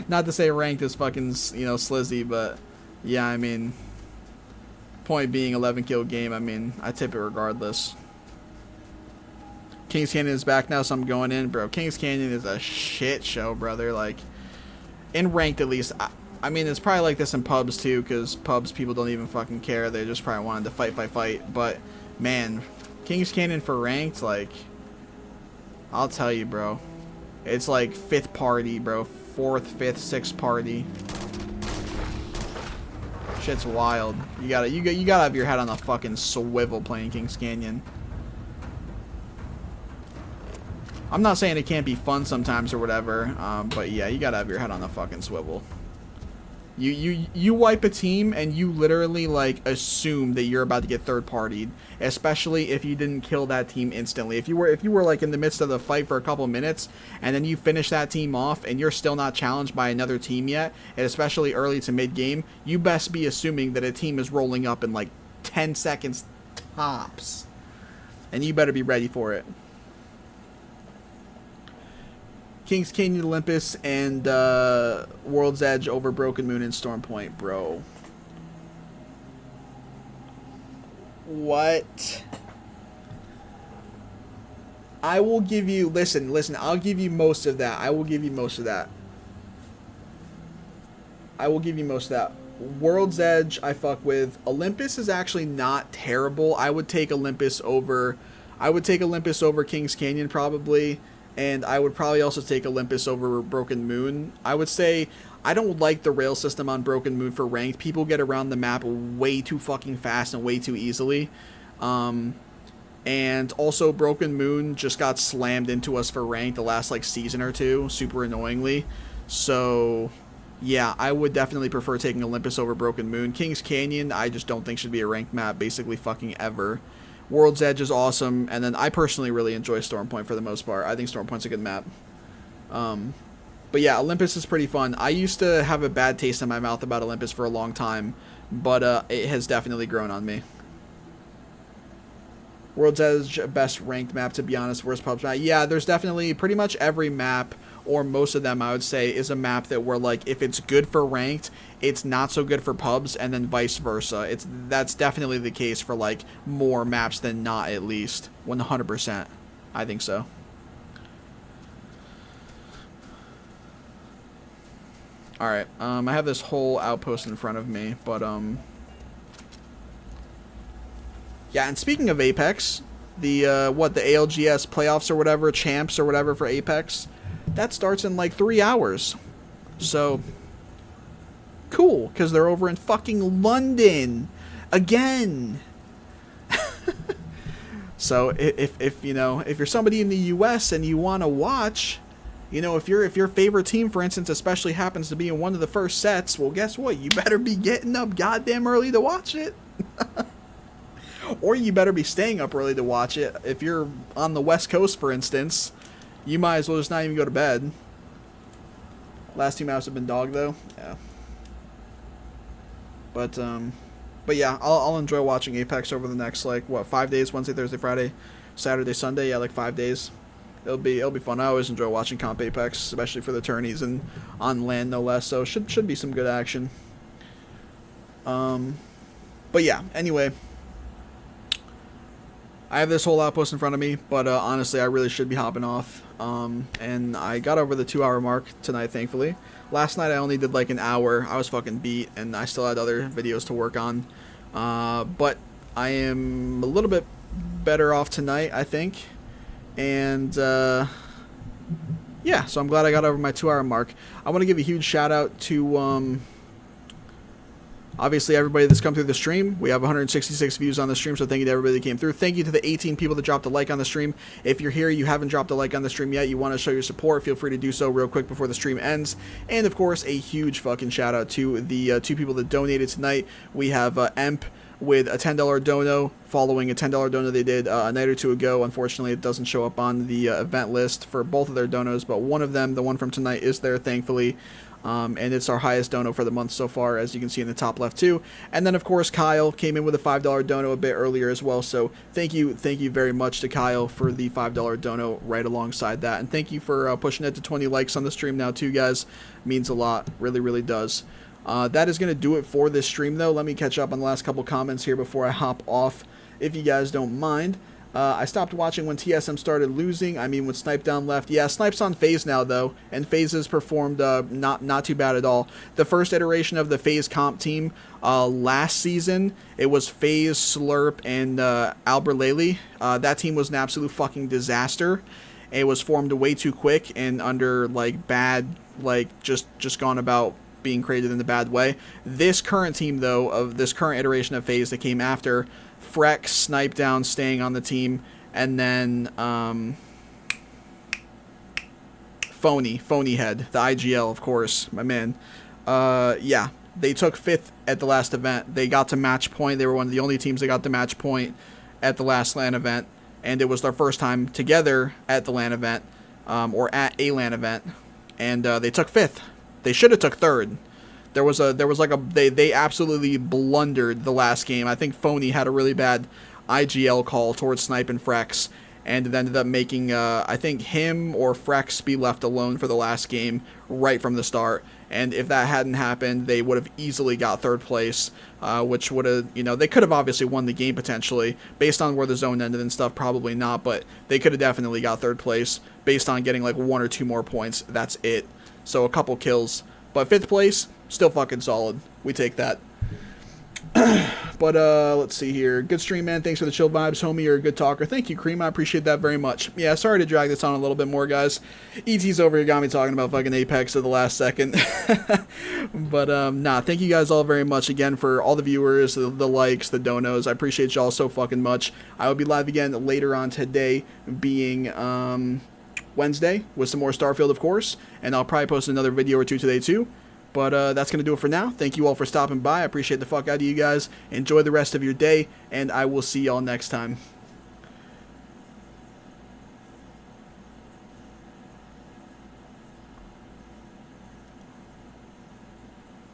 Not to say ranked is fucking, you know, slizzy, but yeah, I mean, point being 11 kill game, I mean, I tip it regardless. Kings Canyon is back now, so I'm going in, bro. Kings Canyon is a shit show, brother. Like, in ranked at least, I mean, it's probably like this in pubs too, because pubs, people don't even fucking care. They just probably wanted to fight. But, man, Kings Canyon for ranked, like, I'll tell you, bro. It's like 5th party, bro. 4th, 5th, 6th party. Shit's wild. You gotta have your head on a fucking swivel playing Kings Canyon. I'm not saying it can't be fun sometimes or whatever, but yeah, you gotta have your head on a fucking swivel. You wipe a team and you literally like assume that you're about to get third partied, especially if you didn't kill that team instantly. If you were like in the midst of the fight for a couple minutes and then you finish that team off and you're still not challenged by another team yet, and especially early to mid game, you best be assuming that a team is rolling up in like 10 seconds tops, and you better be ready for it. Kings Canyon, Olympus, and World's Edge over Broken Moon and Storm Point, bro. What? I will give you... Listen, I'll give you most of that. I will give you most of that. World's Edge, I fuck with. Olympus is actually not terrible. I would take Olympus over Kings Canyon, probably. And I would probably also take Olympus over Broken Moon. I would say I don't like the rail system on Broken Moon for ranked. People get around the map way too fucking fast and way too easily. And also Broken Moon just got slammed into us for ranked the last like season or two, super annoyingly. So yeah, I would definitely prefer taking Olympus over Broken Moon. Kings Canyon, I just don't think should be a ranked map basically fucking ever. World's Edge is awesome, and then I personally really enjoy Storm Point for the most part. I think Storm Point's a good map. But yeah, Olympus is pretty fun. I used to have a bad taste in my mouth about Olympus for a long time, but it has definitely grown on me. World's Edge, best ranked map, to be honest. Worst pubs map. Yeah, there's definitely pretty much every map, or most of them, I would say, is a map that where, like, if it's good for ranked, it's not so good for pubs, and then vice versa. That's definitely the case for, like, more maps than not, at least. 100%. I think so. Alright, I have this whole outpost in front of me, but, yeah, and speaking of Apex, the ALGS playoffs or whatever, champs or whatever for Apex, that starts in like 3 hours. So, cool, because they're over in fucking London again. So if you're somebody in the US and you want to watch, if your favorite team, for instance, especially happens to be in one of the first sets, well, guess what? You better be getting up goddamn early to watch it. Or you better be staying up early to watch it. If you're on the West Coast, for instance, you might as well just not even go to bed. Last 2 maps have been dog, though. Yeah. But yeah, I'll enjoy watching Apex over the next, like, 5 days? Wednesday, Thursday, Friday, Saturday, Sunday. Yeah, like 5 days. It'll be fun. I always enjoy watching Comp Apex, especially for the tourneys and on land, no less. So should be some good action. But yeah, anyway, I have this whole outpost in front of me, but honestly, I really should be hopping off. And I got over the 2-hour mark tonight, thankfully. Last night I only did like an hour. I was fucking beat, and I still had other videos to work on. But I am a little bit better off tonight, I think. And yeah, so I'm glad I got over my 2-hour mark. I want to give a huge shout out to obviously everybody that's come through the stream. We have 166 views on the stream, so thank you to everybody that came through. Thank you to the 18 people that dropped a like on the stream. If you're here, you haven't dropped a like on the stream yet, you want to show your support, feel free to do so real quick before the stream ends. And of course, a huge fucking shout out to the 2 people that donated tonight. We have Emp with a $10 dono, following a $10 dono they did a night or 2 ago. Unfortunately, it doesn't show up on the event list for both of their donos, but one of them, the one from tonight, is there, thankfully. And it's our highest dono for the month so far, as you can see in the top left too. And then of course Kyle came in with a $5 dono a bit earlier as well, so thank you very much to Kyle for the $5 dono right alongside that. And thank you for pushing it to 20 likes on the stream now too, guys. Means a lot, really does. That is going to do it for this stream though. Let me catch up on the last couple comments here before I hop off, if you guys don't mind. I stopped watching when TSM started losing. I mean, when Snipe down left. Yeah, Snipe's on FaZe now, though, and FaZe has performed not too bad at all. The first iteration of the FaZe comp team last season, it was FaZe, Slurp, and Alberlele. That team was an absolute fucking disaster. It was formed way too quick and under, like, bad, like, just gone about being created in a bad way. This current team, though, of this current iteration of FaZe that came after, Freck, Snipe down, staying on the team, and then Phony Head, the IGL, of course, my man. Yeah, they took 5th at the last event. They got to match point. They were one of the only teams that got to match point at the last LAN event, and it was their first time together at the LAN event, or at a LAN event, and they took 5th. They should have took 3rd. They absolutely blundered the last game. I think Phony had a really bad IGL call towards Snipe and Frex, and it ended up making, I think, him or Frex be left alone for the last game right from the start. And if that hadn't happened, they would have easily got 3rd place, which would have, they could have obviously won the game potentially, based on where the zone ended and stuff, probably not, but they could have definitely got 3rd place based on getting like 1 or 2 more points. That's it. So a couple kills. But 5th place, still fucking solid. We take that. But let's see here. Good stream, man. Thanks for the chill vibes, homie. You're a good talker. Thank you, Cream. I appreciate that very much. Yeah, sorry to drag this on a little bit more, guys. ET's over here got me talking about fucking Apex at the last second. But nah, thank you guys all very much again for all the viewers, the likes, the donos. I appreciate y'all so fucking much. I will be live again later on today, being Wednesday, with some more Starfield, of course, and I'll probably post another video or two today too. But that's going to do it for now. Thank you all for stopping by. I appreciate the fuck out of you guys. Enjoy the rest of your day, and I will see y'all next time.